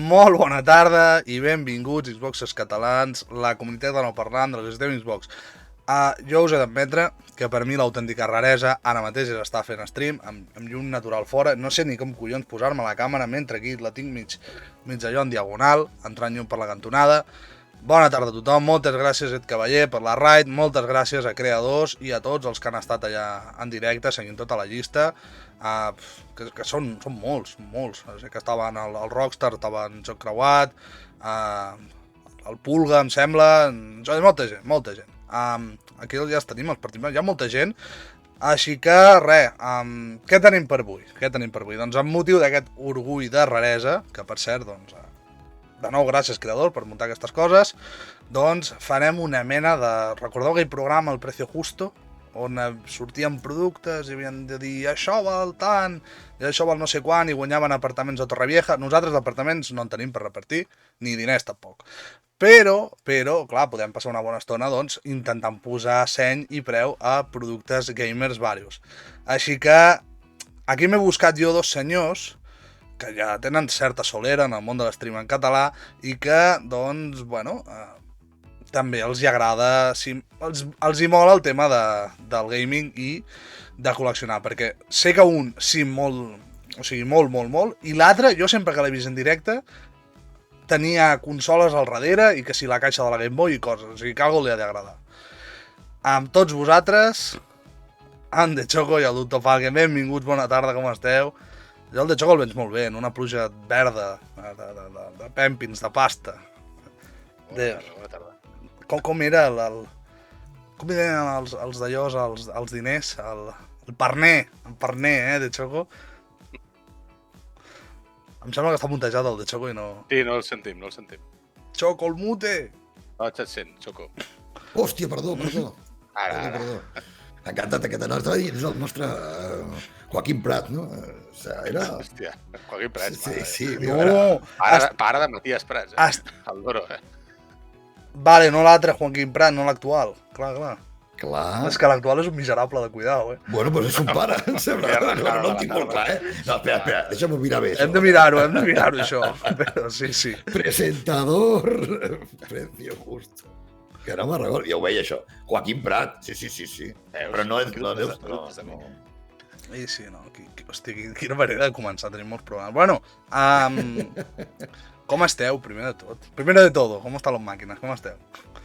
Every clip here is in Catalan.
Molt bona tarda i benvinguts, Xboxers catalans, la comunitat de nou parlant de l'ecosistema Xbox. Jo us he d'admetre que per mi l'autèntica raresa ara mateix és estar fent stream amb llum natural fora. No sé ni com collons posar-me la càmera mentre aquí la tinc mig allò en diagonal, entrant llum per la cantonada. Bona tarda a tothom, moltes gràcies Ed Cavaller per la raid, moltes gràcies a Creadors i a tots els que han estat allà en directe seguint tota la llista, que són molts. Sé que estaven el Rockstar, estava en Joc Creuat, el Pulga, em sembla, molta gent. Aquí ja els tenim, els participants, hi ha molta gent, així que res, què tenim per avui? Doncs amb motiu d'aquest orgull de raresa, que per cert, doncs, de nou, gràcies, creador, per muntar aquestes coses. Doncs farem una mena de... Recordeu aquell programa, El Precio Justo? On sortien productes i havien de dir això val tant, i això val no sé quan, i guanyaven apartaments a Torrevieja. Nosaltres d'apartaments no en tenim per repartir, ni diners tampoc. Però, clar, podem passar una bona estona, doncs, intentant posar seny i preu a productes gamers varios. Així que aquí m'he buscat jo dos senyors que ja tenen certa solera en el món de l'stream en català i que, doncs, bueno, també els hi agrada, els hi mola el tema del gaming i de col·leccionar, perquè sé que un sí molt, i l'altre, jo sempre que l'he vist en directe, tenia consoles al darrere i que si la caixa de la Game Boy i coses, o sigui que algo li ha d'agradar. Amb tots vosaltres, en De Choco i el Dr. Falken, benvinguts, bona tarda, com esteu? Jo el De Choco el veig molt bé, en una pluja verda, de pèmpins, de pasta. Bona tarda. Com era com eren els d'allòs, els diners, el parner, De Choco? Em sembla que està muntejat el De Choco i no... Sí, no el sentim. Choco, el mute! No et sent, Choco. Hòstia, perdó. Ara. M'ha encantat aquest nostre dia, és el nostre Joaquim Prat, no? Era... Hòstia, Joaquim Prats. Sí. No! Pare de Matías Prats, El Doro, Vale, no l'altre Joaquim Prat, no l'actual. Clar. Clar. És que l'actual és un miserable de cuidao, Bueno, pues és un pare, em sembla. No el tinc molt clar, No, espera, deixa'm-ho mirar bé. Hem de mirar-ho, això. Però sí. Presentador, Precio Justo. Que no me'n recordo, ja ho veia això. Joaquim Prat, sí. Però no és... Sí, no. Hòstia, quina manera de començar, tenim molts problemes. Bueno, com esteu, primer de tot? Primero de todo, com estan les màquines? Com esteu?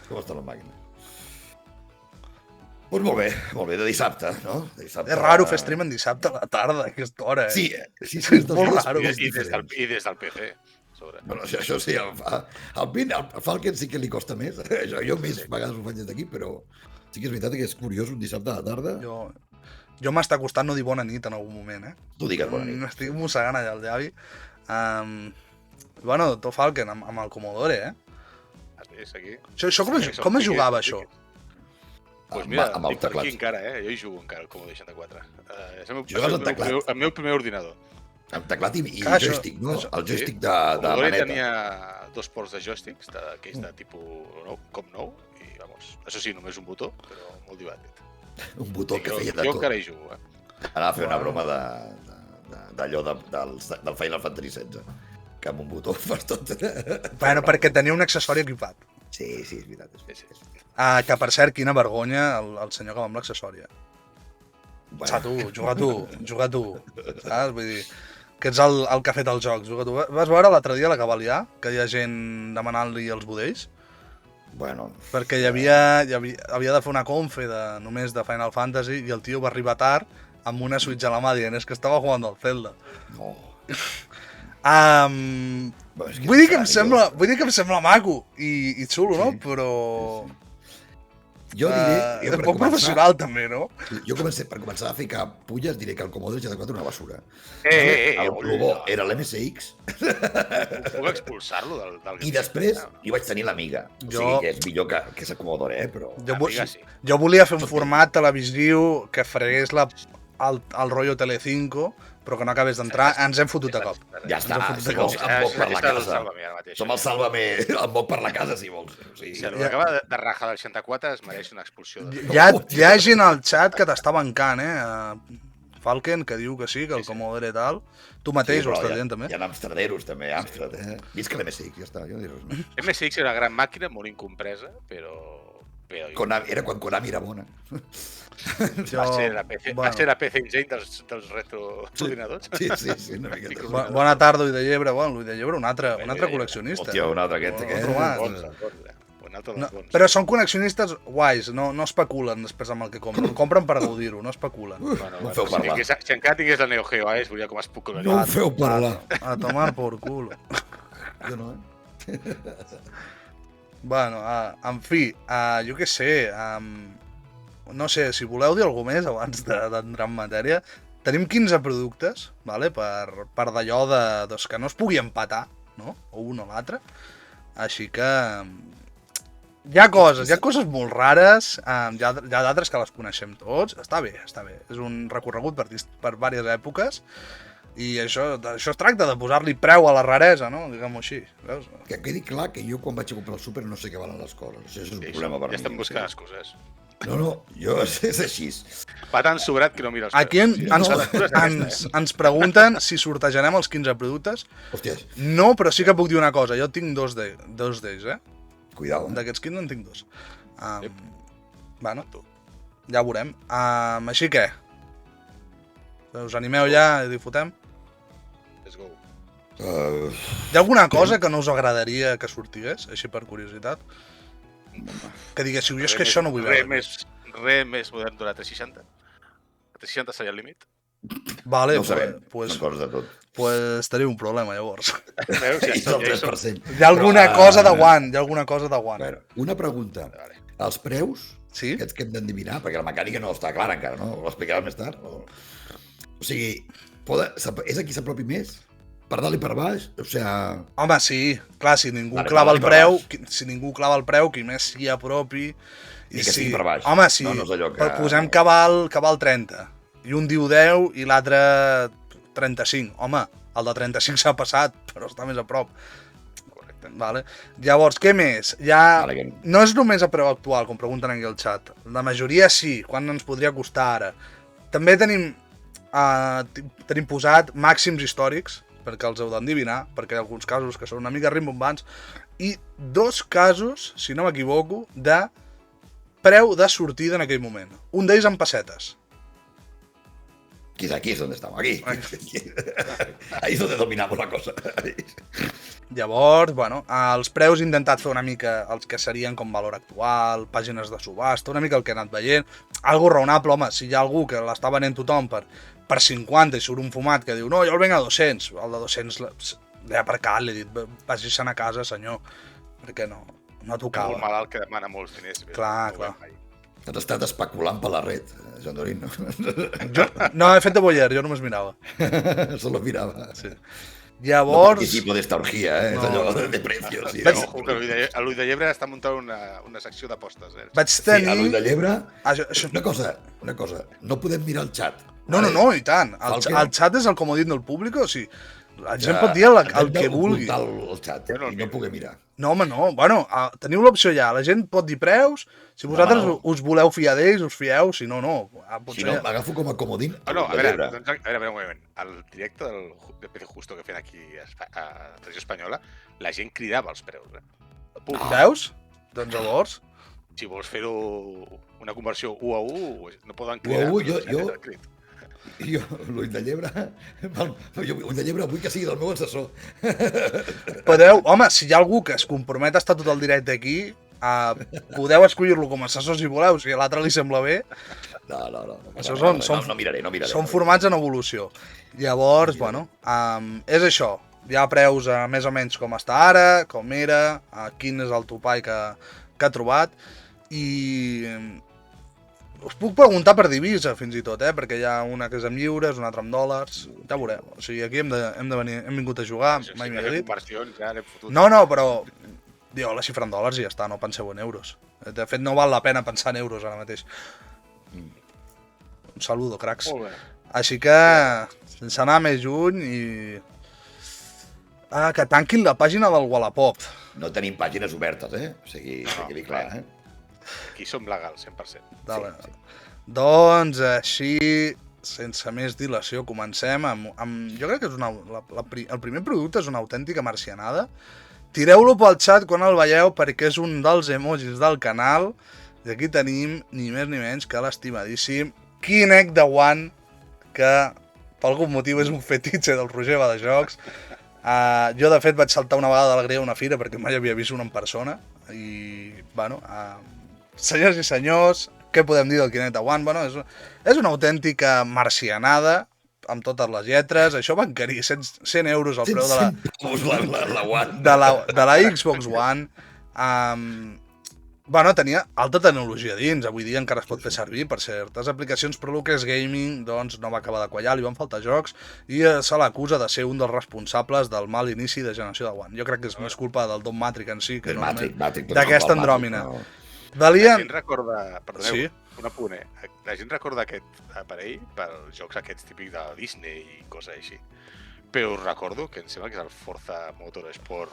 Com estan les màquines? Doncs molt bé, de dissabte, no? És raro fer stream en dissabte a la tarda, a aquesta hora, Sí, és molt raro. I des del PC, sobre. Bueno, això sí, al Falken sí que li costa més. Jo més vegades ho faig des d'aquí, però sí que és veritat que és curiós un dissabte a la tarda. Jo m'està costant no dir bona nit en algun moment, Tu digues bona nit. M'estic mossegant allà el llavi. Bueno, Doctor Falken, amb el Commodore, És aquí. Això com es jugava, això? Doncs mira, amb el teclat. Aquí encara, jo hi jugo encara, el Commodore 64. És el meu primer ordinador. Amb teclat i joystick, no? El joystick de maneta. Tenia 2 ports de joysticks, que és de tipus com nou, i vamos, això sí, només un botó, però molt divertit. Un botó que feia de tot. Jo encara hi jugo, Anava a fer una broma d'allò del Final Fantasy XVI, que amb un botó fas tot. Bueno, perquè tenia un accessori equipat. Sí, és veritat. Que per cert, quina vergonya el senyor que va amb l'accessori. Juga tu, saps? Vull dir, que ets el que ha fet el joc, juga tu. Vas veure l'altre dia la que va liar? Que hi ha gent demanant-li els budells? Bueno... Perquè havia de fer una confe només de Final Fantasy i el tio va arribar tard amb una Switch a la mà dient que estava jugant al Zelda. No. Vull dir que em sembla maco i xulo, no? Però... Jo diré... és poc professional, també, no? Jo per començar a fer capulles diré que el Commodore 64 era una basura. El bo era l'MSX. Puc expulsar-lo del... I després hi vaig tenir l'Amiga. O sigui, que és millor que és el Commodore, però... Jo volia fer un format televisiu que fregués el rotllo Telecinco, però que no acabés d'entrar, ens hem fotut a cop. Ja està, si vols, em moc per la casa. Som el Sálvame, em moc per la casa, si vols. Si l'acaba de rajar del 64 es mereix una expulsió. Hi ha gent al xat que t'està bancant, Falken, que diu que sí, que el Sí. Commodore tal. Tu mateix ho estàs dient, també? Hi ha Amstraderos, també, Amstrad, Visca l'MSX, ja està, jo no diré res més. MSX era una gran màquina, molt incompresa, però Era quan Konami era bona. va ser la PC, va ser la PC Engine dels retroordinadors. Sí, una miqueta. Bona tarda, Ui de Llebre. Bueno, l'Ui de Llebre, un altre col·leccionista. Hòstia, un altre aquest, Otro más. Un altre No, dels bons. però són col·leccionistes guais, no especulen després amb el que compren. Ho compren per gaudir-ho, no especulen. No em feu parlar. Si encara tingués la Neo Geo AES, veuria com es puc No em feu parlar. A tomar por culo. Jo no, Bueno, en fi, jo què sé, no sé, si voleu dir alguna més abans d'entrar en matèria, tenim 15 productes, vale, per d'allò doncs, que no es pugui empatar, no? O un o l'altre. Així que hi ha coses molt rares, hi ha d'altres que les coneixem tots, està bé, és un recorregut per diverses èpoques, i això es tracta de posar-li preu a la raresa, no? Diguem-ho així, veus? Que quedi clar que jo quan vaig a comprar el súper no sé què valen les coses. Això és un problema per mi. Ja estem buscant excuses. No, jo és així. Va tan sobrat que no mira els Aquí ens pregunten si sortejarem els 15 productes. Hòsties, No, però sí que puc dir una cosa, jo tinc dos d'ells, cuidao. D'aquests 15 en tinc dos. Bueno, ja ho veurem. Així que, us animeu ja i disfrutem? Let's go. Hi ha alguna cosa que no us agradaria que sortigués, així per curiositat? Que diguéssiu, jo és que això no vull veure. Res més modern d'una 360. La 360 seria el límit. Vale, No ho sabem, pues són coses de tot. teniu un problema, llavors. Veus? I és el 3%. Hi ha alguna cosa de guant, Bueno, una pregunta. Vale. Els preus, Sí? aquests que hem d'endevinar, perquè la mecànica no està clara encara, no? Ho explicaràs més tard? O sigui, és aquí s'apropi més? Per dalt i per baix? O sigui, Home, sí, clar, si ningú Vale, clava per el preu, baix. qui més s'hi apropi... I que sigui per baix. Home, sí, No és allò que- posem cabal 30, i un diu 10 i l'altre 35. Home, el de 35 s'ha passat, però està més a prop. Correcte. Vale. Llavors, què més? Vale, que- No és només a preu actual, com pregunten aquí al xat. La majoria sí, quan ens podria costar ara. També tenim posat màxims històrics, perquè els heu d'endevinar, perquè hi ha alguns casos que són una mica rimbombants, i 2 casos, si no m'equivoco, de preu de sortida en aquell moment. Un d'ells en pessetes. aquí es donde estamos, aquí. Ahí es donde dominamos la cosa. Llavors, bueno, els preus he intentat fer una mica els que serien com valor actual, pàgines de subhasta, una mica el que he anat veient. Algo raonable, home, si hi ha algú que l'està venent tothom per 50 i surt un fumat que diu no, jo el venc a 200, el de 200 l'he aparcat, l'he dit, vagi-se'n a casa, senyor, perquè no Molt tocava. malalt que demana molts diners. Clar, No ho clar. veiem mai. Has estat especulant per la red, Joan Dorín, no? No, he fet de boyer, jo només mirava. Solo mirava. Sí. No Llavors, participo d'esta orgia, No. és allò de precios. Sí, Vaig- no? Ojo, que a l'Ull de Llebre està muntant una secció d'apostes. vaig Sí, a l'ull tenir... de llebre... Això... Una cosa, no podem mirar el xat. No, i tant. Falken. El xat és el comodín del públic, o sigui, la gent Ja, pot dir el hem que vulgui. d'ocultar el xat, Jo no el i no miro. poder mirar. No, home, no. Bueno, teniu l'opció ja. La gent pot dir preus. Si vosaltres No. us voleu fiar d'ells, us fieu. Si no, no. Si Potser... no, m'agafo com a comodín Ah, no, l'ull de llebre. a veure, un moment. Al directe de PC Justo que feien aquí a Televisió Espanyola, la gent cridava els preus. Veus? Doncs llavors... Si vols fer-ho una conversió 1 a 1, no poden 1 a cridar. 1, jo- és el crit. Jo, l'ull de llebre... L'ull de llebre vull que sigui del meu assessor. Podeu... Home, si hi ha algú que es compromet a estar tot el directe aquí, podeu escollir-lo com a assessor si voleu, si a l'altre li sembla bé. No. Això No miraré. Són formats en evolució. Llavors, bueno, és això. Hi ha preus més o menys com està ara, com era, quin és el topall que ha trobat, i us puc preguntar per divisa, fins i tot, perquè hi ha una que és en lliures, una altra en dòlars, ja veureu. O sigui, aquí hem de venir, hem vingut a jugar, Si mai hem de millor fer dit. conversions, ja l'hem fotut. No, però diu la xifra en dòlars i ja està, no penseu en euros. De fet, no val la pena pensar en euros ara mateix. Un saludo, cracs. Molt bé. Així que, sense anar més lluny i... que tanquin la pàgina del Wallapop. No tenim pàgines obertes, O sigui, que quedi clar, Aquí som legals, 100%. Dale. Doncs així sense més dilació, comencem amb jo crec que és el primer producte és una autèntica marcianada. Tireu-lo pel xat quan el veieu perquè és un dels emojis del canal i aquí tenim ni més ni menys que l'estimadíssim Kinect de One, que per algun motiu és un fetitxe del Roger Badajocs. Jo de fet vaig saltar una vegada d'alegria a una fira perquè mai havia vist una en persona i, bueno, senyors i senyors, què podem dir del Kinect de One? Bueno, és una autèntica marcianada, amb totes les lletres. Això va encarir 100 euros al preu de la Xbox One. Bueno, tenia alta tecnologia dins. Avui dia encara es pot fer servir per certes aplicacions, però el que és gaming doncs, no va acabar de quallar, li van faltar jocs i se l'acusa de ser un dels responsables del mal inici de generació de One. Jo crec que és més culpa del Don Matrix en si que no d'aquesta andròmina. La gent recorda... Perdoneu, sí? un apunt, la gent recorda aquest aparell pels jocs aquests típics de Disney i coses així. Però us recordo que em sembla que és el Forza Motorsport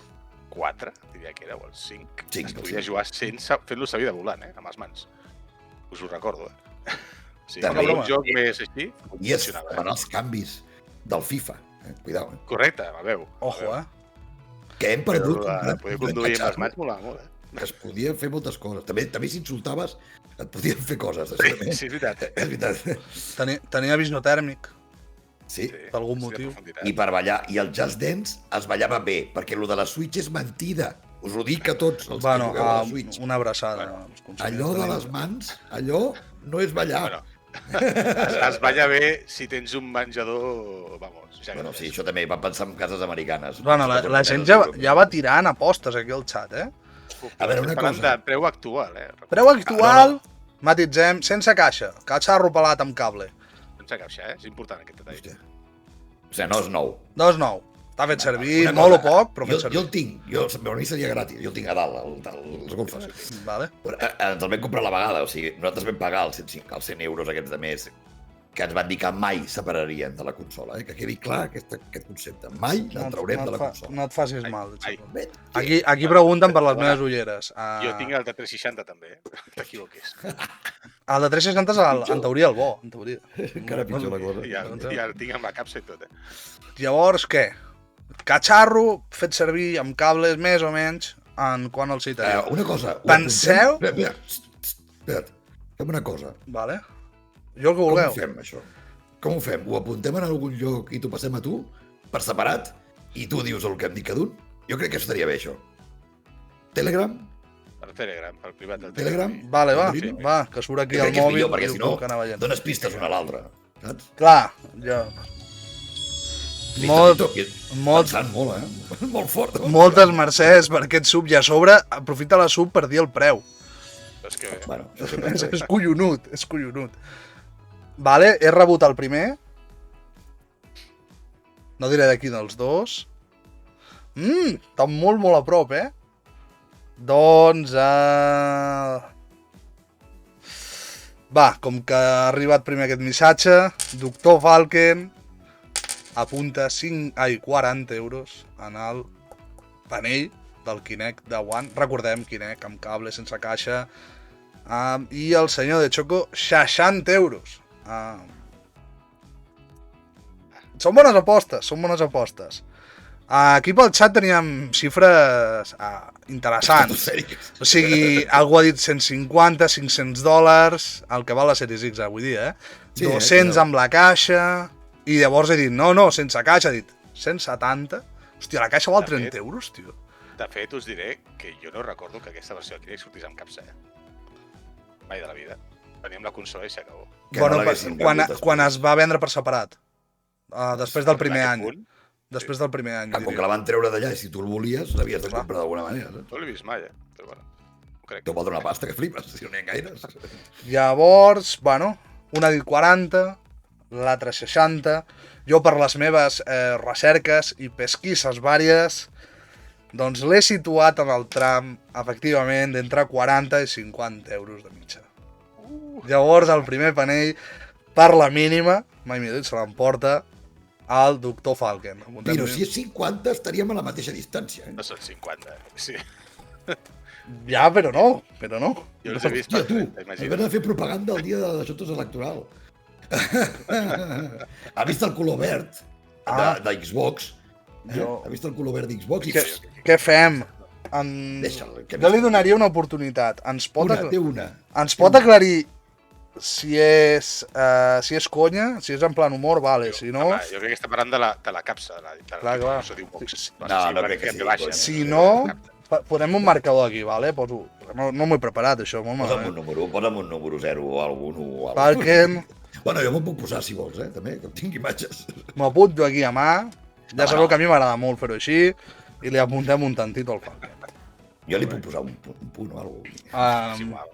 4, diria que era, o el 5. Es podia jugar sense fent-lo servir de volant, amb les mans. Us ho recordo, Sí, un joc més així, i es fan els canvis del FIFA. Cuidao, Correcte, la veu. Ojo, Que hem perdut... Poder conduir amb les mans molava molt, Es podien fer moltes coses. També si insultaves, et podien fer coses. Sí, és veritat. És veritat. Tenia visió tèrmic. Sí. Per algun motiu. I per ballar. I el Just Dance es ballava bé, perquè el de la Switch és mentida. Us ho dic a tots els que jugueu a la Switch. Una abraçada. Allò de les mans, allò no és ballar. Es balla bé si tens un menjador... Vamos, bueno, sí, això també va pensar en cases americanes. Bueno, la gent ja va tirant apostes aquí al xat, A veure, una cosa. De preu actual, Preu actual, matitzem, sense caixa. Catxarro pelat amb cable. Sense caixa, És important aquest detall. O sigui, no és nou. No és nou. Està fet servir, molt o poc, però fet servir. Jo el tinc, per mi seria gratis, jo el tinc a dalt, les golfes. Vale. Ens el vam comprar a la vegada, o sigui, nosaltres vam pagar els 100 euros aquests de mes, que ens van dir que mai separarien de la consola, que quedi clar aquest concepte. Mai la traurem de la consola. No et facis mal. Ai. Aquí pregunten per les meves ulleres. Jo tinc el de 360 també, t'equivoquis. El de 360 és en teoria el bo, en teoria. Encara pitjor la cosa. Ja el tinc amb la capsa i tot, Llavors, què? Catxarro fet servir amb cables més o menys en quant al citaré. Una cosa. Penseu... Espera't, fem una cosa. Vale. Jo el que vulgueu. Com ho fem, això? Com ho fem? Ho apuntem en algun lloc i t'ho passem a tu, per separat, i tu dius el que em dic cada un? Jo crec que estaria bé, això. Telegram? Per Telegram, per privat del Telegram? Vale, va, que surt aquí al mòbil. Perquè si no, dones pistes una a l'altra, saps? Clar, jo... Pensant molt, Molt fort. Moltes mercès per aquest sub i a sobre aprofita la sub per dir el preu. És que... Bueno, és collonut, és collonut. Vale, he rebut el primer. No diré d'aquí dels dos. Està molt, molt a prop, Doncs... Va, com que ha arribat primer aquest missatge, Doctor Falken apunta 40 euros en el panell del Kinect de One. Recordem, Kinect amb cable, sense caixa. I el senyor de Choco, 60 euros. Són bones apostes, Aquí pel xat teníem xifres interessants. O sigui, algú ha dit 150, 500 dòlars, el que val la Series X avui dia, 200 amb la caixa, i llavors he dit, no, sense caixa, he dit, 170? Hòstia, la caixa val 30 euros, tio. De fet, us diré que jo no recordo que aquesta versió de Kinect sortís amb capsa, Mai de la vida. Veníem la consola i s'acabó. Bueno, quan es va vendre per separat. Després del primer any. Després del primer any. Com que la van treure d'allà i si tu el volies, l'havies de comprar d'alguna manera. No l'he vist mai, però bueno. T'ho vol donar pasta, que flipes, si no n'hi ha gaires. Llavors, bueno, una ha dit 40, l'altra 60. Jo, per les meves recerques i pesquises vàries, doncs l'he situat en el tram, efectivament, d'entre 40 i 50 euros de mitja. Llavors, el primer panell, per la mínima, mai millor dit, se l'emporta el Doctor Falken. Però si és 50, estaríem a la mateixa distància. No són 50, sí. Ja, però no. Jo els he vist per 30, imagina't. Has de fer propaganda el dia de les xotes electoral. Ha vist el color verd de Xbox? Jo- Ha vist el color verd d'Xbox? Què fem? Deixa'l. Jo li donaria una oportunitat. Ens pot Té una. aclarir si és conya, si és en plan humor, vale, si no... Home, jo crec que està parlant de la capsa. Clar, clar. Això diu box. No crec que sigui. Si no, posem un marcador aquí, vale? No m'ho he preparat, això, molt Posa'm eh? un número 0 o algun 1 o alguna Perquè Bueno, jo m'ho puc posar si vols, també, que tinc imatges. m'apunto aquí a mà, ja sabeu que a mi m'agrada molt fer-ho així, i li apuntem un tantito al Falken. Jo li puc posar un punt o alguna És igual.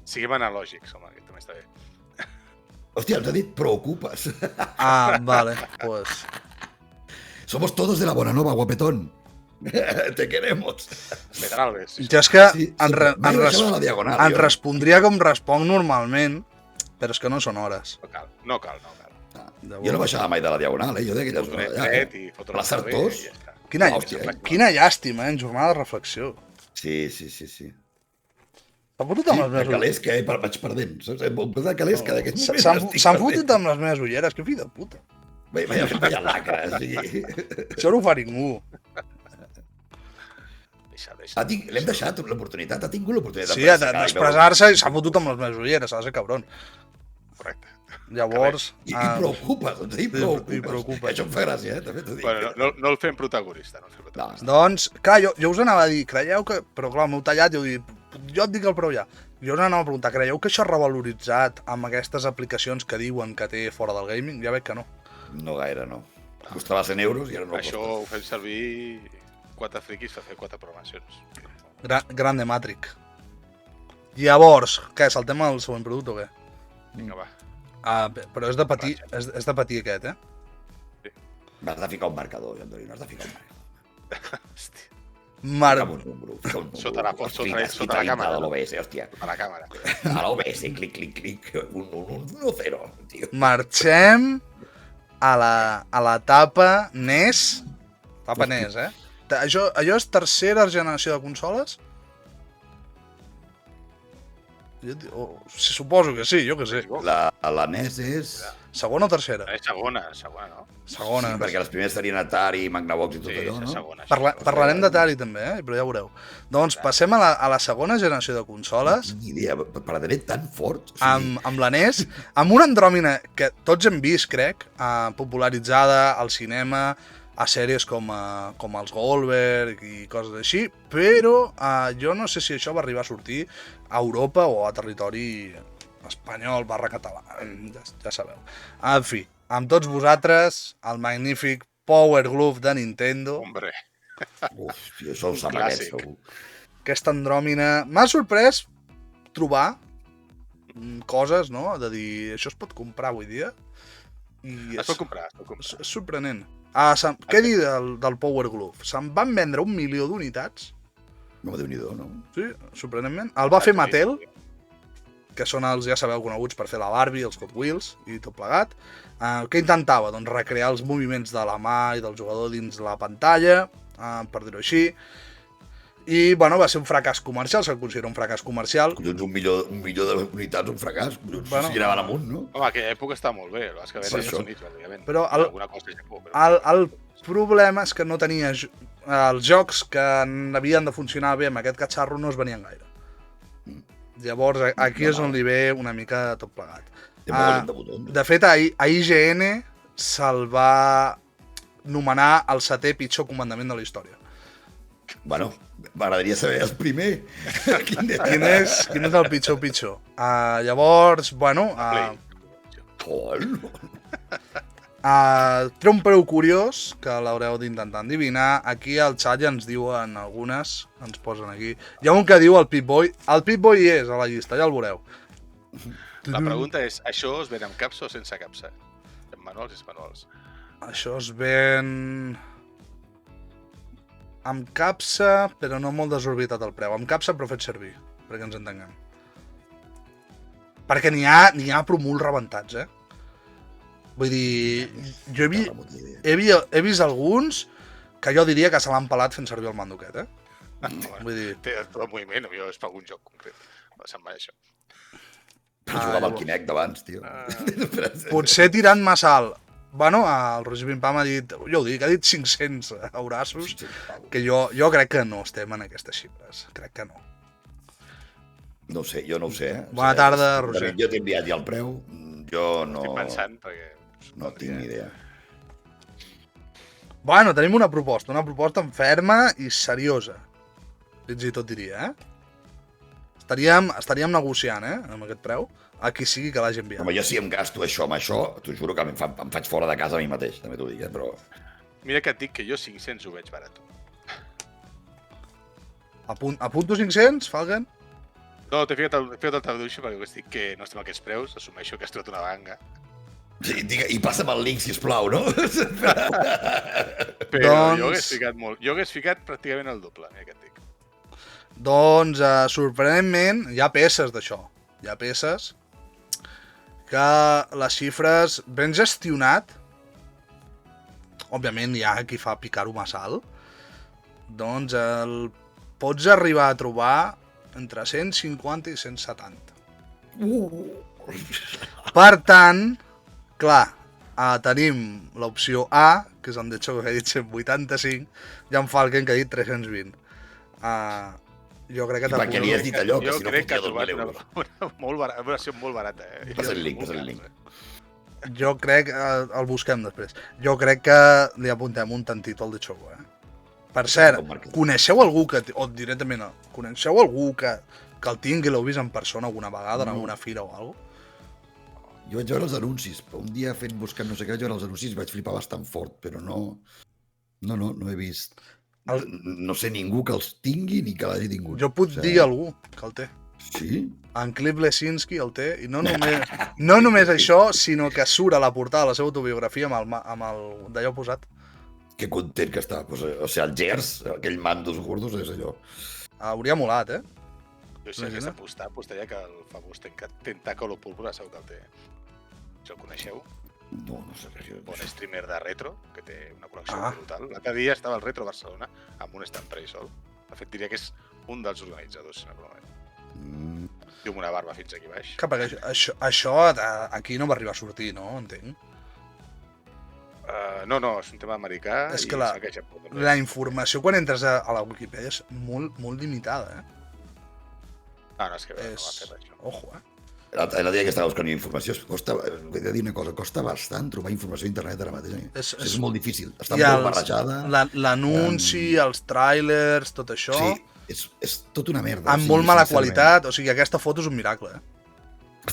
Siguem analògics, home, que també està bé. Hòstia, ens ha dit preocupes. Vale, pues... Somos todos de la Bonanova, guapetón. Te queremos. Pedralbes. Jo és que Sí, em deixeu a la diagonal, jo. respondria com responc normalment, però és que no són hores. No cal. Jo no baixava mai de la diagonal, jo d'aquelles Fotre allà. dret i fotre La Sartós. i ja està. Quina llàstima, en jornada de reflexió. Sí. S'ha fotut amb les De meves ulleres. Calesca, vaig perdent. Saps? De Calesca, d'aquest moment. S'han fotut amb les meves ulleres, que fill de puta. Vaya lacra, o sigui. Això no ho fa ningú. Deixa. L'hem deixat l'oportunitat, ha tingut l'oportunitat. Sí, d'expressar-se i s'ha fotut amb les meves ulleres, s'ha de ser cabron. Correcte. Llavors... I preocupa, doncs, i preocupa. preocupa. Això em fa gràcia, també t'ho dic. Bueno, no el fem protagonista. Doncs, clar, jo us anava a dir, creieu que... Però clar, m'heu tallat i heu dit, jo et dic el preu ja. Jo us anava a preguntar, creieu que això ha revaloritzat amb aquestes aplicacions que diuen que té fora del gaming? Ja veig que no. No gaire, no. Costava 100 euros i ara no Això costa. ho fem servir 4 friquis per fer 4 programacions. Grande Matrix. Llavors, què, saltem al següent producte o què? Vinga, va. Però és de patir aquest, M'has de ficar un marcador, Andoni, m'has de ficar un marcador. Hòstia. Fica un número. Sota la càmera. A l'OBS, hòstia. A la càmera. A l'OBS, clic. Un 0, tio. Marxem a l'etapa NES. Etapa NES, Allò és tercera generació de consoles? Suposo que sí, jo que sé. La NES és... Segona o tercera? És segona, no? Segona. Sí, perquè les primeres serien Atari, Magnavox i tot allò, no? Segona. Parlarem d'Atari també, però ja veureu. Doncs passem a la segona generació de consoles. Ni idea, paradaré tan fort. O sigui, Amb la NES, amb una andròmina que tots hem vist, crec, popularitzada al cinema, a sèries com els Goldberg i coses així, però jo no sé si això va arribar a sortir a Europa o a territori espanyol /català, ja sabeu. En fi, amb tots vosaltres, el magnífic Power Glove de Nintendo. Hombre. uf, tio, això el sabré, clàssic. segur. Aquesta andròmina m'ha sorprès trobar coses, no? De dir, això es pot comprar avui dia. I Es pot comprar. és sorprenent. Què dir del Power Glove? Se'n van vendre 1 milió d'unitats. No, Déu-n'hi-do, no? Sí, sorprenentment. El va fer Mattel, que són els, ja sabeu, coneguts per fer la Barbie, els Hot Wheels i tot plegat. Què intentava? Doncs recrear els moviments de la mà i del jugador dins la pantalla, per dir-ho així. I, bueno, va ser un fracàs comercial, se'l considera un fracàs comercial. Collons, un milió d'unitats, un fracàs. Collons, Bueno. si anaven amunt, no? Home, aquella època estava molt bé. El que Per ven als això. Units, òbviament. Però alguna cosa a Japó, però... el problema és que no tenia... Els jocs que havien de funcionar bé amb aquest catxarro no es venien gaire. Llavors, aquí és on li ve una mica tot plegat. Té molt de botons. De fet, a IGN se'l va nomenar el 7è pitjor comandament de la història. Bueno, m'agradaria saber el primer. Quin Quin és el pitjor? Llavors, bueno... Té un preu curiós, que l'haureu d'intentar endevinar. Aquí al xat ja ens diuen algunes, ens posen aquí. Hi ha un que diu el Pip-Boy. El Pip-Boy hi és a la llista, ja el veureu. La pregunta és, això es ven amb capsa o sense capsa? En manuals és manuals. Això es ven... amb capsa, però no molt desorbitat el preu. Amb capsa, però fet servir, perquè ens entenguem. Perquè n'hi ha però molt rebentats, Vull dir, jo he vist alguns que jo diria que se l'han pelat fent servir el mandoquet, Vull dir... Té tot el moviment, jo és per algun joc concret. Se'n va això. Per jugar amb el Kinect d'abans, tio. Potser tirant massa alt. Bueno, el Roger Pimpam ha dit, jo ho dic, ha dit 500 eurassos, que jo crec que no estem en aquestes xifres. Crec que no. No ho sé, jo no ho sé. Bona tarda, Roger. Jo t'he enviat ja el preu, jo no... Estic pensant, perquè... No tinc ni idea. Bueno, tenim una proposta ferma i seriosa. Fins i tot diria, Estaríem negociant, amb aquest preu, a qui sigui que l'hagi enviat. Home, jo si em gasto això amb això, t'ho juro que em faig fora de casa a mi mateix, també t'ho dic, però... Mira que et dic que jo 500 ho veig barat. Apunto 500, Falken? No, t'he ficat el traduixo perquè estic que no estem a aquests preus, assumeixo que has trobat una banga. Sí, i passa'm el link, sisplau, no? Però jo hagués ficat molt. Jo hagués ficat pràcticament el doble, mira que et dic. Doncs, sorprenentment, hi ha peces d'això. Hi ha peces que les xifres ben gestionat, òbviament hi ha qui fa picar-ho massa alt, doncs pots arribar a trobar entre 150 i 170. Per tant, clar, tenim l'opció A, que és en Decho que ha dit 185, i en Falken que ha dit 320. Jo crec que I per què li has dit allò? Que jo si no crec que ha fotia 2.000 trobat euros. una versió molt barata. Passa el link. Jo crec, el busquem després, jo crec que li apuntem un tantito al de Choco, Per cert, coneixeu algú que, o directament no, coneixeu algú que el tingui, l'heu vist en persona alguna vegada, en alguna fira o alguna cosa? Jo vaig veure els anuncis, un dia buscant no sé què, vaig veure els anuncis i vaig flipar bastant fort, però no he vist... No sé ningú que els tingui ni que l'hagi tingut. Jo puc dir algú que el té. Sí? En Cliff Lesinski el té, i no només això, sinó que surt a la portada de la seva autobiografia amb el d'allò posat. Que content que està. O sigui, el Gers, aquell mandos gordos, és allò. Hauria molat, Jo si hagués apostaria que el famós Tentáculo Púrpura segur que el té. Si el coneixeu? No sé res. Bon streamer de retro, que té una col·lecció brutal. L'altre dia estava al Retro Barcelona amb un stand per ell sol. De fet, diria que és un dels organitzadors, si no promet. Diu una barba fins aquí baix. Que perquè això aquí no va arribar a sortir, no? Entenc. No, és un tema americà. És que la informació quan entres a la Wikipedia és molt, molt limitada, No, és que no va fer res, això. Ojo, L'altre dia que estava buscant informació, he de dir una cosa, costa bastant trobar informació a internet ara mateix. És molt difícil, està molt barrejada. L'anunci, els tràilers, tot això... Sí, és tot una merda. Amb molt mala qualitat, o sigui, aquesta foto és un miracle,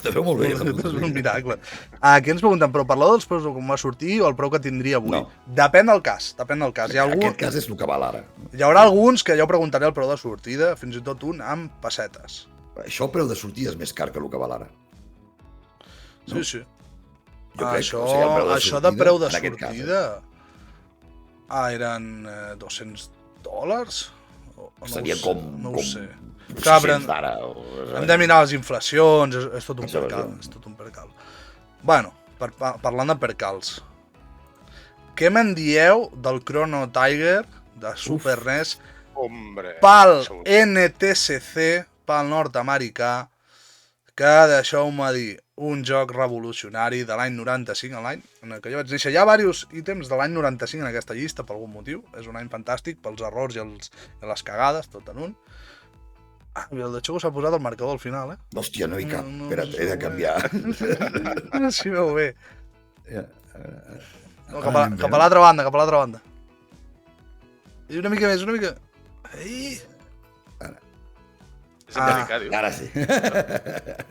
Te veu molt bé. És un miracle. Aquí ens pregunten, però parleu dels preus com va sortir o el preu que tindria avui? No. Depèn del cas. Aquest cas és el que val ara. Hi haurà alguns que jo preguntaré el preu de sortida, fins i tot un amb pessetes. Això, el preu de sortida és més car que el que val ara. No? Sí. Jo crec, això de preu de sortida... eren $200? Seria com... No ho sé. d'ara. Hem de mirar les inflacions, és tot un percal. Bueno, parlant de percals, què me'n dieu del Chrono Tiger de Super NES pel NTSC, pel nord-americà, que deixeu-me dir, un joc revolucionari de l'any 95, l'any en què jo vaig néixer. Hi ha diversos ítems de l'any 95 en aquesta llista, per algun motiu. És un any fantàstic pels errors i les cagades, tot en un. El de Choco s'ha posat el marcador al final, Hòstia, no hi cap. Espera't, he de canviar. No s'hi veu bé. Cap a l'altra banda, I una mica més, una mica... Ei! És americà, diu. Ara sí.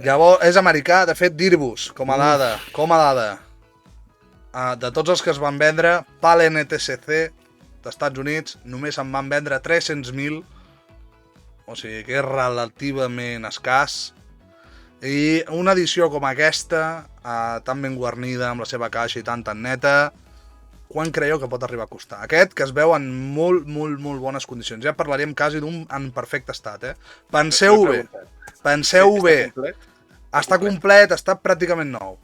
Llavors, és americà, de fet, dir-vos, com a dada, de tots els que es van vendre, pel NTSC d'Estats Units, només en van vendre 300.000, o sigui que és relativament escàs, i una edició com aquesta, tan ben guarnida, amb la seva caixa i tan neta, quan creieu que pot arribar a costar? Aquest, que es veu en molt bones condicions. Ja parlaríem quasi d'un en perfecte estat, Penseu bé. Està complet, està pràcticament nou.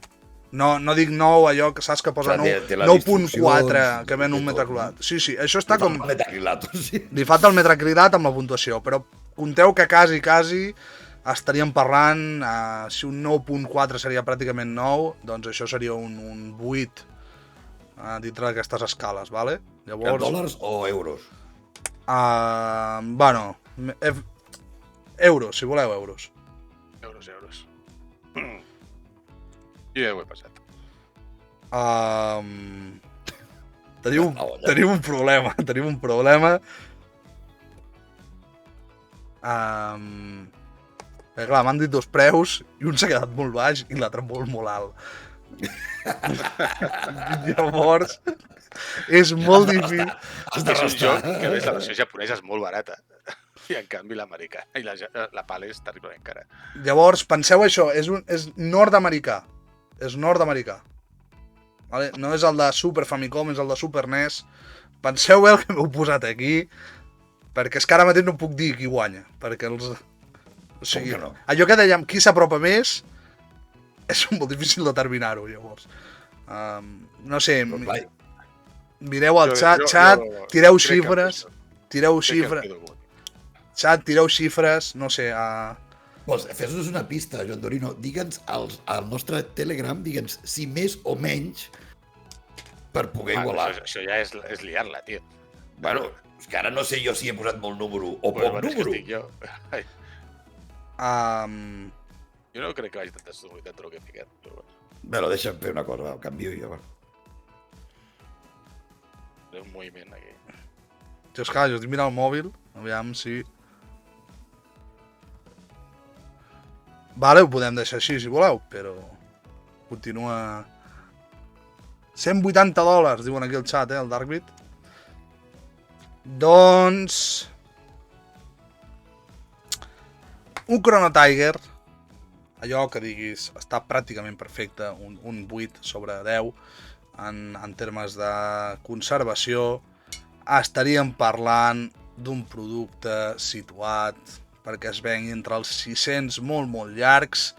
No dic nou, allò que saps que posa 9.4, que ven un metacrilat. Sí, això està com... Metacrilat, sí. Li falta el metacrilat amb la puntuació, però compteu que quasi estaríem parlant, si un 9.4 seria pràcticament 9, doncs això seria un 8 dintre d'aquestes escales, ¿vale? En dòlars o euros? Bueno, euros, si voleu euros. Euros. Jo ja ho he passat. Tenim un problema, clar, m'han dit dos preus i un s'ha quedat molt baix i l'altre molt alt. Llavors, és molt difícil. És un joc que a més la versió japonesa és molt barata i en canvi l'americà i la PAL és terriblement cara. Llavors, penseu això, és nord-americà. És nord-americà. Vale? No és el de Super Famicom, és el de Super NES. Penseu bé el que m'heu posat aquí, perquè és que ara mateix no puc dir qui guanya, perquè els... O sigui, no? Allò que dèiem, qui s'apropa més, és molt difícil determinar-ho, llavors. No sé, mireu al xat, tireu xifres, xat, tireu xifres, no sé... Pues, fes-nos una pista, Joan Dorino. Digue'ns al nostre Telegram, digue'ns si més o menys per poder igualar. Això ja és liar-la, tio. Bueno, és que ara no sé jo si he posat molt número o poc número. Jo no crec que vagi tanta sonoritat del que he ficat. Bueno, deixa'm fer una cosa, ho canvio jo. Té un moviment aquí. Jo estic mirant el mòbil, aviam si... Vale, ho podem deixar així, si voleu, però continua... $180, diuen aquí al xat, el Darkbit. Doncs... Un Chrono Tiger, allò que diguis, està pràcticament perfecte, un 8 sobre 10, en termes de conservació, estaríem parlant d'un producte situat perquè es vengui entre els 600 molt llargs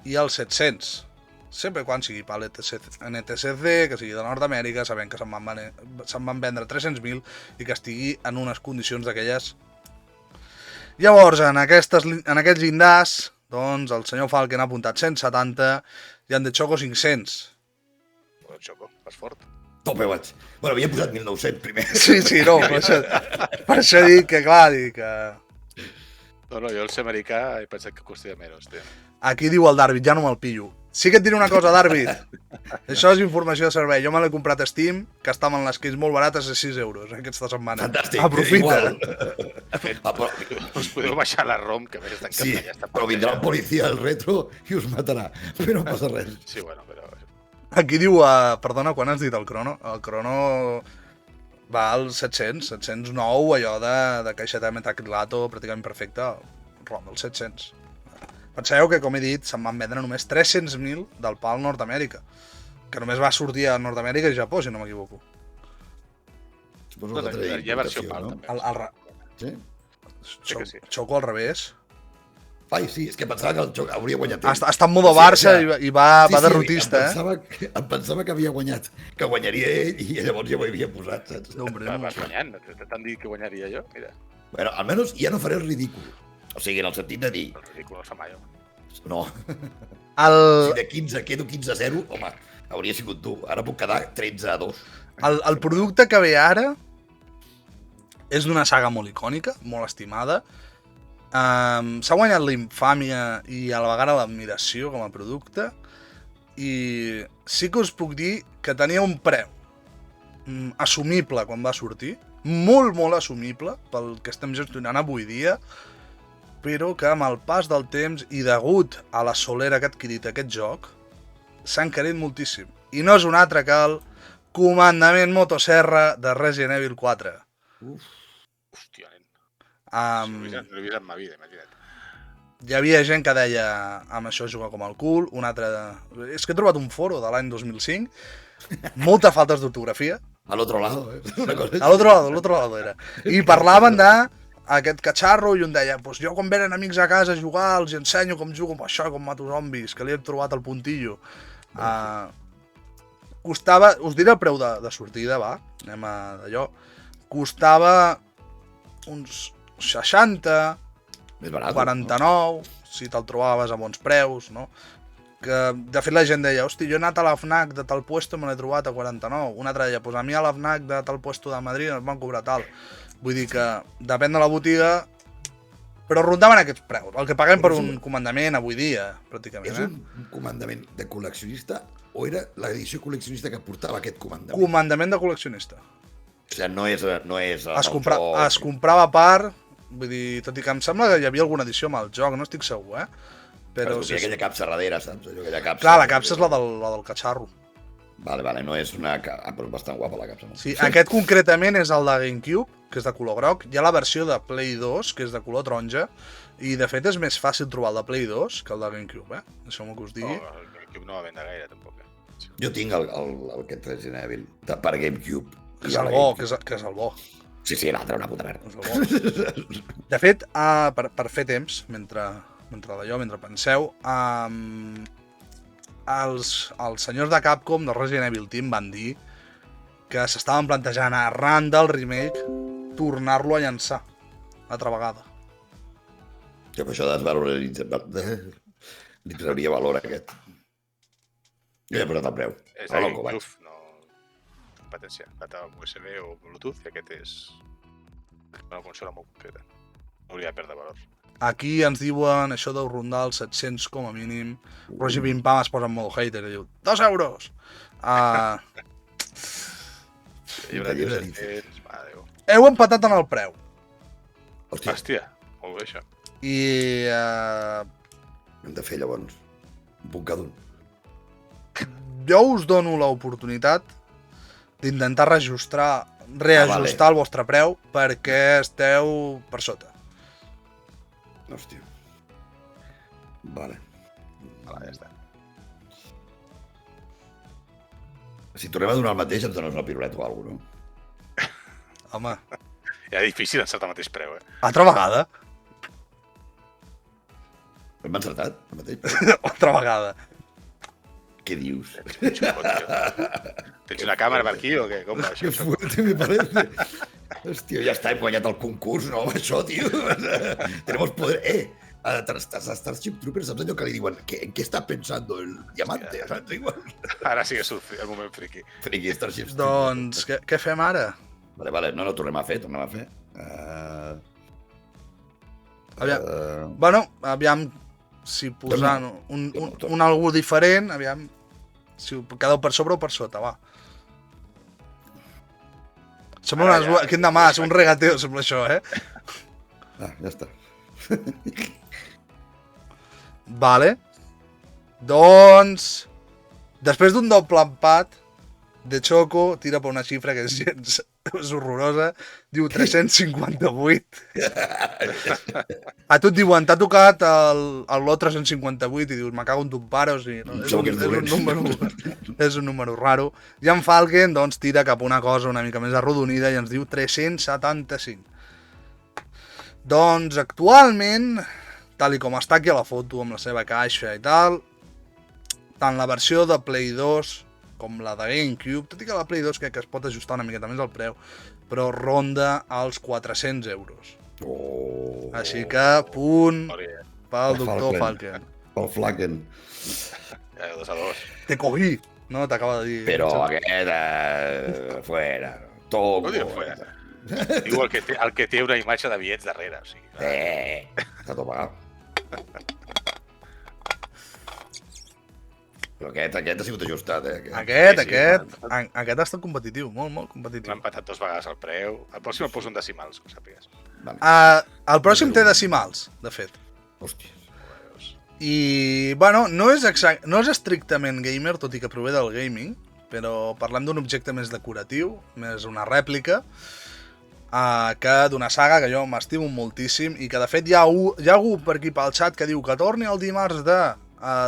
i els 700. Sempre quan sigui per NTSC, que sigui de Nord-Amèrica, sabem que se'n van vendre 300.000 i que estigui en unes condicions d'aquelles. Llavors, en aquests llindars, doncs el senyor Falken ha apuntat 170 i en The Choco 500. El Choco, vas fort. Tope vaig. Bueno, havia posat 1.900 primer. Sí, no, per això dic que, clar, No, jo el ser americà he pensat que costaria menys, tio. Aquí diu el Darwin, ja no me'l pillo. Sí que et diré una cosa, Darwin. Això és informació de servei. Jo me l'he comprat a Steam, que estaven les keys molt barates a 6 euros aquesta setmana. Fantàstic. Aprofita. Us podeu baixar la ROM, que a més està sí, però vindrà el policia al retro i us matarà. Però no passa res. Sí, bueno, però... Aquí diu, perdona, quan has dit el Crono? El Crono va als 709, allò de caixeta metacrilato pràcticament perfecte, ROM dels 700. Penseu que, com he dit, se'n van vendre només 300.000 del PAL Nord-Amèrica, que només va sortir a Nord-Amèrica i Japó, si no m'equivoco. Hi ha versió PAL, també. Sí? Xoco al revés. Ai, sí, és que pensava que el Xoco hauria guanyat. Està en modo Barça i va derrotista, Em pensava que havia guanyat, que guanyaria ell i llavors ja ho havia posat, saps? No, hombre, vas guanyant, t'han dit que guanyaria jo, mira. Bueno, almenys ja no faré el ridícul. O sigui, en el sentit de dir... El ridícul no es fa mai, home. No. Si de 15 quedo 15-0, home, hauria sigut tu. Ara puc quedar 13-2. El producte que ve ara és d'una saga molt icònica, molt estimada. S'ha guanyat la infàmia i a la vegada l'admiració com a producte, i sí que us puc dir que tenia un preu assumible quan va sortir, molt assumible pel que estem gestionant avui dia, però que amb el pas del temps i degut a la solera que ha adquirit aquest joc s'ha encarit moltíssim. I no és un altre que el comandament motosserra de Resident Evil 4. Hòstia, nen. No l'he vist en ma vida, imagina't. Hi havia gent que deia amb això jugar com el cul, un altre... És que he trobat un foro de l'any 2005, moltes faltes d'ortografia. A l'altre lado, una cosa. A l'altre lado era. I parlaven d'aquest catxarro i un deia, pues jo quan venen amics a casa a jugar els ensenyo com jugo amb això, com mato zombis, que li he trobat el puntillo. Costava, us diré el preu de sortida, va, anem a d'allò, costava uns 60, Més barat. 49, si te'l trobaves a bons preus, no? Que, de fet, la gent deia, hosti, jo he anat a la FNAC de tal puesto i me l'he trobat a 49. Un altre deia, pues a mi a la FNAC de tal puesto de Madrid ens van cobrar tal. Vull dir que depèn de la botiga, però rondaven aquests preus. El que paguem per un comandament avui dia, pràcticament. És un comandament de col·leccionista o era l'edició col·leccionista que portava aquest comandament? Comandament de col·leccionista. O sigui, no és Es comprava a part, vull dir, tot i que em sembla que hi havia alguna edició amb el joc, no estic segur, Però sí, aquella capsa darrere, saps? Aquella capsa... Clar, la capsa és la del catxarro. Vale, no és una... però és bastant guapa la capsa. No? Sí, aquest concretament és el de GameCube, que és de color groc. Hi ha la versió de Play 2, que és de color taronja, i de fet és més fàcil trobar el de Play 2 que el de GameCube, Deixeu-me que us digui. No, el GameCube no va vendre gaire, tampoc. Jo tinc aquest Resident Evil per GameCube. Que és el bo, que és el bo. Sí, l'altre una puta merda. És el bo. De fet, per fer temps, mentre penseu, els senyors de Capcom del Resident Evil Team van dir que s'estaven plantejant arran del remake tornar-lo a llançar altra vegada. Jo per això desvaloritza... Li trauria valor aquest. Jo ja he posat el preu. És de GameCube, no competència. Data USB o Bluetooth, i aquest és una consola molt concreta. No hauria de perdre valor. Aquí ens diuen això deu rondar els 700 com a mínim. Roger Pim Pam es posa en modo hater i diu 2 euros! Llibre de 700, mare Déu. Heu empatat en el preu. Hòstia, molt bé això. I... Hem de fer llavors un punt cada un. Jo us dono l'oportunitat d'intentar reajustar el vostre preu perquè esteu per sota. Hòstia. Vale, ja està. Si tornem a donar el mateix, ens dones una piruleta o alguna cosa, no? Home, Ja és difícil encertar el mateix preu, altra vegada. Hem encertat el mateix? Altra vegada. Què dius? Tens una càmera per aquí o què? Com va Que això? fuerte me parece. Hòstia, ja està, hem guanyat el concurs, no? Amb això, tio. Tenemos poder. A Starship Troopers, saps allò que li diuen en què està pensando el diamante? Saps? Igual. Ara sí que és el moment friki. Friki, Starship Troopers. Doncs, què fem ara? Vale, no, tornem a fer. Bueno, aviam si posant un algú diferent, aviam si quedeu per sobre o per sota, va. Sembla quin de mas, un regateo, sembla això, Ja està. Vale. Doncs, després d'un doble empat, De Choco tira per una xifra que és horrorosa, diu 358. A tu et diuen, t'ha tocat el lot 358 i dius, me cago en ton pare, o sigui, no? És un número raro. I en Falken, doncs, tira cap a una cosa una mica més arrodonida i ens diu 375. Doncs, actualment, tal i com està aquí a la foto, amb la seva caixa i tal, tant la versió de Play 2 com la de GameCube, tot i que la Play 2 crec que es pot ajustar una miqueta més el preu, però ronda als 400 euros. Oh. Així que, punt pel doctor Falken. Pel Flaken. 2-2. Te cogí, no? T'acaba de dir. Però aquest... fuera. Toco. No diu fuera. Diu el que té una imatge de bitllets darrere, o sigui. Està tot pagat. Però aquest ha sigut ajustat, Aquest ha estat competitiu, molt competitiu. M'ha empatat 2 vegades el preu. El pròxim el poso en decimals, com sàpigues. El pròxim té decimals, de fet. Hòstia. I, bueno, no és estrictament gamer, tot i que prové del gaming, però parlem d'un objecte més decoratiu, més una rèplica, que d'una saga que jo m'estimo moltíssim i que, de fet, hi ha algú per aquí pel xat que diu que torni el dimarts de...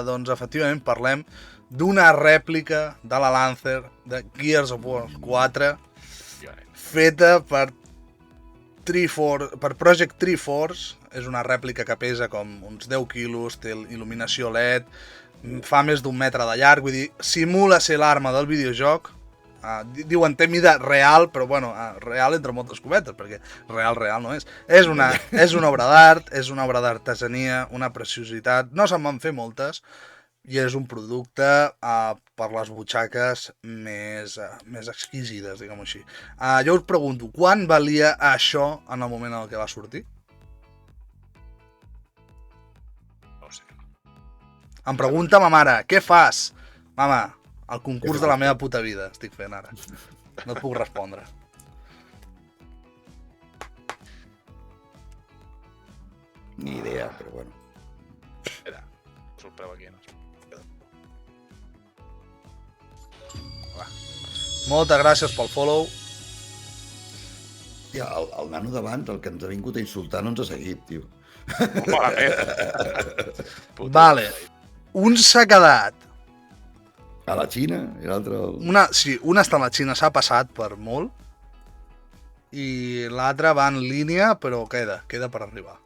doncs efectivament parlem d'una rèplica de la Lancer de Gears of War 4 feta per Project Triforce. És una rèplica que pesa com uns 10 quilos, té il·luminació LED, fa més d'1 metre de llarg, vull dir, simula ser l'arma del videojoc, Diuen té mida real, però bueno, real entre moltes cometes, perquè real no és. És una obra d'art, és una obra d'artesania, una preciositat, no se'n van fer moltes, i és un producte per les butxaques més exquisides, diguem-ho així. Jo us pregunto, quan valia això en el moment en què va sortir? No ho sé. Em pregunta ma mare, què fas? Mama, el concurs de la meva puta vida estic fent ara. No et puc respondre. Ni idea, però bueno. Espera, us el preu aquí. No? Moltes gràcies pel follow. Hòstia, el nano d'abans, el que ens ha vingut a insultar, no ens ha seguit, tio. Malament. Vale. Un s'ha quedat. A la Xina i l'altre... Sí, una està a la Xina, s'ha passat per molt. I l'altra va en línia, però queda per arribar.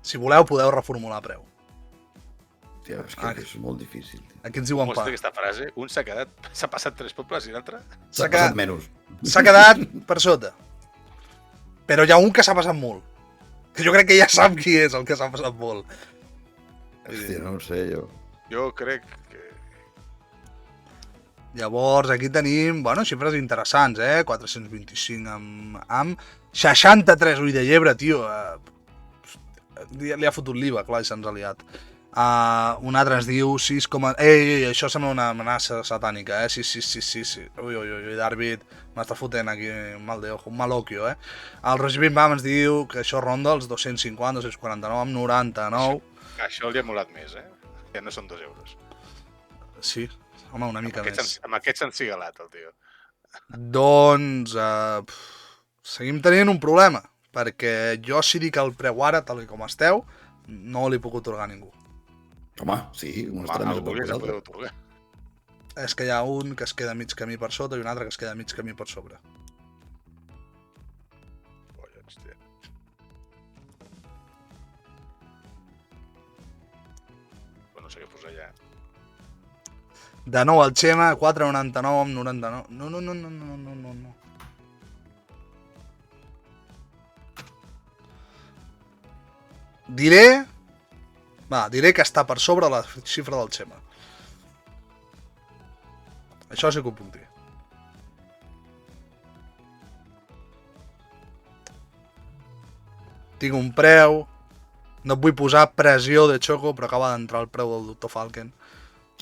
Si voleu, podeu reformular preu. Hòstia, és que és molt difícil. Tio. Aquí ens diuen Com està aquesta frase? Un s'ha passat 3 pobles i l'altre? S'ha passat menys. S'ha quedat per sota. Però hi ha un que s'ha passat molt. Que jo crec que ja sap qui és el que s'ha passat molt. Hòstia, no ho sé, jo. Jo crec que... Llavors, aquí tenim, bueno, xifres interessants, 425 amb 63 ull de llebre, tio. Li ha fotut l'IVA, clar, i se'ns ha liat. Un altre ens diu 6, ei, això sembla una amenaça satànica, Sí. Ui, Darvid, m'està fotent aquí un mal de ojo, un malocchio, El Roger Bim Bam ens diu que això ronda els 250, 249, amb 99. Això li ha molat més, Ja no són 2 euros. Sí, home, una mica més. Amb aquest s'ha encigalat, el tio. Doncs seguim tenint un problema, perquè jo si dic el preu ara, tal com esteu, no li puc otorgar a ningú. Home, sí, un estarà més a prop que Algú l'altre. podeu otorgar. És que hi ha un que es queda mig camí per sota i un altre que es queda mig camí per sobre. Collons, tia. No sé què posar ja. De nou el Xema, 4,99 amb 99. No. Diré que està per sobre la xifra del Xema. Això sí que ho puc dir. Tinc un preu, no et vull posar pressió de xoco, però acaba d'entrar el preu del Dr. Falken.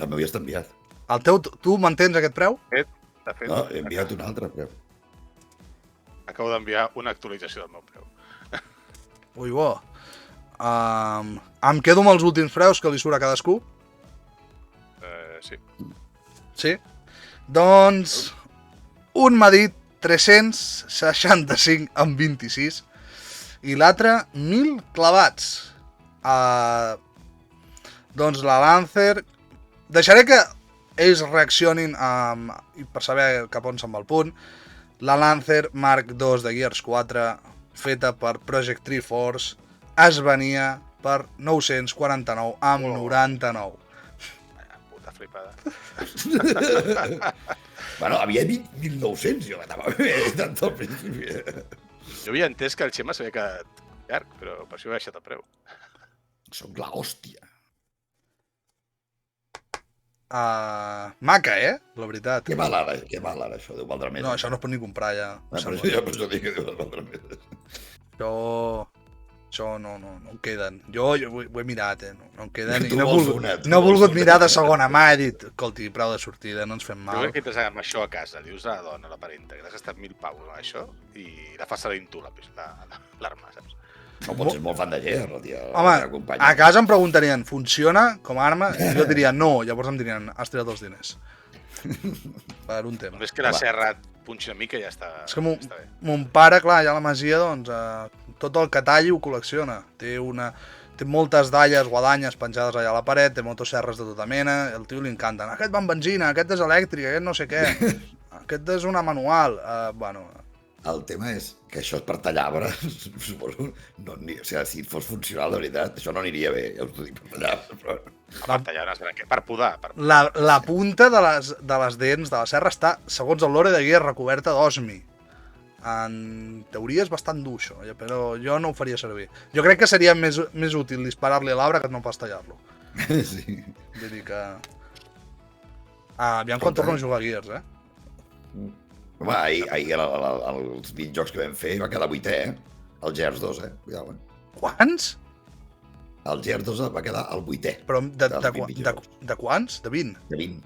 Ja m'havies enviat. Tu mantens aquest preu? De fet, No, he enviat un altre preu. acabo d'enviar una actualització del meu preu. Ui, bo. Em quedo amb els últims preus que li surt a cadascú? Sí. Sí? Doncs un m'ha dit 365 amb 26 i l'altre 1.000 clavats. Doncs la Lancer... Deixaré que ells reaccionin per saber cap on se'n va el punt. La Lancer Mark II de Gears 4, feta per Project Triforce, es venia per 949 amb 99. Puta flipada. Bueno, havia dit 1.900, jo estava bé, tant al principi. Jo havia entès que el Xema s'havia quedat llarg, però per això he baixat el preu. Soc la hòstia. Maca, la veritat. Què val ara, això? Déu valdrà més. No, això no es pot ni comprar ja. Per això dic que Déu valdrà més. Això no em queden. Jo ho he mirat, no em queden. Tu I no vols he una, tu no he volgut vols una. mirar de segona mà. He dit, escolti, preu de sortida, no ens fem Jo mal. crec que t'has amb això a casa, dius a la dona, a la parenta, que t'has gastat 1.000 paus en això i la fas salir tu l'arma, saps? No pots ser molt fan de Gear, tia. Home, a casa em preguntarien, funciona com a arma? I jo diria no, llavors em dirien, has tirat els diners. Per un tema. Només que la serra et punxi una mica i ja està, És que està bé. mon pare, clar, allà a la masia, doncs, tot el que talli ho col·lecciona. Té moltes dalles, guadanyes penjades allà a la paret, té motoserres de tota mena, el tio li encanten. Aquest va amb benzina, aquest és elèctric, aquest no sé què, aquest és una manual. Bueno, El tema és que això és per tallar arbres, suposo. No, o sigui, si fos funcional, de veritat, això no aniria bé, ja us ho dic, per tallar arbres. Però... Per tallar unes branques, per podar. La punta de les dents de la serra està, segons el lore de guia, recoberta d'osmi. En teoria és bastant dur, això, però jo no ho faria servir. Jo crec que seria més útil disparar-li a l'arbre que no pas tallar-lo. Sí. Vull dir que... Aviam quan torno a jugar a Gears, Home, ahir els 20 jocs que vam fer va quedar 8è, El Gears 2, Cuidao, Quants? El Gears 2 va quedar el 8è. Però dels 20 videojocs. de quants? De 20? De 20.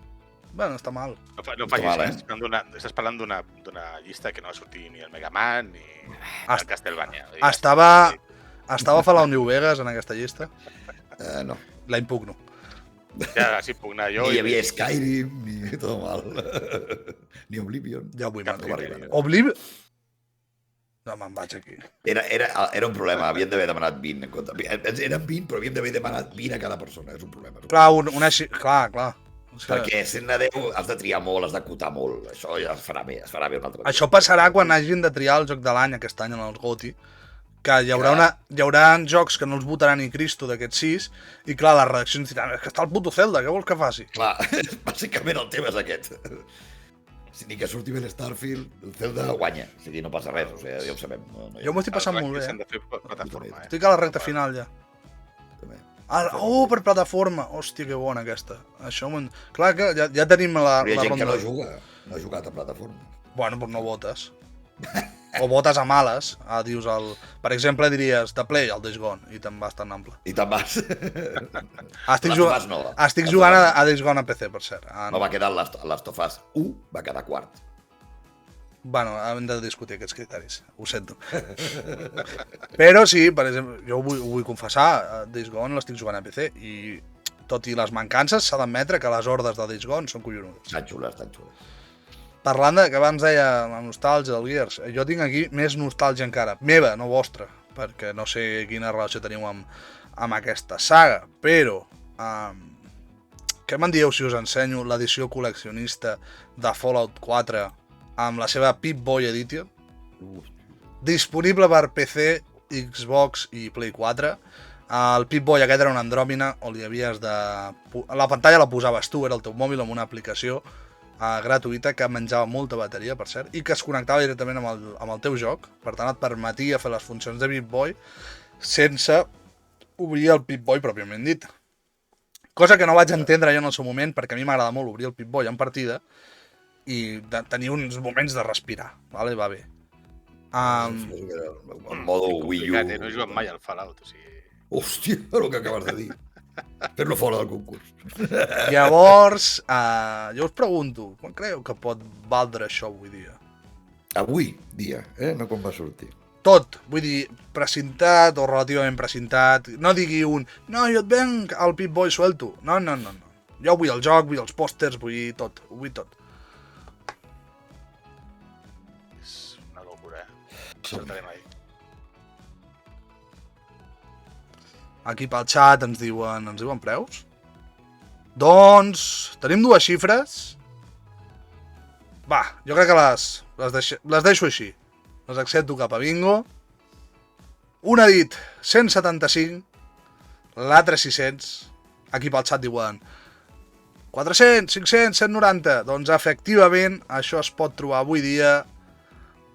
Bueno, està mal. No Està facis, mal, estàs parlant d'una llista que no va sortir ni el Mega Man ni el Castlevania. Estava Fallout New Vegas en aquesta llista? No. La impugno. Ja si puc anar jo... Ni hi havia Skyrim, ni tot mal. Ni Oblivion. Ja ho vull Cap no va matar. arribar. Oblivion... No, me'n vaig aquí. Era un problema, havíem d'haver demanat 20 en compte. Eren 20, però havíem d'haver demanat 20 a cada persona, és un problema. Clar. Perquè sent a 10 has de triar molt, has d'acotar molt. Això ja es farà bé un altre cop. Això passarà quan hagin de triar el joc de l'any aquest any en els GOTY, que hi haurà jocs que no els votaran ni Cristo d'aquests 6, i clar, les redaccions diran, és que està el puto Zelda, què vols que faci? Clar, bàsicament el tema és aquest. Si ni que surti bé l'Starfield, el Zelda guanya. O sigui, no passa res, o sigui, ja ho sabem. Jo m'ho estic passant molt bé, S'han de fer plataforma, Estic a la recta final, ja. Per plataforma! Hòstia, que bona aquesta. Això, clar que ja tenim la Hi ha gent que ronda. no ha jugat a plataforma. Bueno, però no votes. O votes a males. Dius per exemple, diries de Play, el Days Gone, i te'n vas tan ample. I te'n vas. Estic jugant a Days Gone a PC, per cert. No va quedar Last of Us 1, va quedar quart. Bueno, hem de discutir aquests criteris, ho sento. Però sí, per exemple, jo ho vull confessar, Days Gone l'estic jugant a PC i tot i les mancances s'ha d'admetre que les hordes de Days Gone són collonudes. Estan xules. Parlant que abans deia la nostàlgia del Gears, jo tinc aquí més nostàlgia encara, meva, no vostra, perquè no sé quina relació teniu amb aquesta saga, però què me'n dieu si us ensenyo l'edició col·leccionista de Fallout 4 amb la seva Pip-Boy Edition? Disponible per PC, Xbox i Play 4. El Pip-Boy aquest era una andròmina on li havies de... La pantalla la posaves tu, era el teu mòbil amb una aplicació gratuïta que menjava molta bateria, per cert, i que es connectava directament amb el teu joc. Per tant, et permetia fer les funcions de Pip-Boy sense obrir el Pip-Boy pròpiament dit. Cosa que no vaig entendre jo en el seu moment, perquè a mi m'agrada molt obrir el Pip-Boy en partida i tenir uns moments de respirar, vale? Va bé. El modo Wii U... No he jugat mai al Fallout, o sigui... Hòstia, el que acabes de dir. Fer-lo fora del concurs. Llavors, jo us pregunto, quan creieu que pot valdre això avui dia? Avui dia, no quan va sortir. Tot, vull dir, precintat o relativament precintat. No digui no, jo et venc el Pip-Boy suelto. No. Jo vull el joc, vull els pòsters, vull tot, ho vull tot. És una locura, Saltarem ahí. Aquí pel xat ens diuen preus. Doncs, tenim dues xifres. Va, jo crec que les deixo així. Les accepto cap a bingo. Un ha dit 175, l'altre 600. Aquí pel xat diuen 400, 500, 190. Doncs efectivament això es pot trobar avui dia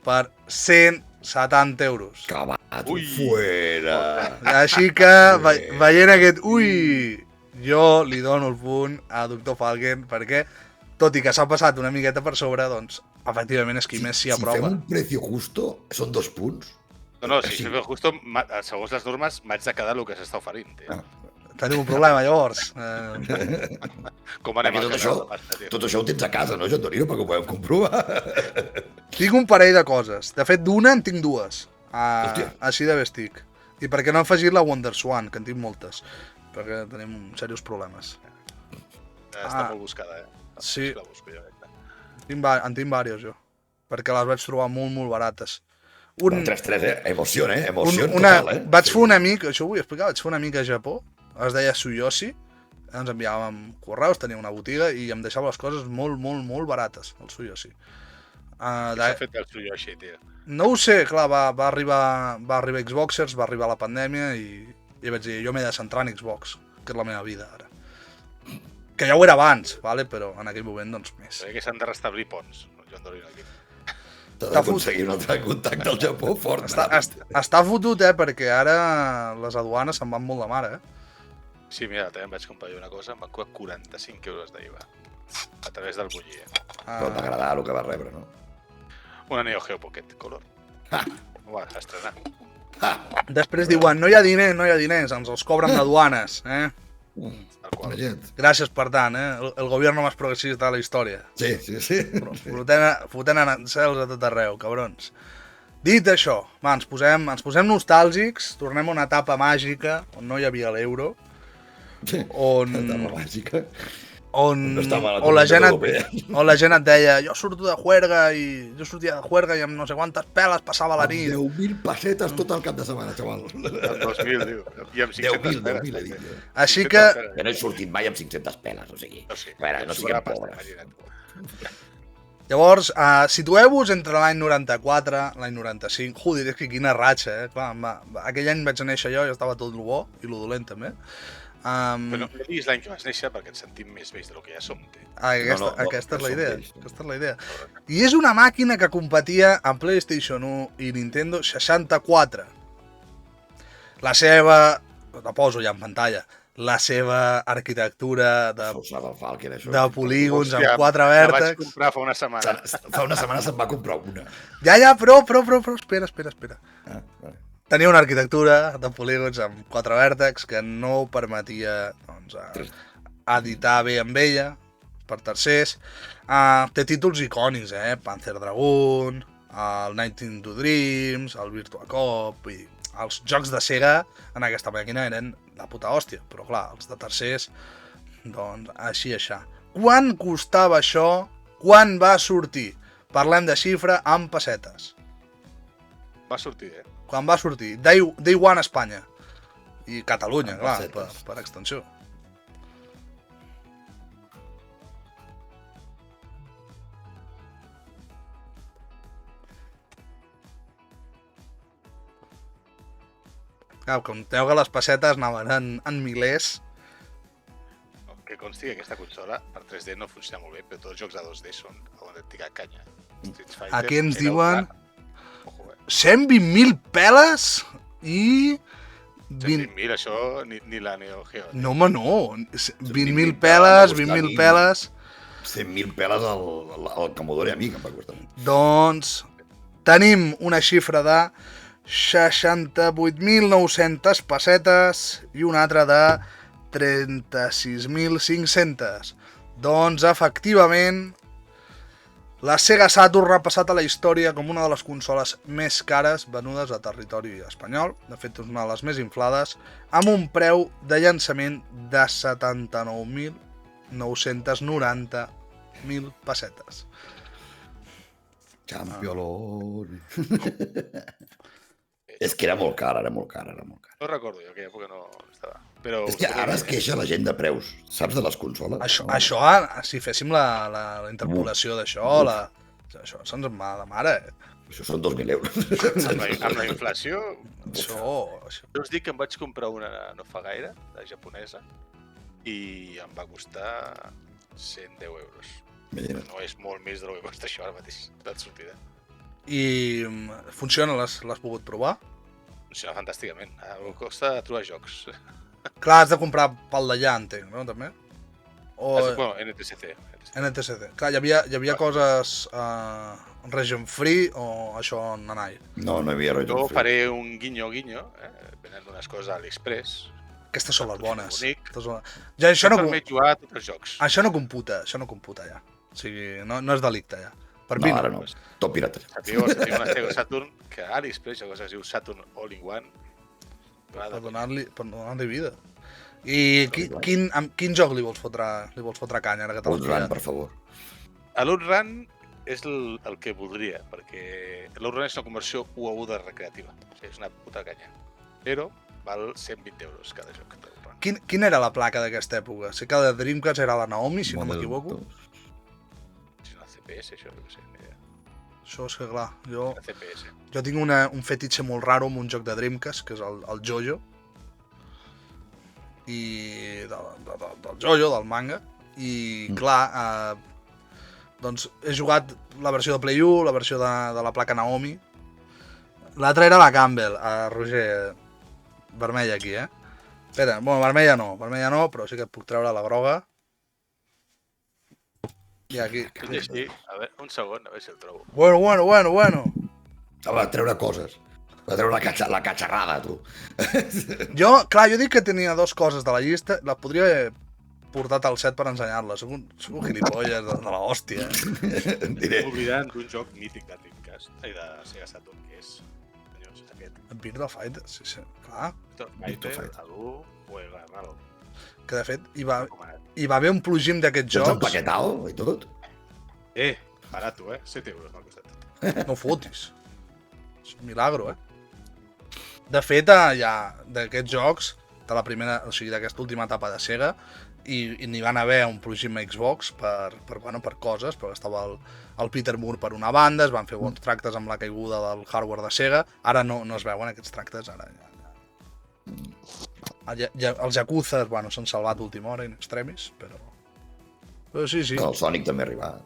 per 170 euros. Cavat, fuera! Així que, veient aquest jo li dono el punt a Dr. Falken perquè, tot i que s'ha passat una miqueta per sobre, doncs, efectivament és qui més s'hi apropa. Si fem un precio justo, són 2 punts. No, si fem justo, segons les normes, m'haig de quedar el que s'està oferint. Tenim un problema, llavors. Com anem tot això ho tens a casa, no, Joan Torino, perquè ho podem comprovar. Tinc un parell de coses. De fet, d'una en tinc dues. Així de bé estic. I per què no he afegit la WonderSwan, que en tinc moltes. Perquè tenim serios problemes. Està molt buscada, Sí. La busco jo, En tinc diverses, jo. Perquè les vaig trobar molt, molt barates. 3-3, Emoció, Emoció total, Vaig fer un amic, això ho vull explicar, vaig fer un amic a Japó, es deia Suyoshi, ens enviàvem correus, tenia una botiga i em deixava les coses molt, molt, molt barates, el Suyoshi. Què s'ha fet del Tsuyoshi, tio? No ho sé, clar, va arribar Xboxers, va arribar la pandèmia i vaig dir, jo m'he de centrar en Xbox, que és la meva vida ara. Que ja ho era abans, vale? Però en aquell moment, doncs, més. Crec que s'han de restablir ponts, no, Joan Dorino, aquí. T'ha d'aconseguir un altre contacte al Japó fort. Està fotut, perquè ara les aduanes se'n van molt de mare, Sí, mira, també em vaig comprar jo una cosa, em van cobrar 45 euros d'IVA. A través del bullir. Però t'agradarà el que vas rebre, no? Una Neo Geo Pocket Color. Ho va estrenar. Després diuen, no hi ha diners, ens els cobren d'aduanes, Tal qual. Imagina't. Gràcies, per tant, el gobierno més progressista de la història. Sí. Fotent arancels a tot arreu, cabrons. Dit això, va, ens posem nostàlgics, tornem a una etapa màgica on no hi havia l'euro, on màgica. on, No està mal, on, la gent europea. on la gent et deia jo sortia de juerga i amb no sé quantes peles passava la nit. 10.000 pessetes tot el cap de setmana, xaval. Amb 2.000, diu. I amb 500 10.000, peles. he dit. Així que, Ja no he sortit mai amb 500 peles, o sigui. No sé. A veure, no siguem pobres. llavors, situeu-vos entre l'any 94, l'any 95. Joder, és que quina ratxa, Clar, aquell any vaig néixer jo i estava tot lo bo i lo dolent també. Però no diguis l'any que vas néixer perquè ens sentim més vells del que ja som. Aquesta és la som idea. vells. Aquesta és la idea. I és una màquina que competia amb PlayStation 1 i Nintendo 64. La seva... La poso ja en pantalla. La seva arquitectura de polígons amb 4 La vaig vèrtexs. comprar fa una setmana. Fa una setmana se'n va comprar una. Ja, però, espera. Vale. Tenia una arquitectura de polígons amb 4 vèrtexs que no permetia doncs, editar bé amb ella per tercers. Té títols icònics, Panzer Dragoon, el 19 Dreams, el Virtua Cop... Vull dir, els jocs de Sega en aquesta màquina eren la puta hòstia, però clar, els de tercers, doncs així. Quan costava això? Quan va sortir? Parlem de xifra amb pessetes. Va sortir, Quan va sortir? Day One a Espanya. I Catalunya, clar, pessetes. per extensió. Clar, compteu que les pessetes anaven en milers. Que consti que aquesta consola per 3D no funciona molt bé, però tots els jocs de 2D són autèntica canya. Street Fighter, Aquí ens era diuen Ojo, 120.000 peles i... 120.000, això ni la Neo Geo. No, home, no. 20.000 peles, 20.000 peles... 100.000 peles al Commodore Amiga em va costar. Doncs tenim una xifra de 68.900 pessetes i una altra de 36.500. Doncs, efectivament, la Sega Saturn ha passat a la història com una de les consoles més cares venudes a territori espanyol. De fet, és una de les més inflades, amb un preu de llançament de 79.990.000 pessetes. Campiolón. És que era molt car, No recordo, jo aquella època no estava. Però És que ara es queixa la gent de preus, saps, de les consoles? Això, si féssim la interpolació d'això, això se'ns en va de mare. Això són 2.000 euros. Amb la inflació... Això. Jo us dic que em vaig comprar una no fa gaire, de japonesa, i em va costar 110 euros. No és molt més del que costa això ara mateix, de sortida. I funciona? L'has pogut provar? Funciona fantàsticament. Em costa trobar jocs. Clar, has de comprar pel d'allà, entenc, no? També? Bueno, NTSC. NTSC. Clar, hi havia coses region free o això nanai? No hi havia region Jo free. faré un guinyo-guinyo, venent unes coses a l'Express. Aquestes són les bones. Bonic. Ja, això no permet jugar a tots els jocs. Això no computa ja. O sigui, no és delicte ja. Per mi No, ara no. Tot pirata. Sapigueu una Sega Saturn, que a l'Express hi ha coses que es diu Saturn All-in-One. Per donar-li vida. I amb quin joc li vols fotre canya ara que te Outrun, per favor. L'Outrun és el que voldria, perquè l'Outrun és una conversió 1 a 1 de recreativa. O sigui, és una puta canya. Però val 120 euros cada joc d'Outrun. Quina era la placa d'aquesta època? Sé que la de Dreamcast era la Naomi, si no m'equivoco. És una CPS, això, no sé, ni idea. Això és que, clar, jo de CPS. tinc un fetitxe molt raro amb un joc de Dreamcast, que és el Jojo. I del Jojo, del manga. I, clar, doncs he jugat la versió de Play 1, la versió de la placa Naomi. L'altra era la Campbell, Roger, vermella aquí, Espera, bueno, vermella no, però sí que et puc treure la groga. I aquí. I així, a veure, un segon, a veure si el trobo. Bueno. Va treure coses. Va treure la catxarrada, tu. Jo dic que tenia 2 coses de la llista, la podria haver portat al set per ensenyar-la. Soc un gilipolles de l'hòstia. Diré. Oblidant d'un joc mític de Dreamcast, de Sega Saturn, que és... Senyors, és aquest. Virtua Fighter, sí, clar. Fighter, l'1, juega raro. Que de fet hi va haver un plugim d'aquests Jocs jocs. empaquetat i tot. Barato, 7 euros m'ha costat. No fotis. És un milagro, De fet, ja d'aquests jocs, de la primera, o sigui, d'aquesta última etapa de Sega, i n'hi van haver un plugim a Xbox per coses, però estava el Peter Moore per una banda, es van fer bons tractes amb la caiguda del hardware de Sega, ara no es veuen aquests tractes, ara els Yakuza, s'han salvat a última hora in extremis, però sí. El Sonic també ha arribat.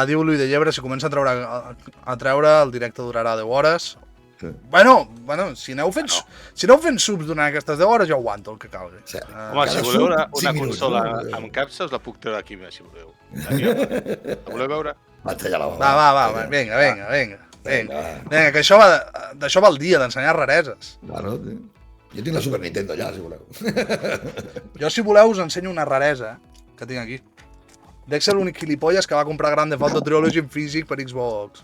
Diu Luis de Llebre, si comença a treure, el directe durarà 10 hores. Sí. Bueno, si aneu fent subs durant aquestes 10 hores, jo aguanto el que calgui. Sí. Home, si voleu una consola amb capsa, us la puc treure aquí, si voleu. La voleu veure? Vaig tallar la Va, vinga, que d'això va el dia, d'ensenyar rareses. Bueno, jo tinc la Super Nintendo allà, si voleu. Jo, si voleu, us ensenyo una raresa que tinc aquí. Dec ser l'únic gilipolles que va comprar Grand Theft Auto Trilogy en físic per Xbox.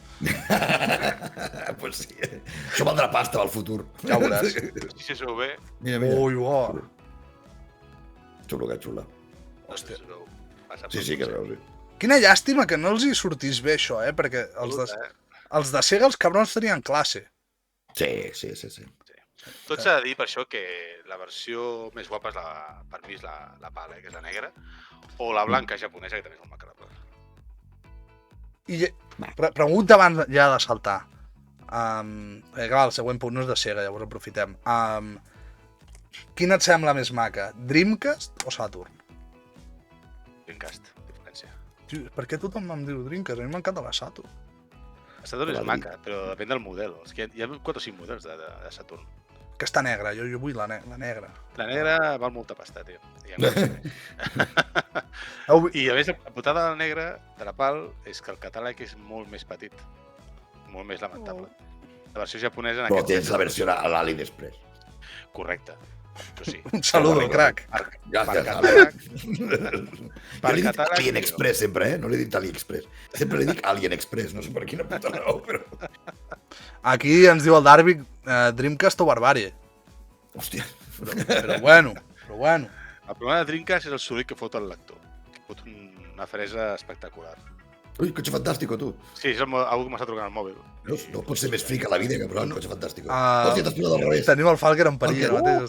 Pues sí. Això valdrà pasta pel futur. Ja ho veuràs. Si sou bé... Mira. Ui, bo. Xulo, que xula. Hòstia. Sí, que es veu, sí. Quina llàstima que no els hi sortís bé, això, perquè els de Sega, els cabrons tenien classe. Sí. Tot s'ha de dir per això que la versió més guapa per mi és la pala, que és la negra, o la blanca japonesa, que també és molt macabra. I pregunta abans ja de saltar. Clar, el següent punt no és de Sega, llavors aprofitem. Quina et sembla més maca, Dreamcast o Saturn? Dreamcast, diferència. Per què tothom em diu Dreamcast? A mi m'encanta la Saturn. La Saturn és maca, però depèn del model. És que hi ha 4 o 5 models de Saturn. Que està negra, jo vull la negra. La negra val molta pasta, tio. I a més, la putada de la negra, de la PAL, és que el catàleg és molt més petit. Molt més lamentable. La versió japonesa... Però tens la versió a l'AliExpress. Correcte. Això sí. Un saludo, crac. Gràcies, Per jo li dic catàleg... AliExpress sempre, no li dic AliExpress. Sempre li dic AliExpress, no sé per quina puta raó, però... Aquí ens diu el Darby Dreamcast o Barbàrie. Hòstia. Però bueno. El problema de Dreamcast és el soroll que fot el lector. Que fot una fresa espectacular. Ui, cotxe fantàstico, tu. Sí, és algú que m'està trucant al mòbil. No pot ser més fric a la vida que posar un cotxe fantàstico. Hòstia, t'has posat al revés. Tenim el Falker en perill mateix.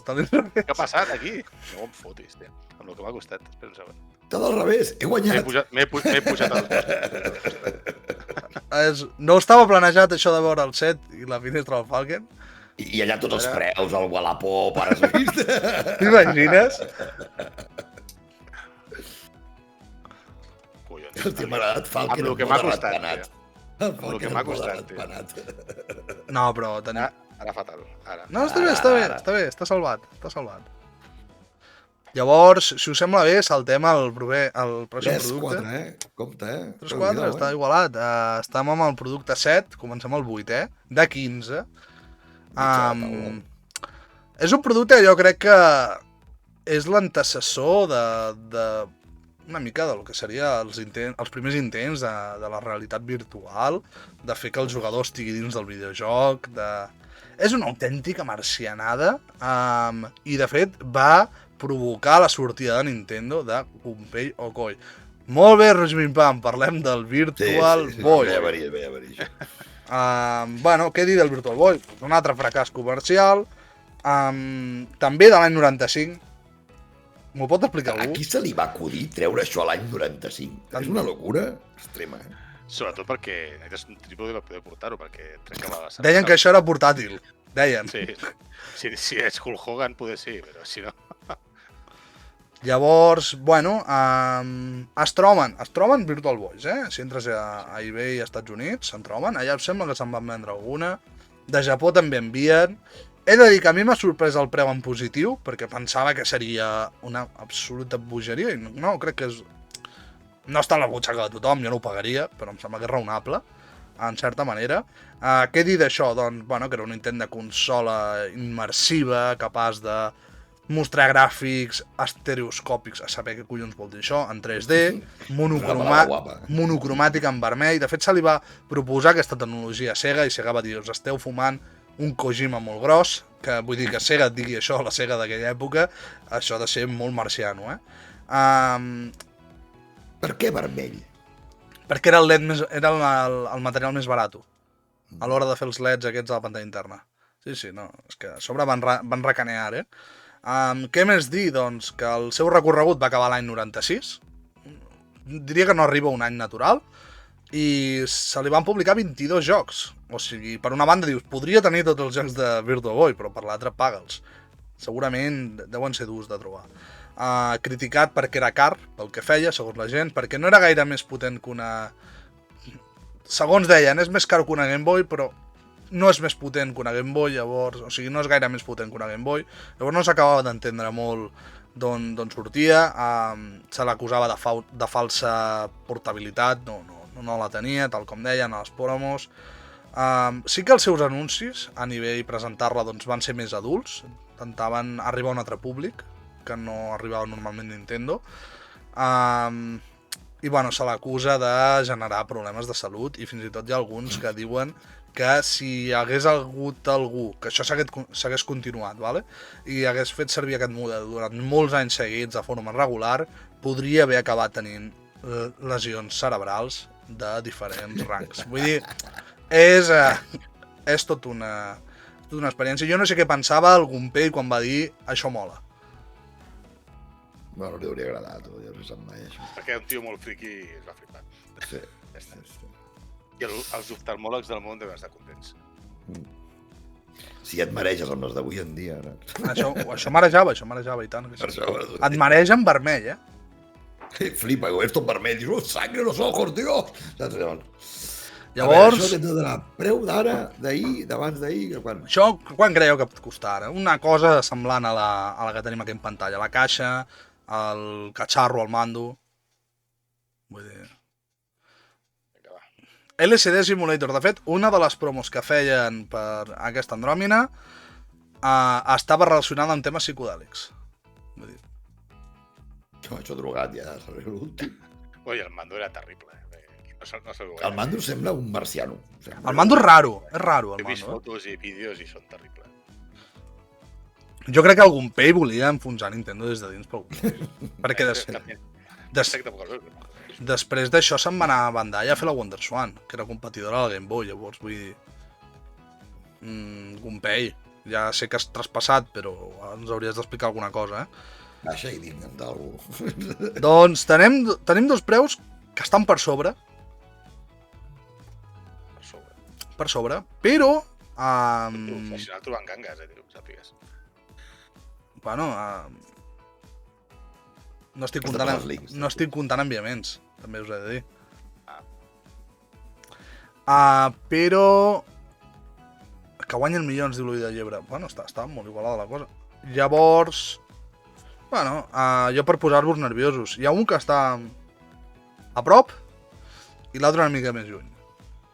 Què ha passat aquí? No em fotis, tio. Amb el que m'ha costat. Espera un segon. T'ha del revés, he guanyat. M'he pujat al No estava planejat això de veure el set i la finestra del Falken. I allà tots els preus, el Wallapop, ara has vist? T'imagines? Collons. Hòstia, m'ha agradat Falken. Amb el que m'ha costat, Amb el que m'ha costat, No, però... Ara fatal. No, està bé, està salvat. Llavors, si us sembla bé, saltem al pròxim producte. 3-4, Compte, 3-4, està igualat. Estem amb el producte 7, comencem el 8, de 15. És un producte que jo crec que és l'antecessor de una mica del que seria els primers intents de la realitat virtual, de fer que el jugador estigui dins del videojoc, és una autèntica marcianada i de fet va provocar la sortida de Nintendo de Gunpei Yokoi. Molt bé, Roger Pam, parlem del Virtual Boy. Veia venir això. Bueno, què dir del Virtual Boy? Un altre fracàs comercial, també de l'any 95. M'ho pot explicar algú? A qui se li va acudir treure això a l'any 95? És una locura extrema, Sobretot perquè necessites un trípode per poder portar-ho, perquè trencava la Deien que això era portàtil. Deien. Sí. Si ets Hulk Hogan, poder sí, però si no... Llavors, bueno, es troben Virtual Boys, Si entres a eBay als Estats Units, se'n troben. Allà em sembla que se'n van vendre alguna. De Japó també envien. He de dir que a mi m'ha sorprès el preu en positiu, perquè pensava que seria una absoluta bogeria, i no, crec que és... No està a la butxaca de tothom, jo no ho pagaria, però em sembla que és raonable, en certa manera. Què dir d'això? Doncs, bueno, que era un intent de consola immersiva, capaç de mostrar gràfics estereoscòpics, a saber què collons vol dir això, en 3D, monocromàtic en vermell. De fet, se li va proposar aquesta tecnologia a Sega, i Sega va dir, us esteu fumant un Kojima molt gros, que vull dir que Sega et digui això, la Sega d'aquella època, això ha de ser molt marciano, Per què vermell? Perquè era el LED era el material més barat a l'hora de fer els LEDs aquests a la pantalla interna. Sí, no, és que a sobre van recanear, què més dir? Doncs que el seu recorregut va acabar l'any 96, diria que no arriba un any natural, i se li van publicar 22 jocs. O sigui, per una banda dius, podria tenir tots els jocs de Virtual Boy, però per l'altra paga'ls. Segurament deuen ser durs de trobar. Criticat perquè era car, pel que feia, segons la gent, perquè no era gaire més potent que una... Segons deien, és més car que una Game Boy, però no és més potent que una Game Boy, llavors... O sigui, no és gaire més potent que una Game Boy. Llavors no s'acabava d'entendre molt d'on sortia. Se l'acusava de falsa portabilitat, no la tenia, tal com deien a les promos. Sí que els seus anuncis, a nivell presentar-la, doncs, van ser més adults. Intentaven arribar a un altre públic, que no arribava normalment Nintendo, i bueno, se l'acusa de generar problemes de salut, i fins i tot hi ha alguns que diuen que si hi hagués hagut algú, que això s'hagués continuat, vale? I hagués fet servir aquest model durant molts anys seguits de forma regular, podria haver acabat tenint lesions cerebrals de diferents rangs. Vull dir, és tot una experiència. Jo no sé què pensava el Gunpei quan va dir això mola. Bueno, li hauria agradat, ja no sap mai, això. Perquè un tio molt friqui es va flipar. Sí. I els oftalmòlegs del món deuen estar contents. Si et mareges amb les d'avui en dia, ara. Això marejava, i tant. Que sí. Et mareja en vermell, Flipa, és tot vermell. Dius, sangre los ojos, Dios! Llavors... Això que t'he de donar preu d'ara, d'ahir, d'abans d'ahir... Això, quan creieu que pot costar ara? Una cosa semblant a la que tenim aquí en pantalla. La caixa, el catxarro, el mando... Vull dir... LCD Simulator. De fet, una de les promos que feien per aquesta andròmina estava relacionada amb temes psicodèlics. Vull dir... Això drogat ja, saber l'últim. Ui, el mando era terrible. El mando sembla un marciano. El mando és raro, el mando. He vist fotos i vídeos i són terribles. Jo crec que el Gunpei volia enfonsar Nintendo des de dins pel perquè després d'això se'n va anar a Bandai a fer la WonderSwan, que era competidora de la Game Boy, llavors vull dir... Gunpei, ja sé que has traspassat, però ens hauries d'explicar alguna cosa, Baixa i digue'm d'algú. Doncs tenim dos preus que estan per sobre. Per sobre, però... Al final trobant gangues, tio, sàpigues. Bueno, no estic comptant enviaments, també us he de dir. Però... Que guanyen milions, diu l'Ull de Llebre. Bueno, està molt igualada la cosa. Llavors... Bueno, jo per posar-vos nerviosos. Hi ha un que està a prop i l'altre una mica més lluny.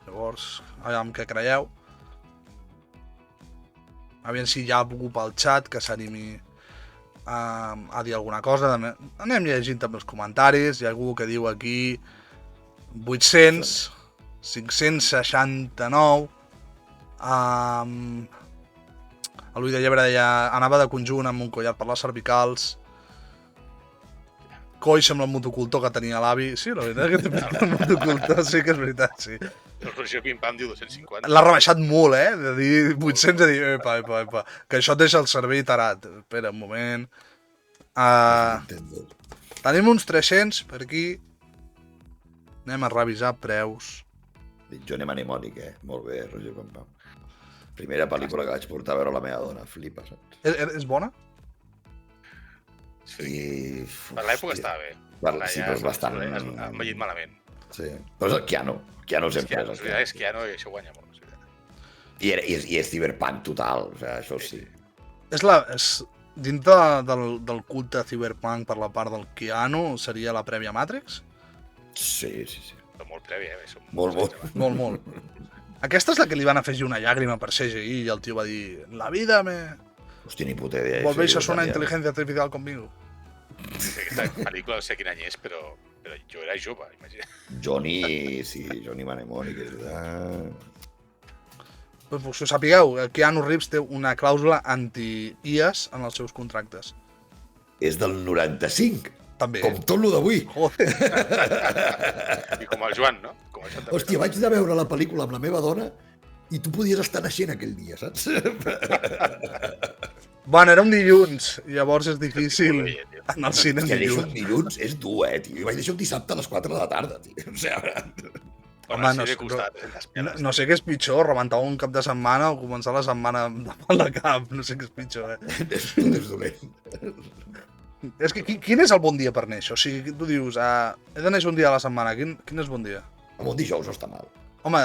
Llavors, aviam què creieu. Aviam si hi ha algú pel xat que s'animi a dir alguna cosa. Anem llegint també els comentaris. Hi ha algú que diu aquí 800, 569. L'Ull de Llebre deia anava de conjunt amb un collar per les cervicals. Coi sembla el motocultor que tenia l'avi. Sí, la veritat que té el motocultor, sí que és veritat, sí. El Roger Pim Pam diu 250. L'ha rebaixat molt, de dir 800 a dir, epa, que això et deixa el cervell tarat. Espera un moment. Tenim uns 300 per aquí. Anem a revisar preus. Johnny Mnemonic, molt bé, Roger Pam Pam. Primera pel·lícula que vaig portar a veure la meva dona, flipa, saps? És bona? I... Per l'època estava bé. Sí, però és bastant... Ha envellit malament. Sí, però és el Keanu. Keanu sempre és el Keanu. És Keanu i això guanya molt. I és cyberpunk total, o sigui, això sí. És dintre del culte cyberpunk per la part del Keanu, seria la prèvia Matrix? Sí. Però molt prèvia, Molt. Molt. Aquesta és la que li van afegir una llàgrima per CGI i el tio va dir la vida me... Hòstia, ni puta idea. Volvéis a ser una intel·ligència artificial conmigo. Aquesta pel·lícula no sé quin any és, però jo era jove, imagina. Johnny Mnemonic, és veritat. Pues si ho sapigueu, Keanu Reeves té una clàusula anti-IAS en els seus contractes. És del 95. També. Com tot lo d'avui. Joder. I com el Joan, no? Hòstia, vaig anar a veure la pel·lícula amb la meva dona i tu podies estar naixent aquell dia, saps? Bueno, era un dilluns, llavors és difícil anar al cine en Hòstia, deixar un dilluns. dilluns és dur, tio. Jo vaig deixar un dissabte a les 4 de la tarda, tio. O sigui, Home, no sé què és pitjor, rebentar un cap de setmana o començar la setmana de mal de cap, no sé què és pitjor, tot és dolent. És que quin és el bon dia per néixer? O sigui, tu dius, he de néixer un dia a la setmana, quin és bon dia? Amb un dijous no està mal. Home,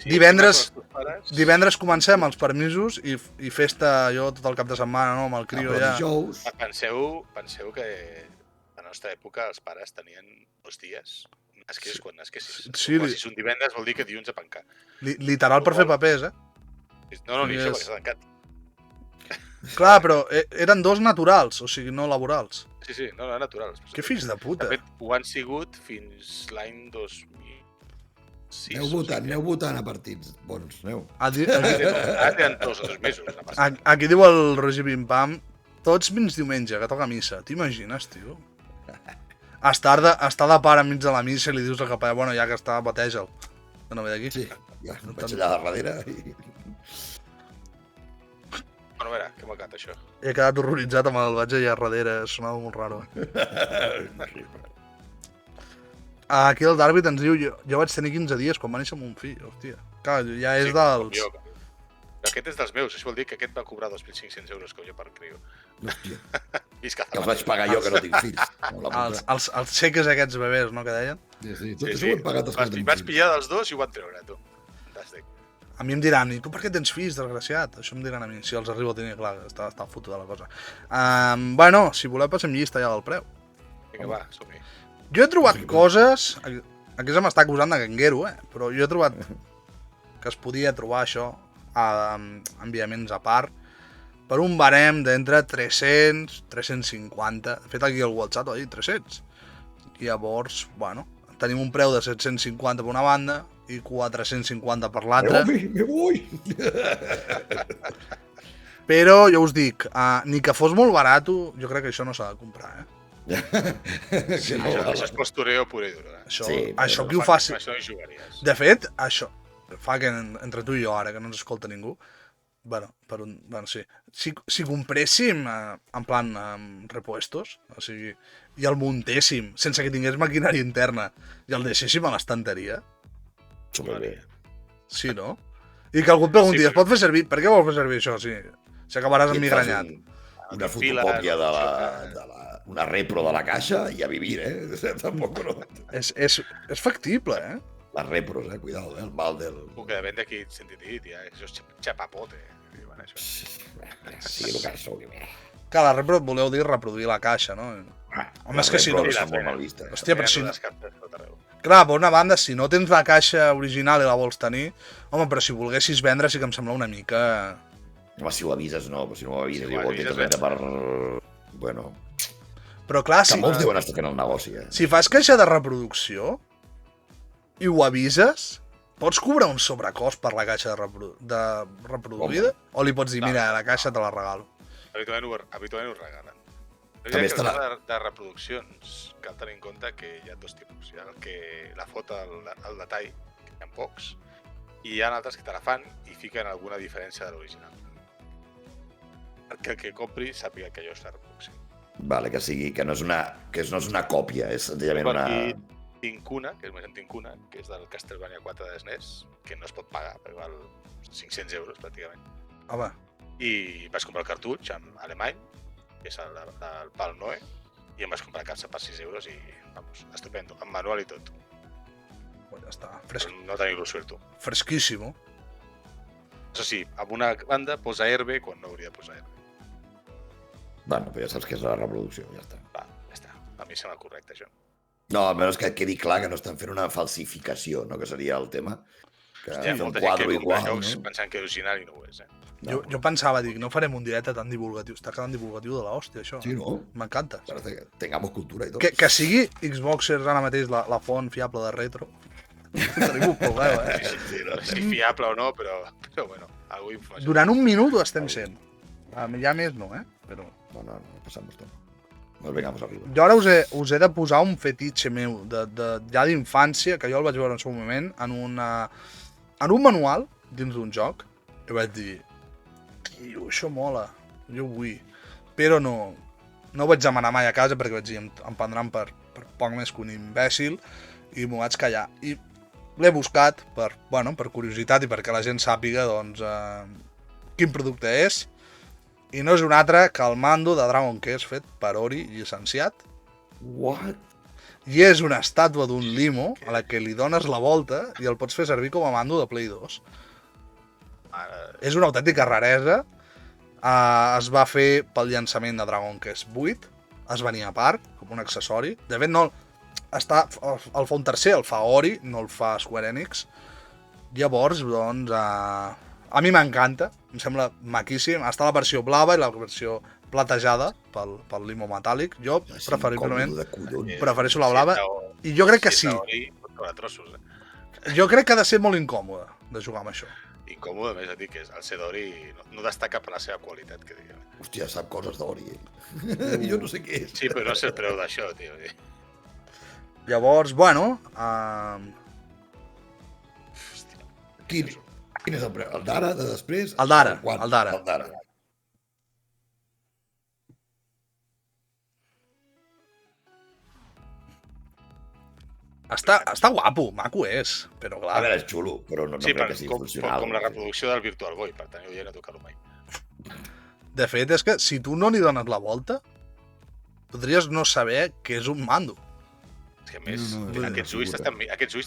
Sí, divendres comencem els permisos i festa jo tot el cap de setmana, no?, amb el crio Però ja. dijous... Penseu que a la nostra època els pares tenien 2 dies. Nasquessis quan nasquessis. Sí, Si és un divendres vol dir que dilluns a pencar. Literal per fer papers, No, ni això, perquè s'ha tancat. Clar, però eren 2 naturals, o sigui, no laborals. Sí, no, naturals. Que fills de puta. De fet, ho han sigut fins l'any 2006. Aneu votant a partits bons, aneu. Ara tenen 2 o 3 mesos. Aquí diu el Roger Pim Pam, tots fins diumenge, que toca missa. T'imagines, tio? Estar de part enmig de la missa i li dius al capellà, bueno, ja que està, bateja'l. Que no ve d'aquí. Sí, ja, vaig allà darrere i... Bueno, a veure, què m'ha quedat això? He quedat horroritzat amb el vaig allà darrere, sonava molt raro. Aquí el Darby ens diu, jo vaig tenir 15 dies quan va néixer mon fill, hòstia. Clar, ja és dels... Aquest és dels meus, això vol dir que aquest va cobrar 2.500 euros com jo per criu. Hòstia, Visca que els vaig pagar jo, que no tinc fills. Els xeques aquests bebès, no?, que deien. Sí, tot això ho hem pagat els que no tinc Vaig fills. pillar dels 2 i ho van treure, tu. Fantàstic. A mi em diran, i tu per què tens fills, desgraciat? Això em diran a mi, si els arribo a tenir, clar, està fotuda la cosa. Bueno, si voleu passem llista ja del preu. Vinga, va, som-hi. Jo he trobat coses... Aquí se m'està acusant de ganguero, però jo he trobat que es podia trobar això a enviaments a part per un barem d'entre 300, 350. De fet, aquí el WhatsApp ho ha dit 300. I llavors, bueno, tenim un preu de 750 per una banda i 450 per l'altra. Me voy! Però jo us dic, ni que fos molt barat, jo crec que això no s'ha de comprar, Sí, no, Això és postureo puro i duro. Això qui ho faci... Això no hi jugaries. De fet, això fa que entre tu i jo ara, que no ens escolta ningú, bueno, sí. Si compréssim en plan repuestos, o sigui, i el muntéssim sense que tingués maquinària interna i el deixéssim a l'estanteria, superbé. sí, no? I que algú et pregunti, es pot fer servir? Per què vols fer servir això? Si acabaràs emmigranyat. Una fotocòpia una repro de la caixa i a vivir, Tampoc no. És factible, Les repros, cuidado, el mal del... Que depèn de qui et sentit dir, això és xapapote. Sí, el que sóc. Clar, la repro voleu dir reproduir la caixa, no? Home, és que si no... Són molt mal vistes. Hòstia, però si... Clar, per una banda, si no tens la caixa original i la vols tenir, home, però si volguessis vendre sí que em sembla una mica... Home, si ho avises, no, però si no ho avises, igual tens venda per... Bueno... Però clar, que molts deuen estar fent el negoci, Si fas caixa de reproducció i ho avises, pots cobrar un sobrecost per la caixa de reproduïda? O li pots dir, mira, la caixa te la regalo? Habitualment ho regalen. També està de reproduccions cal tenir en compte que hi ha 2 tipus. Hi ha el que la foto, el detall, que hi ha pocs, i hi ha altres que te la fan i fiquen alguna diferència de l'original. Perquè el que compri sàpiga que allò és la reproducció. Vale, que no és una còpia, és senzillament una... Tincuna, que és més en Tincuna, que és del Castlevania 4 de SNES, que no es pot pagar, perquè val 500 euros pràcticament. Home, I vaig comprar el cartutx en alemany, que és el Pal Noe, i em vaig comprar capsa per 6 euros i, vamos, estupendo, amb manual i tot. ja està. No tenir-lo suerto. Fresquíssimo. Això sí, amb una banda posa herbe quan no hauria de posar herbe. Bueno, però ja saps que és la reproducció, ja està. Va, ja està. A mi sembla correcte, això. No, almenys que quedi clar que no estan fent una falsificació, no? Que seria el tema. Que Hòstia, fer un molta gent quadre que compra igual, jocs no? pensant que és original i no ho és, eh? Jo pensava, dic, no farem un directe tan divulgatiu. Està quedant divulgatiu de l'hòstia, això. Sí, no? M'encanta. Parece que tengamos cultura i tot. Que sigui Xboxers ara mateix la font fiable de retro. Tenim un problema, Sí, no, Si fiable o no, però bueno, algú informació. Durant un minut ho estem sent. Ja més no, Però... No, passamos tot. Nos vengamos arriba. Jo ara us he de posar un fetitxe meu ja d'infància, que jo el vaig veure en el seu moment, en un manual dins d'un joc, i vaig dir, tio, això mola, jo ho vull. Però no ho vaig demanar mai a casa perquè vaig dir, em prendran per poc més que un imbècil, i m'ho vaig callar. I l'he buscat per curiositat i perquè la gent sàpiga doncs, quin producte és, i no és un altre que el mando de Dragon Quest fet per Ori llicenciat. What? I és una estàtua d'un limo a la que li dones la volta i el pots fer servir com a mando de Play 2. És una autèntica raresa. Es va fer pel llançament de Dragon Quest 8. Es venia a part, com un accessori. De fet, no, el fa un tercer, el fa Ori, no el fa Square Enix. Llavors, doncs, a mi m'encanta, em sembla maquíssim. Està la versió blava i la versió platejada pel limo metàl·lic. Jo, preferiblement, prefereixo la blava. I jo crec que sí. Jo crec que ha de ser molt incòmode de jugar amb això. Incòmode, més a dir, que el Sedori no destaca per la seva qualitat, que diguem. Hòstia, sap coses d'Ori, Jo no sé què és. Sí, però no sé el preu d'això, tio. Llavors, bueno... Quin és el preu? El d'ara, de després? El d'ara, el el d'ara. El d'ara. Està guapo, maco és, però clar... A veure, és xulo, però no crec que sigui funcional. Com la reproducció del Virtual Boy, per tant, jo ja no he tocat-lo mai. De fet, és que si tu no li dones la volta, podries no saber què és un mando. És que a més, aquests ulls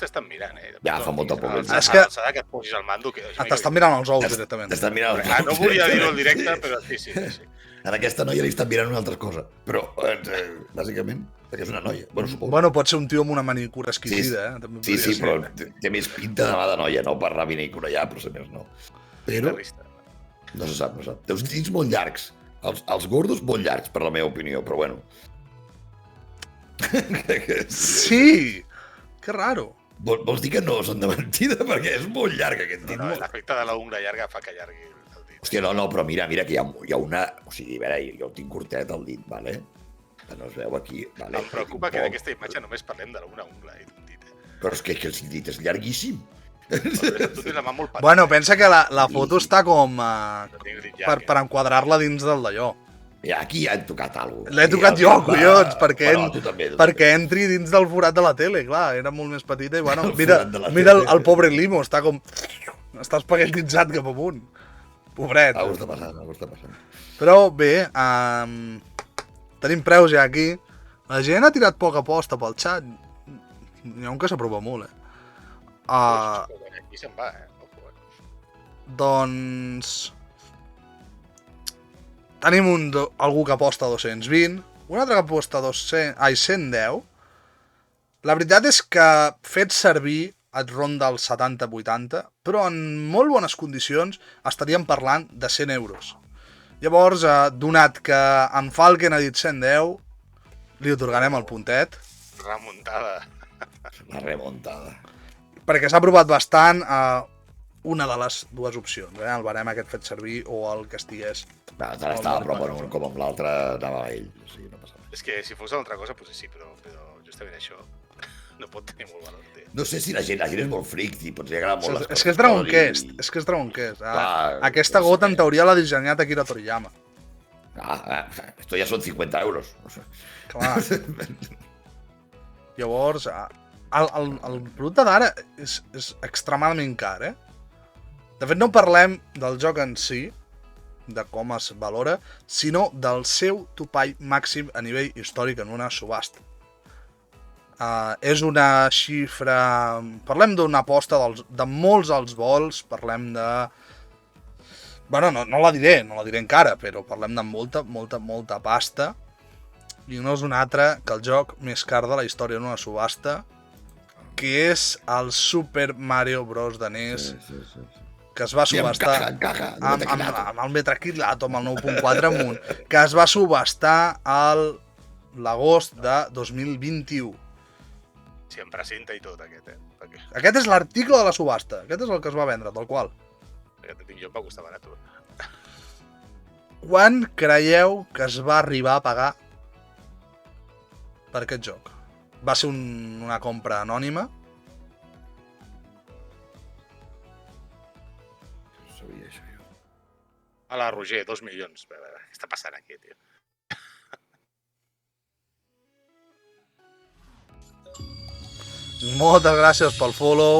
t'estan mirant, Ja, fa molta por. És que... que et posis el mando... T'estan mirant els ous directament. T'estan mirant els ous. No volia dir-ho al directe, però sí. En aquesta noia li estan mirant una altra cosa. Però, bàsicament, perquè és una noia. Bueno, suposo. Bueno, pot ser un tio amb una manicura exquisida, També Sí, però té més pinta de mà de noia, no per la manicura ja, però més no. Però no se sap. Té uns dits molt llargs. Els gordos molt llargs, per la meva opinió, però bueno. Sí! Que raro. Vols dir que no són de mentida? Perquè és molt llarg aquest dit. No, l'efecte de la ungla llarga fa que allargui el dit. Hòstia, no, però mira que hi ha una... O sigui, a veure, jo el tinc curtet al dit, vale? Que no es veu aquí, vale? Em preocupa que d'aquesta imatge només parlem d'una ungla i d'un dit. Però és que el dit és llarguíssim. Tu tens la mà molt petita. Bueno, pensa que la foto està com... per enquadrar-la dins del d'allò. Ja, aquí ja hem tocat alguna cosa. L'he tocat jo, collons, Bueno, perquè entri dins del forat de la tele, clar, era molt més petita i bueno, mira el pobre limo, està com... Està espaguetitzat cap amunt. Pobret. Algú està passant. Però bé, tenim preus ja aquí. La gent ha tirat poca aposta pel xat. N'hi ha un que s'apropa molt, Aquí se'n va, Doncs... Tenim algú que aposta 220, un altre que aposta 110. La veritat és que fet servir et ronda els 70-80, però en molt bones condicions estaríem parlant de 100 euros. Llavors, donat que en Falken ha dit 110, li otorgarem el puntet. Remuntada. La remuntada. Perquè s'ha provat bastant una de les dues opcions, el barem aquest fet servir o el que estigués. Tant estava a prop en un com amb l'altre, anava a ell. O sigui, no passava. És que si fos una altra cosa, doncs sí, però justament això no pot tenir molt valor. No sé si la gent és molt fric, i potser li agrada molt les coses. És que és Dragon Quest, Aquesta gota, en teoria, l'ha dissenyat Akira Toriyama. Esto ja són 50 euros. No sé. Clar. Llavors, el producte d'ara és extremadament car, eh? De fet, no parlem del joc en si, de com es valora, sinó del seu topall màxim a nivell històric en una subhasta. És una xifra... Parlem d'una aposta de molts als vols, parlem de... Bueno, no la diré encara, però parlem de molta pasta. I no és un altre que el joc més car de la història en una subhasta, que és el Super Mario Bros. De NES, que es va subhastar amb el Metraquilato, amb el 9.4 amunt, que es va subhastar l'agost de 2021. Sí, amb precinta i tot, aquest, eh? Perquè Aquest és l'article de la subhasta. Aquest és el que es va vendre, tal qual. aquest tinc jo em va costar barat. Quan creieu que es va arribar a pagar per aquest joc? Va ser una compra anònima? No sabia això jo. Hola, Roger, 2 milions. A veure, què està passant aquí, tio? Moltes gràcies pel follow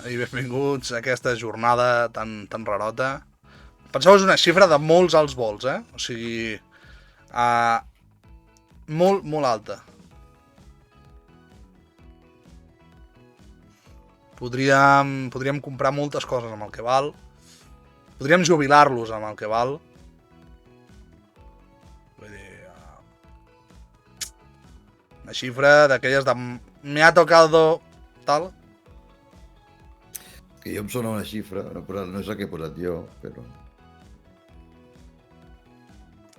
i benvinguts a aquesta jornada tan rarota. Penseu, és una xifra de molts alts vols, eh? O sigui, molt alta. Podríem comprar moltes coses amb el que val. Podríem jubilar-los amb el que val. Vull dir... una xifra d'aquelles de... Me ha tocado tal. Que jo em sona una xifra, no és la que he posat jo, però...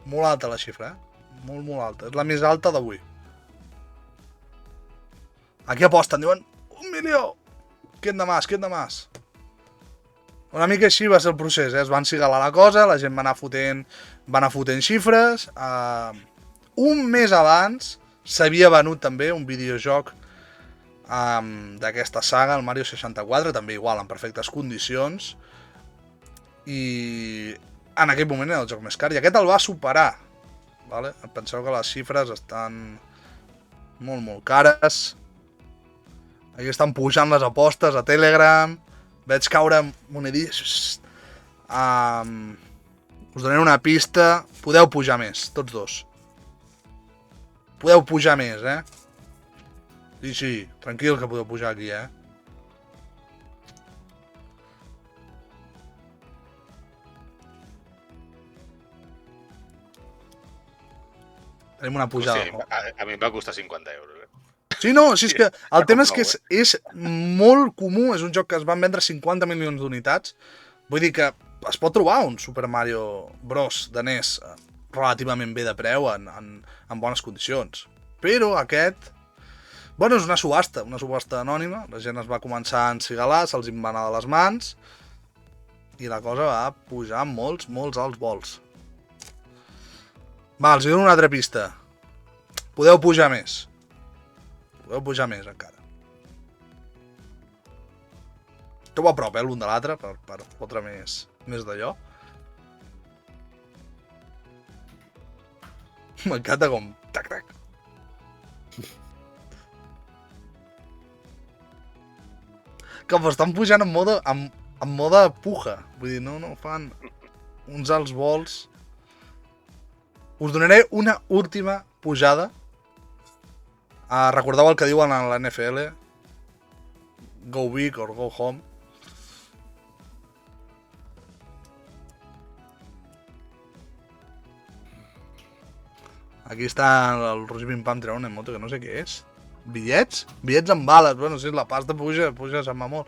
Molt alta la xifra, eh? Molt alta. És la més alta d'avui. Aquí aposten, diuen 1 milió! Què de más? Una mica així va ser el procés, eh? Es van cigalar la cosa, la gent va anar fotent xifres. Un mes abans s'havia venut també un videojoc d'aquesta saga, el Mario 64, també igual, en perfectes condicions. I en aquell moment era el joc més car, i aquest el va superar. Vale? Penseu que les xifres estan molt cares. Aquí estan pujant les apostes a Telegram. Veig caure monedilles. Us donaré una pista. Podeu pujar més, tots dos. Podeu pujar més, eh? Sí, tranquil que podeu pujar aquí, eh? Tenim una pujada. Sí, a mi em va costar 50 euros. Sí, no, sí, és que el tema és que és molt comú, és un joc que es van vendre 50 milions d'unitats, vull dir que es pot trobar un Super Mario Bros. De NES relativament bé de preu, en bones condicions. Però aquest... Bueno, és una subhasta anònima, la gent es va començar a encigalar, se'ls va anar de les mans, i la cosa va pujar molts alts vols. Va, els dono una altra pista. Podeu pujar més. Podeu pujar més, encara. Esteu a prop, l'un de l'altre, per fotre més d'allò. M'encanta com... Tac. Com estan pujant en mode puja. Vull dir, no fan uns alts vols. Us donaré una última pujada. Recordeu el que diuen a la NFL? Go big or go home. Aquí està el Roger Pim Pam tirant una moto que no sé què és. Bitllets? Bitllets amb bales. Bueno, si la pasta puja se'n va molt.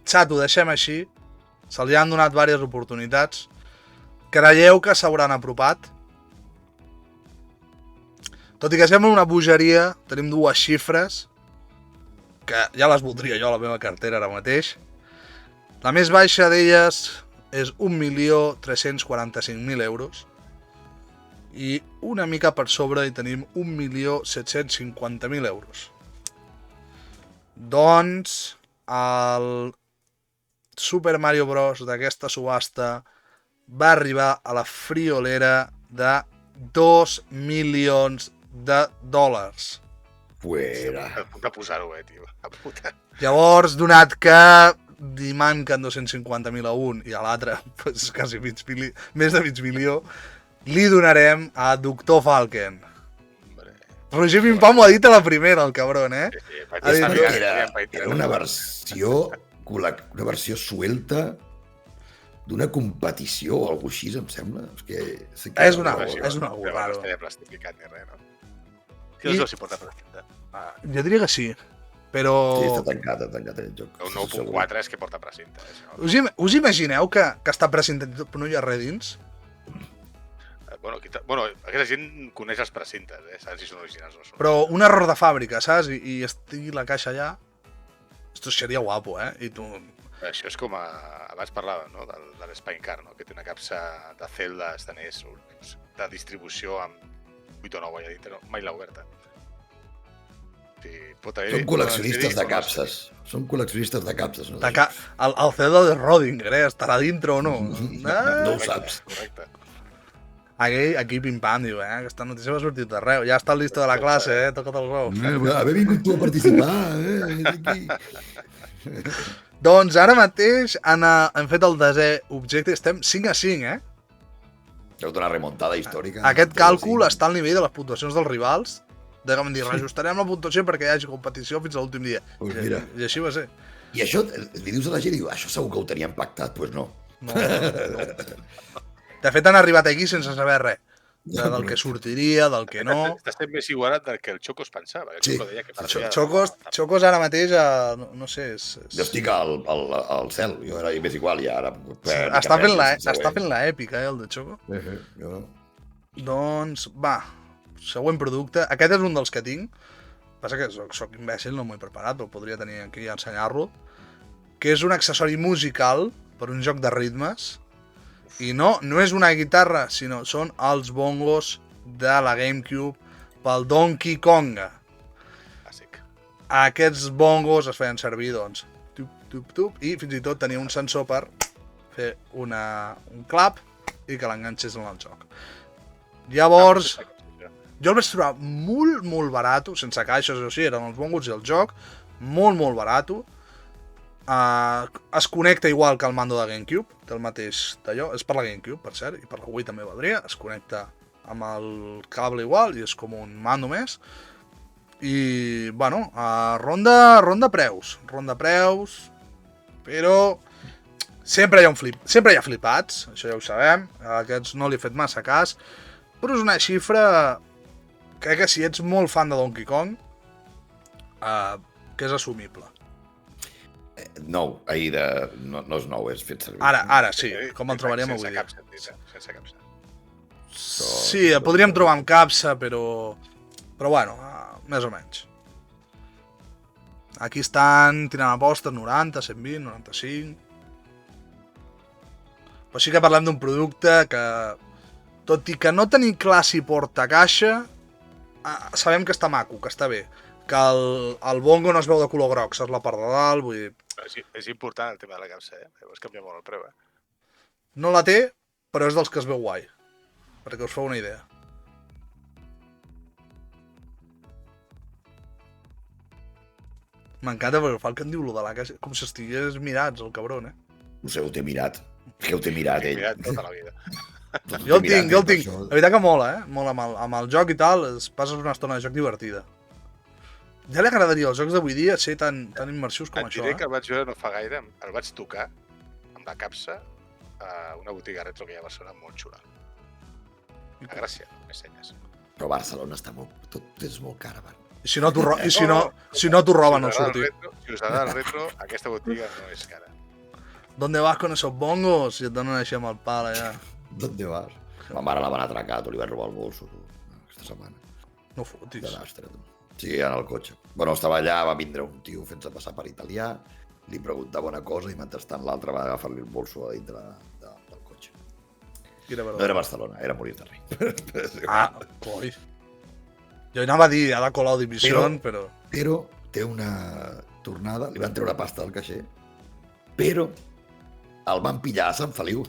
Xat, ho deixem així. Se li han donat diverses oportunitats. Creieu que s'hauran apropat? Tot i que sembla una bogeria, tenim dues xifres que ja les voldria jo a la meva cartera ara mateix. La més baixa d'elles és 1.345.000 euros i una mica per sobre hi tenim 1.750.000 euros. Doncs el Super Mario Bros. D'aquesta subhasta va arribar a la friolera de 2 milions de dòlars. Fuera. A punt de posar-ho, tio. A puta. Llavors, donat que li manquen 250.000 a un i a l'altre pues, quasi més de mig milió, li donarem a Dr. Falken. Hombre. Roger Pimpam ho ha dit a la primera, el cabron, eh? Sí, Ha dit, Era una versió suelta d'una competició o alguna així, em sembla. És una borrada. No estaria plastificat ni res, no? Que no s'hi pot presentar. Jo diria que sí, però... Sí, està tancat el joc. Un 9.4 és que porta precinta. Us imagineu que està precintat però no hi ha res dins? Bueno, aquesta gent coneix els precintes, saps si són originals o no són. Però un error de fàbrica, saps? I estigui la caixa allà... Esto seria guapo, eh? I tu... Això és com abans parlàvem, no? De l'Spinecar, no? Que té una capsa de celdes de NES de distribució amb 8 o 9 allà dintre, no? Mai l'ha oberta. Sí, Són col·leccionistes de capses. Són col·leccionistes de capses. No? El Zelda de Rodinger, estarà dintre o no? No ho saps. Correcte. Aquí Pimpam diu, aquesta notícia m'ha sortit d'arreu. Ja està el listo de la classe, toca't els ous. Haver vingut tu a participar, Doncs ara mateix hem fet el desè objecte, estem 5-5, Heu d'una remuntada històrica. Aquest càlcul està al nivell de les puntuacions dels rivals. Vam dir, reajustarem la puntuació perquè hi hagi competició fins a l'últim dia. Pues mira. I així va ser. I això, li dius a la gent, diu, això segur que ho teníem pactat. Doncs no. No. De fet, han arribat aquí sense saber res. Del que sortiria, del que no. Està sent més igualat del que el Choco es pensava. Sí. Xocos ara mateix, no sé... Jo estic al cel, jo era més igual i ara... Està fent l'èpica, el de Choco. Jo. Doncs, va, següent producte. Aquest és un dels que tinc. Passa que soc imbècil, no m'ho he preparat, però podria tenir aquí a ensenyar-lo. Que és un accessori musical per un joc de ritmes. I no és una guitarra, sinó són els bongos de la GameCube pel Donkey Konga. Clàssic. Aquests bongos es feien servir, doncs, i fins i tot tenia un sensor per fer un clap i que l'enganxés en el joc. Llavors, jo el vaig trobar molt, molt barat, sense caixes, o sigui, eren els bongos i el joc, molt, molt barat. Es connecta igual que el mando de GameCube, té el mateix d'allò, és per la GameCube, per cert, i per la Wii també valdria, es connecta amb el cable igual i és com un mando més. I, bueno, ronda preus, però sempre hi ha flipats, això ja ho sabem, a aquests no li he fet massa cas, però és una xifra, crec que si ets molt fan de Donkey Kong, que és assumible. Nou, no és nou, és fet servir. Ara sí, com el trobaríem avui dia. Sense capsa. Sí, el podríem trobar amb capsa, però bueno, més o menys. Aquí estan tirant apostes 90, 120, 95... Però sí que parlem d'un producte que, tot i que no tenim clar si porta caixa, sabem que està maco, que està bé. Que el bongo no es veu de color groc, saps la part de dalt, vull dir... És important el tema de la capsa, Llavors canvia molt el preu, No la té, però és dels que es veu guai. Perquè us feu una idea. M'encanta perquè el Falken diu lo de la caixa, com si estigués mirats, el cabron, No sé, ho té mirat. És que ho té mirat, ell. Mirat tota la vida. Jo el tinc. La veritat que mola, Mola amb el joc i tal, passes una estona de joc divertida. Ja li agradaria als jocs d'avui dia ser tan immersius com això, Et diré que el vaig veure no fa gaire, el vaig tocar amb la capsa a una botiga retro que hi ha a Barcelona molt xula. A Gràcia, m'ensenyes. Però Barcelona està molt... Tot és molt car, I si no t'ho roben al sortir. Si us agrada el retro, aquesta botiga no és cara. ¿Dónde vas con esos bongos? I et donen així amb el pal allà. ¿Dónde vas? Ma mare la van atracar, li van robar el bolso, aquesta setmana. No fotis. De l'astre, Sí, en el cotxe. Bueno, estava allà, va vindre un tio fent-se passar per italià, li preguntava una cosa i mentrestant l'altre va agafar-li el bolso a dintre del cotxe. No era Barcelona, era Molins de Rei. Coi. Jo anava a dir, ha de colar Division, però... Però té una tornada, li van treure pasta al caixer, però el van pillar a Sant Feliu,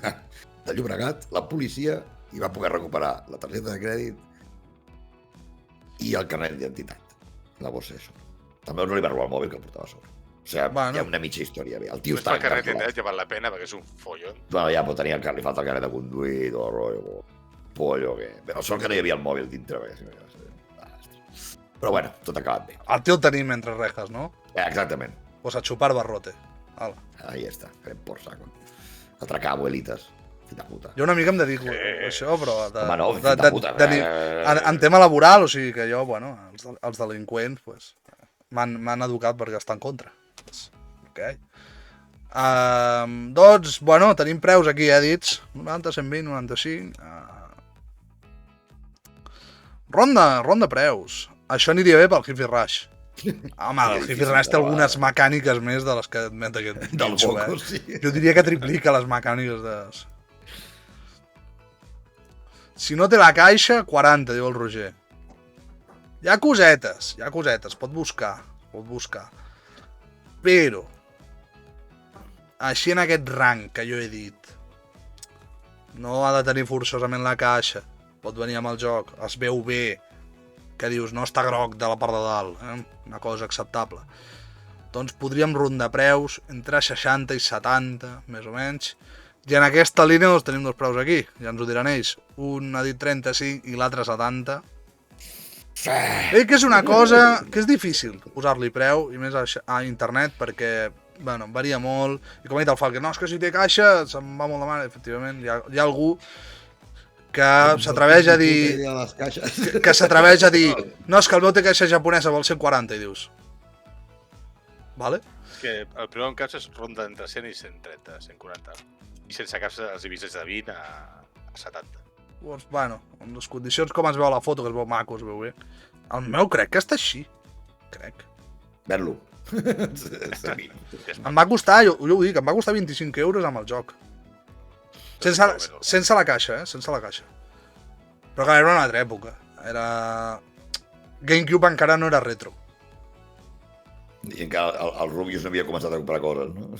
de Llobregat, la policia, i va poder recuperar la targeta de crèdit i el carnet d'identitat, la bossa de sobre. També no li va robar el mòbil que el portava a sobre. O sigui, Bueno. hi ha una mitja història. Bé, el tio Pues està pel carnet encarcelat. ja val la pena perquè és un follon. Bueno, ja pot tenir li falta el carnet de conduir, tot el rotllo, pollo, que... Però sort que no hi havia el mòbil dintre, perquè si no ja... Però bueno, tot ha acabat bé. El teu tenim entre rejas, no? Exactament. Pues a chupar barrote. Hala. Ahí està, farem por saco. Atracar abuelites. Fill de puta. Jo una mica em dedico a això, però... Home, no, fill de puta. En tema laboral, o sigui que jo, bueno, els delinqüents, pues, m'han educat perquè estar en contra. Pues, ok. Doncs, bueno, tenim preus aquí, dits. 90, 120, 95... Ronda preus. Això aniria bé pel Hi-Fi Rush. Home, el Hi-Fi Rush té algunes mecàniques més de les que admet aquest Del bitxo, Boco, sí. Jo diria que triplica les mecàniques de... Si no té la caixa, 40, diu el Roger. Hi ha cosetes, pot buscar. Però, així en aquest rang que jo he dit, no ha de tenir forçosament la caixa, pot venir amb el joc, es veu bé, que dius, no està groc de la part de dalt, una cosa acceptable. Doncs podríem rondar preus entre 60 i 70, més o menys, i en aquesta línia doncs, tenim dos preus aquí, ja ens ho diran ells. Un ha dit 35 i l'altre 70. Que és una cosa que és difícil posar-li preu, i més a internet, perquè bueno, varia molt, i com ha dit el Falque, no, és que si té caixa se'n va molt de mare. Efectivament, hi ha algú que s'atreveix a dir... Que s'atreveix a dir, no, és que el meu té caixa japonesa vol 140, i dius... Vale? Que el preu en caps es ronda entre 100 i 130, 140. I sense caps els divises de 20 a 70. Doncs, bueno, en les condicions com es veu a la foto, que es veu maco, es veu bé. El meu crec que està així. Crec. Ver-lo. Em va costar, jo ho dic, em va costar 25 euros amb el joc. Sense la caixa, sense la caixa. Però clar, era una altra època. Era... GameCube encara no era retro. I encara el Rubius no havia començat a comprar coses, no?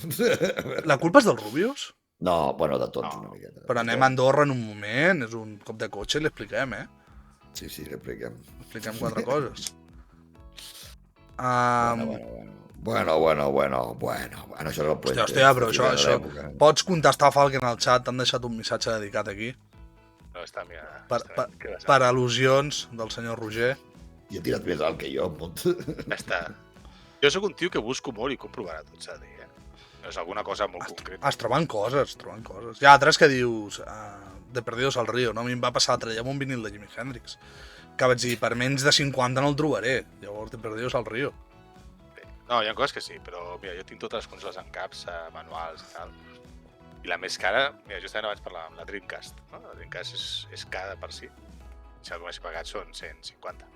La culpa és del Rubius? No, bueno, de tots una miqueta. Però anem a Andorra en un moment, és un cop de cotxe i l'expliquem, Sí, l'expliquem. Expliquem 4 coses. Bueno, això és el puente. Hòstia, però això... Pots contestar, Falk, en el xat, t'han deixat un missatge dedicat aquí. No, està, mira... Per al·lusions del senyor Roger. I he tirat més alt que jo, Ja està. Jo sóc un tio que busco molt i compro barat, tot s'ha de dir, No és alguna cosa molt concreta. Es troben coses, Hi ha altres que dius... de Perdidos al Río, no? A mi em va passar l'altre dia amb un vinil de Jimi Hendrix. Que vaig dir, per menys de 50 no el trobaré. Llavors, de Perdidos al Río. No, hi ha coses que sí, però mira, jo tinc totes les consoles en caps, manuals i tal. I la més cara, mira, justament abans parlàvem amb la Dreamcast, no? La Dreamcast és cara per si. Si el més pagat són 150.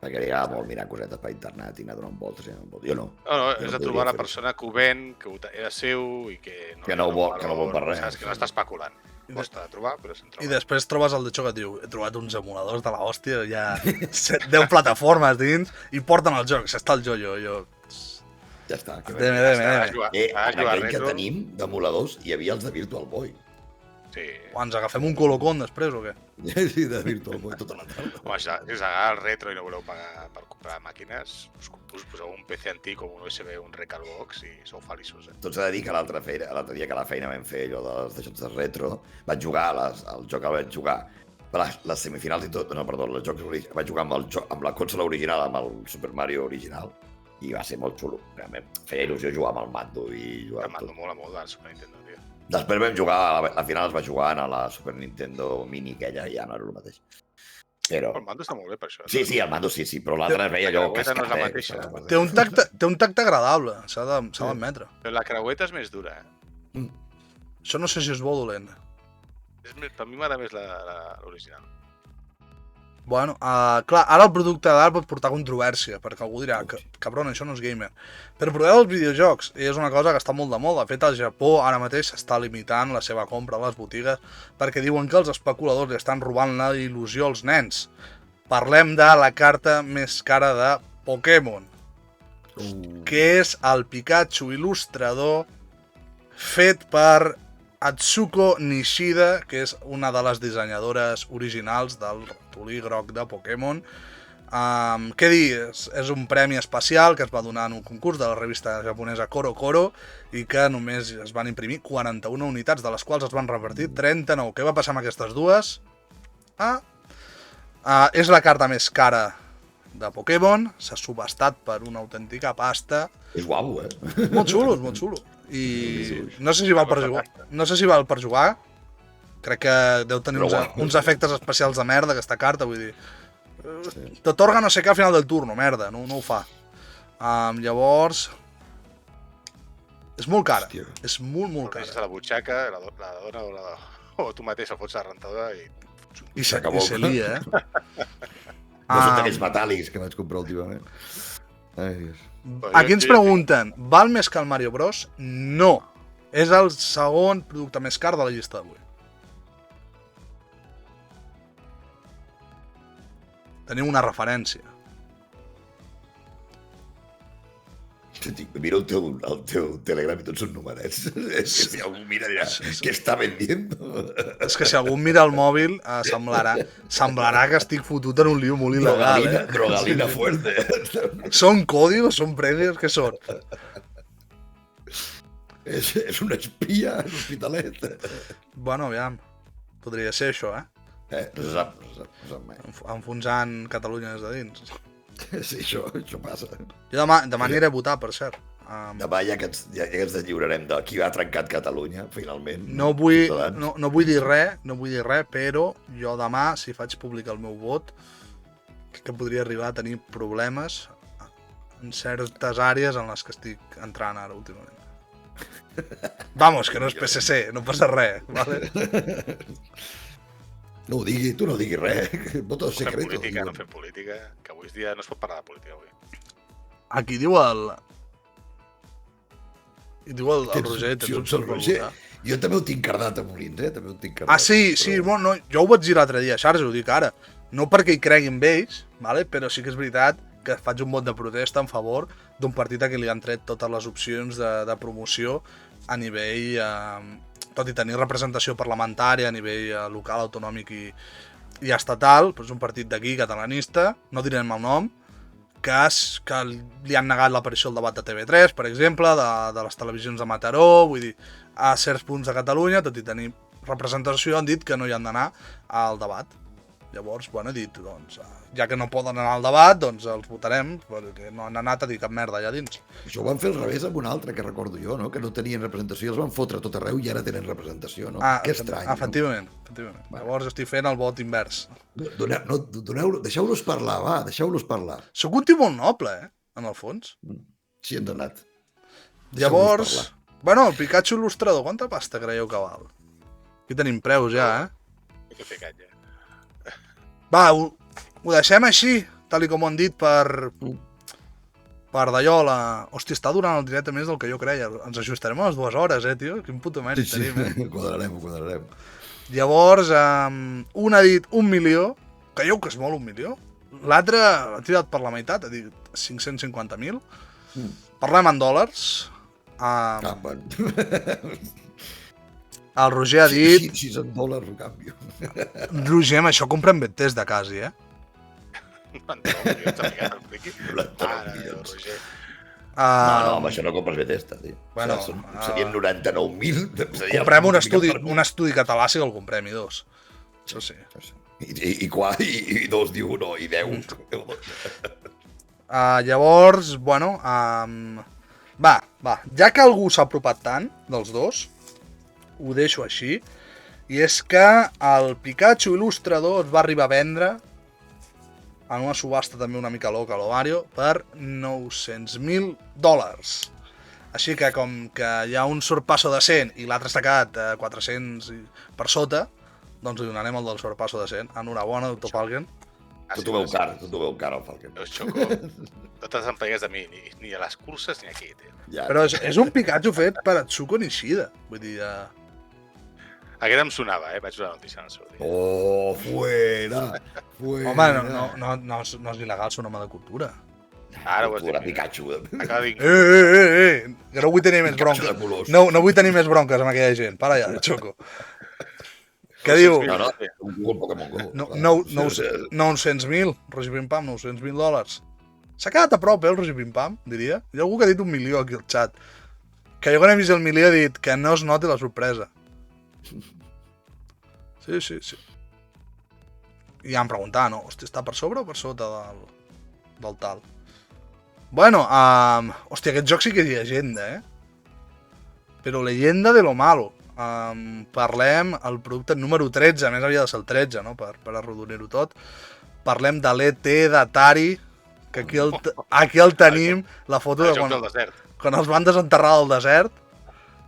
Perquè li agrada molt mirar cosetes per internet i anar donant voltes. Jo no. No, és de trobar la persona que ho ven, que era seu i que no ho vol per res. Saps? Que no està especulant. Costa de trobar, però se'n troba. I després trobes el de xoc que diu, he trobat uns emuladors de l'hòstia, hi ha 10 plataformes dins i porten el joc, s'està el joio, jo... Ja està. En aquell que tenim d'emuladors hi havia els de Virtual Boy. Sí. Ens agafem un colocón després o què? Sí, de Virtual Boy tota la tarda. Home, si us agrada el retro i no voleu pagar per comprar màquines, us poseu un PC antic o un USB, un Recalbox i sou feliços. Tot s'ha de dir que l'altre dia que a la feina vam fer allò dels jocs de retro, vaig jugar el joc el vaig jugar les semifinals i tot, no, perdó, els jocs vaig jugar amb la consola original, amb el Super Mario original, i va ser molt xulo. Realment feia il·lusió jugar amb el mando i jugar amb tot. El mando mola molt del Super Nintendo, tio. Després vam jugar, a final es va jugar a la Super Nintendo Mini aquella, ja no era el mateix. Però... El mando està molt bé per això. Sí, el mando sí, però l'altre es veia allò cascat. No és la mateixa. Té un tacte agradable, s'ha d'admetre. Però la creueta és més dura, Això no sé si és bo o dolent. Per mi m'agrada més l'original. Bueno, clar, ara el producte d'ara pot portar controvèrsia, perquè algú dirà, cabron, això no és gamer. Però proveu els videojocs, i és una cosa que està molt de moda. De fet, al Japó ara mateix s'està limitant la seva compra a les botigues perquè diuen que els especuladors li estan robant la il·lusió als nens. Parlem de la carta més cara de Pokémon, que és el Pikachu il·lustrador fet per Atsuko Nishida, que és una de les dissenyadores originals del ratolí groc de Pokémon. Què dir? És un premi especial que es va donar en un concurs de la revista japonesa Koro Koro i que només es van imprimir 41 unitats, de les quals es van repartir 39. Què va passar amb aquestes dues? És la carta més cara de Pokémon, s'ha subestat per una autèntica pasta. És guapo, Molt xulo, és molt xulo. I no sé si val per jugar. No sé si val per jugar. Crec que deu tenir uns efectes especials de merda, aquesta carta, vull dir. T'atorga no sé què al final del turno, merda, no ho fa. Llavors... És molt cara, és molt cara. Deixes a la butxaca, la dona o tu mateix el fots a la rentadora i... I se lia, No són d'aquells metàl·lics que vaig comprar últimament. Ai, Dios. Aquí ens pregunten, val més que el Mario Bros? No. És el segon producte més car de la llista d'avui. Tenim una referència. Mira el teu Telegram i tots són numerets. És que si algú mira dirà, què està vendiendo? És que si algú mira el mòbil, semblarà que estic fotut en un lío molt il·legal. Drogalina fuerte. Són códigos, són precios, què són? És una espia en l'Hospitalet. Bueno, aviam. Podria ser això, No se sap mai. Enfonsant Catalunya des de dins. Sí, això passa. Jo demà aniré a votar, per cert. Demà ja que ens deslliurarem de qui ha trencat Catalunya, finalment. No vull dir res, però jo demà, si faig públic el meu vot, crec que podria arribar a tenir problemes en certes àrees en les que estic entrant ara últimament. Vamos, que no és PSC, no passa res, vale? No ho digui, tu no diguis res. Voto secreto. No fem política, que avui dia no es pot parlar de política avui. Aquí diu el Roger, tens un sort per votar. Jo també ho tinc cardat a Molins, també ho tinc cardat. Sí, bueno, jo ho vaig dir l'altre dia a Xarxa, ho dic ara. No perquè hi creguin ells, vale? Però sí que és veritat que faig un vot de protesta en favor d'un partit a qui li han tret totes les opcions de promoció a nivell... tot i tenir representació parlamentària a nivell local, autonòmic i estatal, però és un partit d'aquí, catalanista, no direm el nom, que li han negat l'aparició al debat de TV3, per exemple, de les televisions de Mataró, vull dir, a certs punts de Catalunya, tot i tenir representació, han dit que no hi han d'anar al debat. Llavors, bueno, he dit, doncs, ja que no poden anar al debat, doncs els votarem, perquè no han anat a dir cap merda allà dins. Això ho van fer al revés amb un altre, que recordo jo, no? Que no tenien representació, els van fotre tot arreu i ara tenen representació, no? Que estrany. Efectivament. Llavors estic fent el vot invers. Deixeu-los parlar, va, deixeu-los parlar. Soc un tio molt noble, en el fons. Sí, hem donat. Llavors, bueno, el Pikachu il·lustrador, quanta pasta creieu que val? Aquí tenim preus ja, Hay que fer canya. Va, ho deixem així, tal com ho han dit per d'allò, Hòstia, està durant el directe més del que jo creia. Ens ajustarem a les 2 hores, tio? Quin puto mèrit tenim, Ho quadrarem. Llavors, un ha dit 1 milió, creieu que és molt 1 milió? L'altre ha tirat per la meitat, ha dit 550.000. Parlem en dòlars. Bueno. El Roger ha dit... Si són dòlars, ho canvio. Roger, amb això comprem Bethesda quasi, 99 milions, amigat, friqui. 99 milions. Roger. No, amb això no compres Bethesda, tio. Bueno, serien 99.000. Comprem un estudi català si el comprem, i 2. Això sí. I 2 diu 1, i 10. Llavors, bueno... Va, ja que algú s'ha apropat tant, dels dos... ho deixo així, i és que el Pikachu il·lustrador es va arribar a vendre en una subhasta també una mica loca a l'Ovario per $900.000. Així que com que hi ha un sorpasso de 100 i l'altre s'ha quedat a 400 per sota, doncs li donarem el del sorpasso de 100. Enhorabona, doctor Falken. Tot ho veu car, el Falken. No, Xoco, no te'ls empegues de mi, ni a les curses ni aquí, tio. Però és un Pikachu fet per Atsuko Nishida, vull dir... Aquest em sonava, vaig veure la notícia en el seu dia. Oh, fuera. Home, no és il·legal, és un home de cultura. Ara ho has Tu, la dit. Pikachu. Acaba de dir... Que no vull tenir més Pikachu de bronques. colors. No vull tenir més bronques amb aquella gent. Para ja, Choco. Què diu? No, un Google Pokémon Go. No, clar. no, Sí, no, sí. 900.000, Roger Pim Pam, 900.000 dòlars. S'ha quedat a prop, el Roger Pim Pam, diria. Hi ha algú que ha dit 1 milió aquí al xat. Que jo quan he vist el milió he dit que no es noti la sorpresa. Sí. I ja em preguntava, no? Hòstia, està per sobre o per sota del tal? Bueno, hòstia, aquest joc sí que és llegenda, Però llegenda de lo malo. Parlem el producte número 13, a més havia de ser el 13, no? Per arrodonir-ho tot. Parlem de l'ET d'Atari, que aquí el tenim, la foto de El joc del desert. quan els van desenterrar del desert.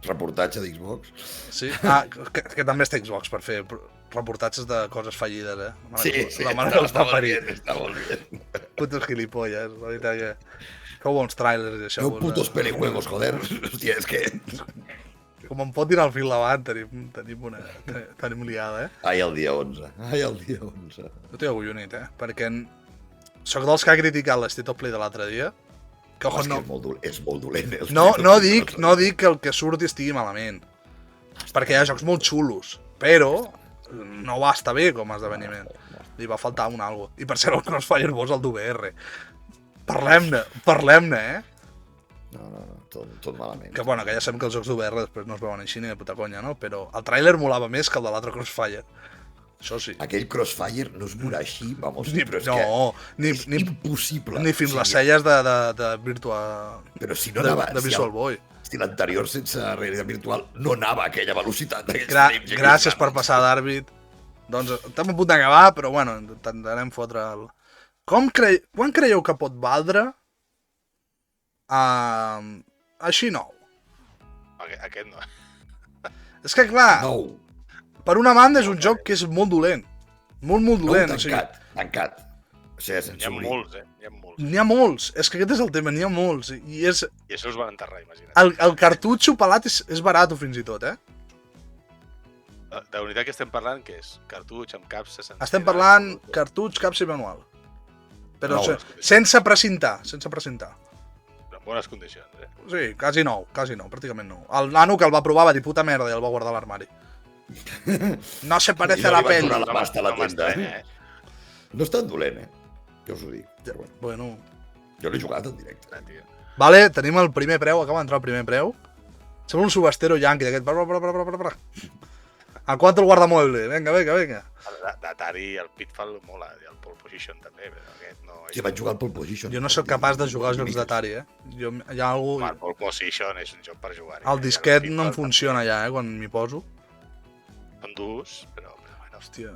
Reportatge d'Xbox. Sí, que també és Xbox per fer reportatges de coses fallides, Sí. La Manel està molt parit. bien, està molt bien. Putos gilipolles, la veritat que... Feu bons trailers i això. Feu putos pelijuegos, joder. Hòstia, és que... Com em pot tirar el fil davant, tenim liada, Ai, el dia 11. Ai, el dia 11. Jo t'ho collonit, perquè sóc dels que ha criticat l'State of Play de l'altre dia, que ojo, És que és molt dolent. no dic que el que surti estigui malament, perquè hi ha jocs molt xulos, però no va estar bé com a esdeveniment. Li va faltar un algo. I per cert, el Crossfire Boss, el d'UVR. Parlem-ne, No, tot malament. Que bueno, que ja sabem que els jocs d'UVR després no es veuen així ni de puta conya, no? Però el tràiler molava més que el de l'altre Crossfire. Això sí. Aquell Crossfire no es veurà així, vamos, però és ni impossible. Ni fins les celles de Virtual... Però si no anava... de Visual Boy. Si l'anterior sense realitat virtual no anava a aquella velocitat d'aquells frames. Gràcies per passar, Darvid. Doncs estem a punt d'acabar, però bueno, intentarem fotre el... Quan creieu que pot valdre així nou? Aquest no. És que clar, Nou. per una banda és un joc que és molt dolent. Molt dolent. Tancat. O sigui, sense N'hi ha obrir. molts, N'hi ha molts. És que aquest és el tema, n'hi ha molts. I I això us van enterrar, imagina't. el cartutxo pelat és barat fins i tot, De la unitat que estem parlant, què és? Cartutx amb capsa sencera? Estem parlant cartutx, capsa i manual. Però Nou. sense precintar. Però en bones condicions, Sí, quasi nou, pràcticament nou. El nano que el va provar va dir puta merda i el va guardar a l'armari. No se parece a la peli. La pasta a la No tienda, m'estranya, No és tan dolent, Jo us ho dic. Però bueno, Bueno, jo l'he jugat en directe. Tio. vale, tenim el primer preu, acaba d'entrar el primer preu. Sembla un subastero yankee d'aquest. ¿A cuánto el guardamueble? Venga. D'Atari, el Pitfall mola, i el Pole Position també, però aquest no... Sí, vaig jugar al Pole Position. Jo no sóc capaç de jugar als jocs d'Atari, Hi ha algú... Home, el Pole Position és un joc per jugar. El disquet no em funciona ja, quan m'hi poso. Són durs, però bueno. Hòstia.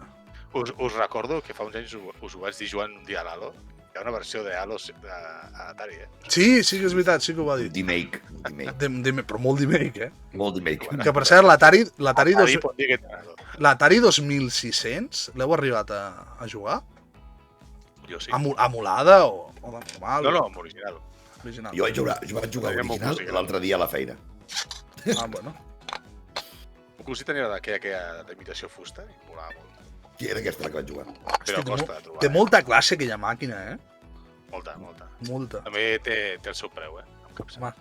Us recordo que fa uns anys us ho vaig dir jugant un dia a l'Halo. Hi ha una versió de Halo a Atari, Sí, que és veritat, sí que ho va dir. D-Make. Però molt remake, Molt D-Make. Que per cert, l'Atari pot dir que té Halo. l'Atari 2600 l'heu arribat a jugar? Jo sí. Emulada o de normal? No, amb original. Original. Jo vaig jugar original l'altre dia a la feina. Bueno. Un cosí tenia aquella d'imitació fusta i volava molt. Sí, era aquesta la que vaig jugar. Però costa de trobar. Té molta classe aquella màquina, Molta. També té el seu preu, amb capsa. Home.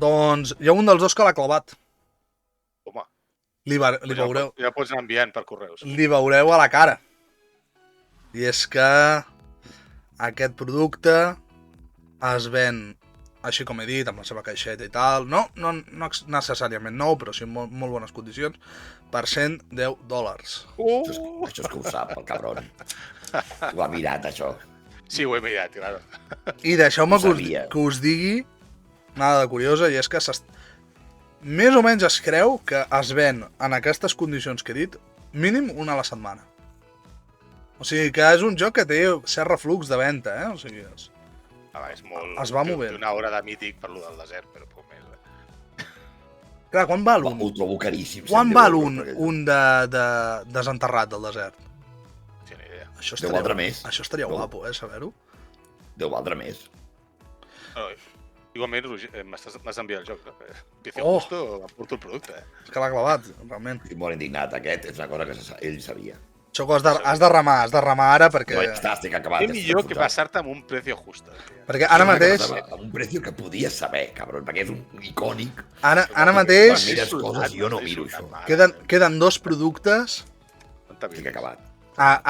Doncs hi ha un dels dos que l'ha clavat. Home, Li veureu. ja pots anar enviant per correus. Li veureu a la cara. I és que aquest producte es ven, així com he dit, amb la seva caixeta i tal, no necessàriament nou, però sí en molt bones condicions, per $110. Això és que ho sap, el cabron. Ho ha mirat, això. Sí, ho he mirat, claro. I deixeu-me Sabia. que us digui nada de curiosa, i és que més o menys es creu que es ven en aquestes condicions que he dit mínim una a la setmana. O sigui que és un joc que té cert reflux de venda, O sigui, És molt... Es va movent. Té una hora de mític per lo del desert, però poc més. clar, quan val un? Ho trobo caríssim. Quan 110 val euros per aquell. un de desenterrat del desert? Sí, ni idea. Això valdre més. Això estaria No. guapo, saber-ho. Deu valdre més. Igualment, Roger, m'has d'enviar el joc, no? Que fer Oh. gusto, em porto el producte, És que l'ha clavat, realment. Estic molt indignat. Aquest és una cosa que ell sabia. Choco, has de remar ara perquè... No, ja està, estic acabat. És millor que passar-te amb un precio justo. Perquè ara mateix... Amb un preu que podies saber, cabron, perquè és un icònic. Ara Quan mateix mires coses, jo no miro això. queden 2 productes. Estic acabat.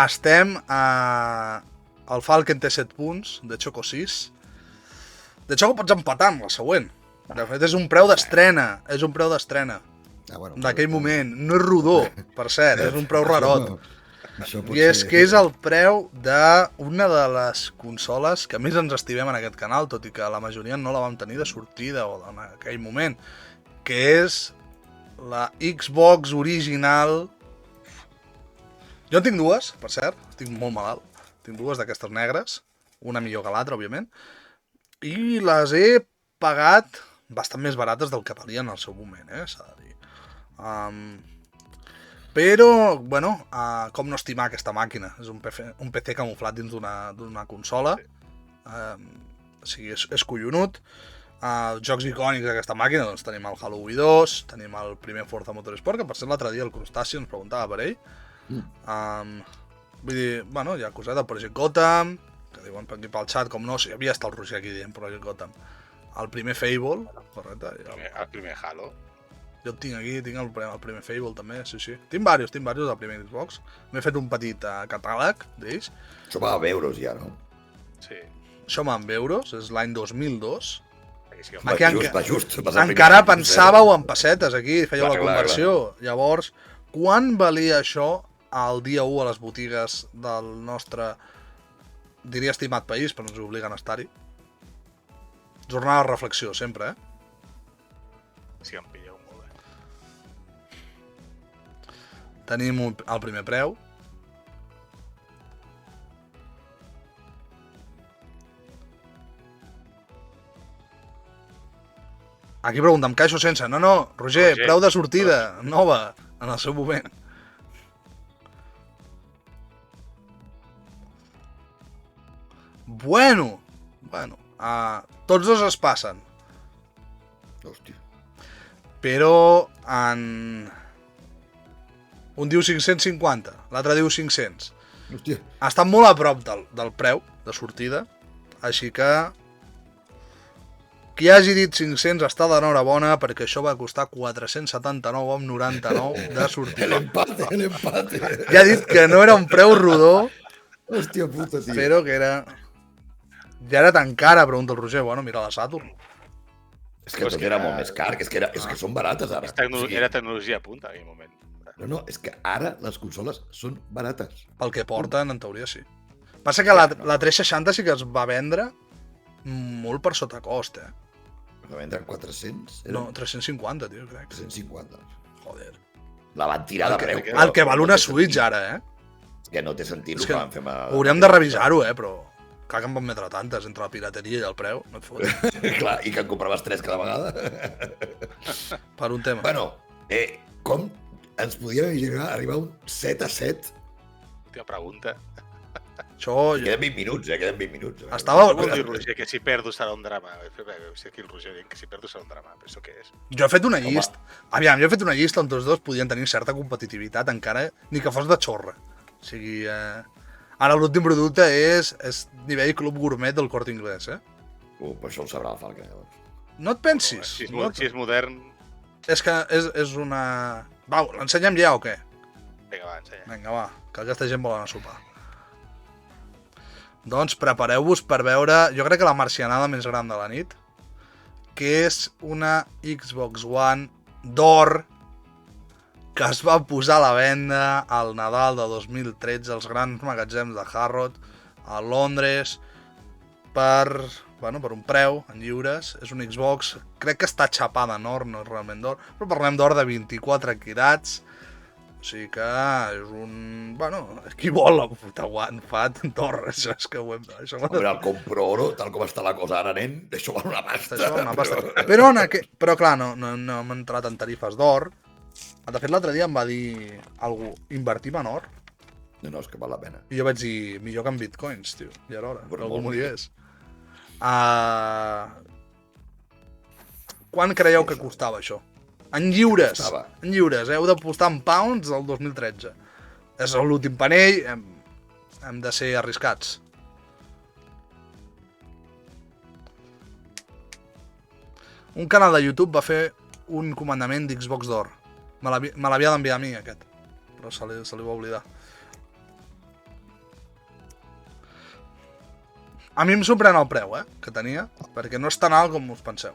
Estem al Falcon té 7 punts, de Choco 6. De Choco pots empatar amb la següent. De fet, és un preu d'estrena. És un preu d'estrena. Bueno, D'aquell moment. No és rodó, per cert. És un preu rarot. Això pot I és ser- que és el preu d'una de les consoles que més ens estimem en aquest canal, tot i que la majoria no la vam tenir de sortida o en aquell moment, que és la Xbox original. Jo en tinc dues, per cert, estic molt malalt. Tinc dues d'aquestes negres, una millor que l'altra, òbviament, i les he pagat bastant més barates del que valien al seu moment, s'ha de dir. Però, bueno, com no estimar aquesta màquina? És un PC camuflat dins d'una consola. O sigui, és collonut. Jocs icònics d'aquesta màquina, doncs tenim el Halo 2, tenim el primer Forza Motorsport, que per cert l'altre dia el Crustàcio ens preguntava per ell. Vull dir, bueno, hi ha coseta del Project Gotham, que diuen per aquí pel xat, com no, si havia estat el Roger aquí dient Project Gotham. El primer Fable, correcte. El primer Halo. Jo el tinc aquí, tinc el primer Fable també, sí. Tinc diversos del primer Xbox. M'he fet un petit catàleg d'ells. Això va a euros ja, no? Sí. Això va en euros, és l'any 2002. Aquí sí que Aquí Va just. encara pensàveu en pessetes aquí, fèieu Clar, la clar, conversió. Llavors, quan valia això el dia 1 a les botigues del nostre, diria, estimat país, però ens obliguen a estar-hi? Jornada de reflexió, sempre, sí que em pilleu molt bé. Tenim el primer preu. Aquí pregunten, caix o sense? No, Roger, preu de sortida, nova, en el seu moment. Bueno, tots dos es passen, Hòstia. però un diu 550, l'altre diu 500. Hòstia. Estan molt a prop del preu de sortida, així que qui hagi dit 500 està d'enhorabona perquè això va costar 479,99 de sortida. L'empate. Ja he dit que no era un preu rodó, Hòstia puta, tio. però que era... Ja era tan cara, pregunta el Roger. Bueno, mira la Saturn. És que tot era molt més car, és que són barates ara. Era tecnologia a punta en aquell moment. No, és que ara les consoles són barates. Pel que porten, en teoria, sí. Passa que la 360 sí que es va vendre molt per sota cost, Va vendre 400? No, 350, tio, crec. 350. Joder. La van tirar de preu. El que val una Switch ara, És que no té sentit És el que que van fer amb... hauríem de revisar-ho, però... Clar que en van metre tantes, entre la pirateria i el preu, no et fots. Clar, i que en compraves 3 cada vegada. Per un tema. Bueno, com ens podíem arribar a un 7-7? Hòstia, pregunta. Això... Queden 20 minuts, queden 20 minuts. Estava... Què vol dir, Roger, que si perdo serà un drama? Si aquí el Roger dient que si perdo serà un drama, però això què és? Jo he fet una llista. Aviam, jo he fet una llista on tots dos podien tenir certa competitivitat, encara ni que fos de xorra. O sigui, ara l'últim producte és nivell club gourmet del Corte Inglés, Però això ho sabrà el Falca, llavors. No et pensis. Si és modern... És que és una... Va, l'ensenyem ja o què? Vinga, va, ensenya. Vinga, va, que aquesta gent vol anar a sopar. Doncs prepareu-vos per veure, jo crec que la marcianada més gran de la nit, que és una Xbox One d'or que es va posar a la venda al Nadal de 2013 als grans magatzems de Harrods a Londres per un preu en lliures. És un Xbox, crec que està xapada en or, no és realment d'or, però parlem d'or de 24 quirats. O sigui que és un... Bueno, qui vol la puta One Fat d'or? Això és que ho hem... Home, el compro oro, tal com està la cosa ara, nen, això val una pasta. Això val una pasta. Però clar, no hem entrat en tarifes d'or. De fet, l'altre dia em va dir algú, invertim en or? No, és que val la pena. I jo vaig dir, millor que en bitcoins, tio. I ara hora, que algú m'ho digués. Quan creieu que costava això? En lliures, heu d'apostar en pounds del 2013. És l'últim panell, hem de ser arriscats. Un canal de YouTube va fer un comandament d'Xbox d'or. Me l'havia d'enviar a mi, aquest. Però se li va oblidar. A mi em sorprèn el preu, que tenia, perquè no és tan alt com us penseu.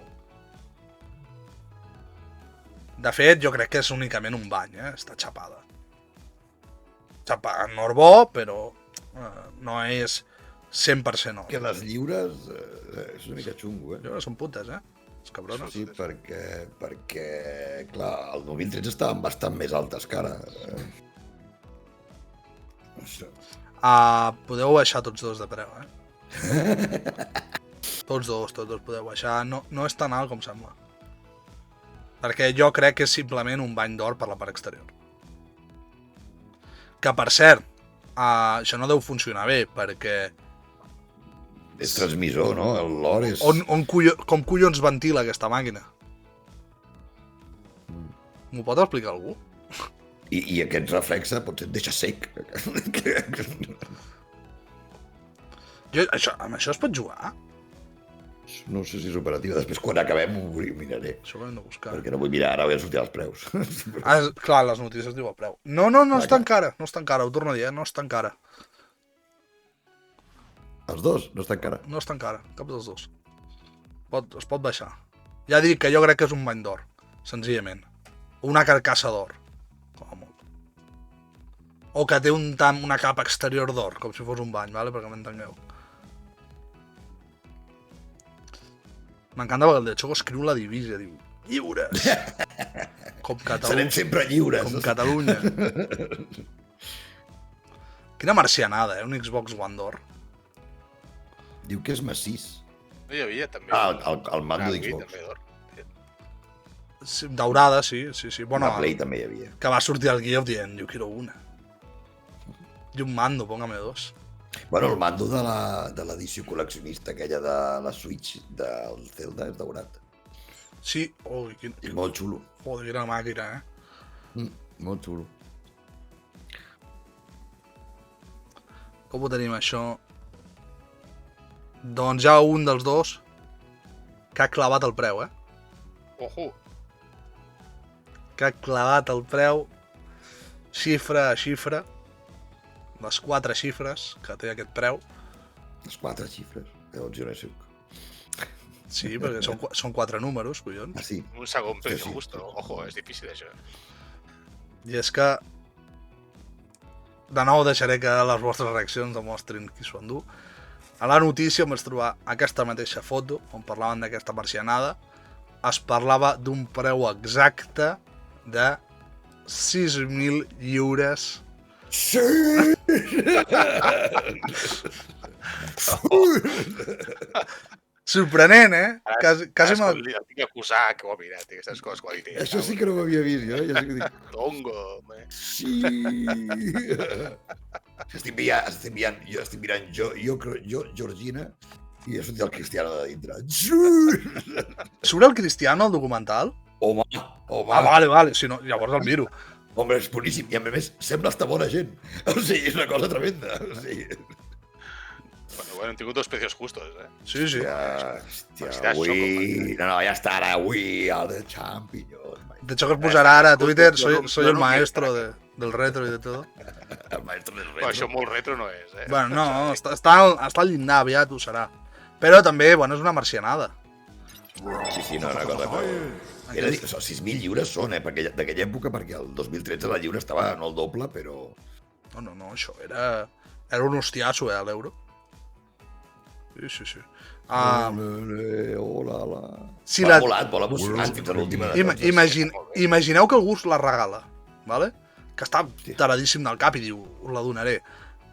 De fet, jo crec que és únicament un bany, està xapada. Xapada no és bo, però no és 100% or. Que les lliures és una mica xungo, Són putes, els cabrones. Sí, perquè, clar, el 2013 estaven bastant més altes que ara. Això. Podeu baixar tots dos de preu, Tots dos podeu baixar. No és tan alt com sembla. Perquè jo crec que és simplement un bany d'or per la part exterior. Que, per cert, això no deu funcionar bé, perquè... És transmissor, no? L'or és... Com collons ventila aquesta màquina? M'ho pot explicar algú? I aquest reflexe potser et deixa sec. Amb això es pot jugar? No sé si és operativa. Després, quan acabem, ho miraré. Això ho hem de buscar. Perquè no vull mirar, ara vull sortir els preus. Clar, les notícies diu el preu. No està encara, ho torno a dir, no està encara. Els dos? No està encara? No està encara, cap dels dos. Es pot baixar. Ja dic que jo crec que és un bany d'or, senzillament. Una carcassa d'or, com a molt. O que té una capa exterior d'or, com si fos un bany, vale? Perquè m'entengueu. M'encanta perquè el de Choco escriu la divisa, diu, lliures! Com Catalunya. Serem sempre lliures. Com Catalunya. Quina marcianada, un Xbox One d'or. Diu que és massís. No hi havia, també. El mando d'Xbox. Sí, daurada, sí. Bueno, la Play també hi havia. Que va sortir el Geoff dient, yo quiero una. I un mando, póngame dos. Bueno, el mando de l'edició col·leccionista, aquella de la Switch del Zelda, és daurat. Sí, I molt xulo. Joder, quina màquina, Molt xulo. Com ho tenim, això? Doncs hi ha un dels dos que ha clavat el preu, Ojo! Que ha clavat el preu xifra a xifra, les 4 xifres que té aquest preu. Les 4 xifres, llavors jo no hi soc. Sí, perquè són 4 números, collons. Ah, sí? Un segon precio Sí. justo. Ojo, és difícil això. I és que de nou deixaré que les vostres reaccions demostrin qui s'ho endú. A la notícia em vaig trobar aquesta mateixa foto on parlaven d'aquesta marcianada. Es parlava d'un preu exacte de 6.000 lliures. Sí! Sorprenent, Quasi el tinc que acusar que ho ha mirat, aquestes coses que ho ha dit. Això sí que no ho havia vist, jo. Ja sí que dic, Tongo, sí! Estic mirant jo, Georgina, i ha sortit el Cristiano de dintre. Surt el Cristiano al documental? Home! Vale, si no, llavors el miro. Home, és boníssim. I a més, sembla estar bona gent. O sigui, és una cosa tremenda. O sigui... Bueno, hem tingut dos precios justos, Sí. Hòstia, No, ja està, ara. We are the champions. De hecho, que es posarà ara a Twitter, soy el maestro del retro y de todo. El maestro del retro. Bueno, això molt retro no és, Bueno, no, està al llindar, aviat ho serà. Però també, bueno, és una marcianada. Sí, no, una cosa... Però... 6.000 lliures són, perquè d'aquella època, perquè el 2013 la lliure estava no el doble, però... No, això era un hostiasso, l'euro. Sí. Hola. Si Vola emocionant fins a l'última. Imagineu que algú us la regala, vale? Que està taradíssim del cap i diu, us la donaré.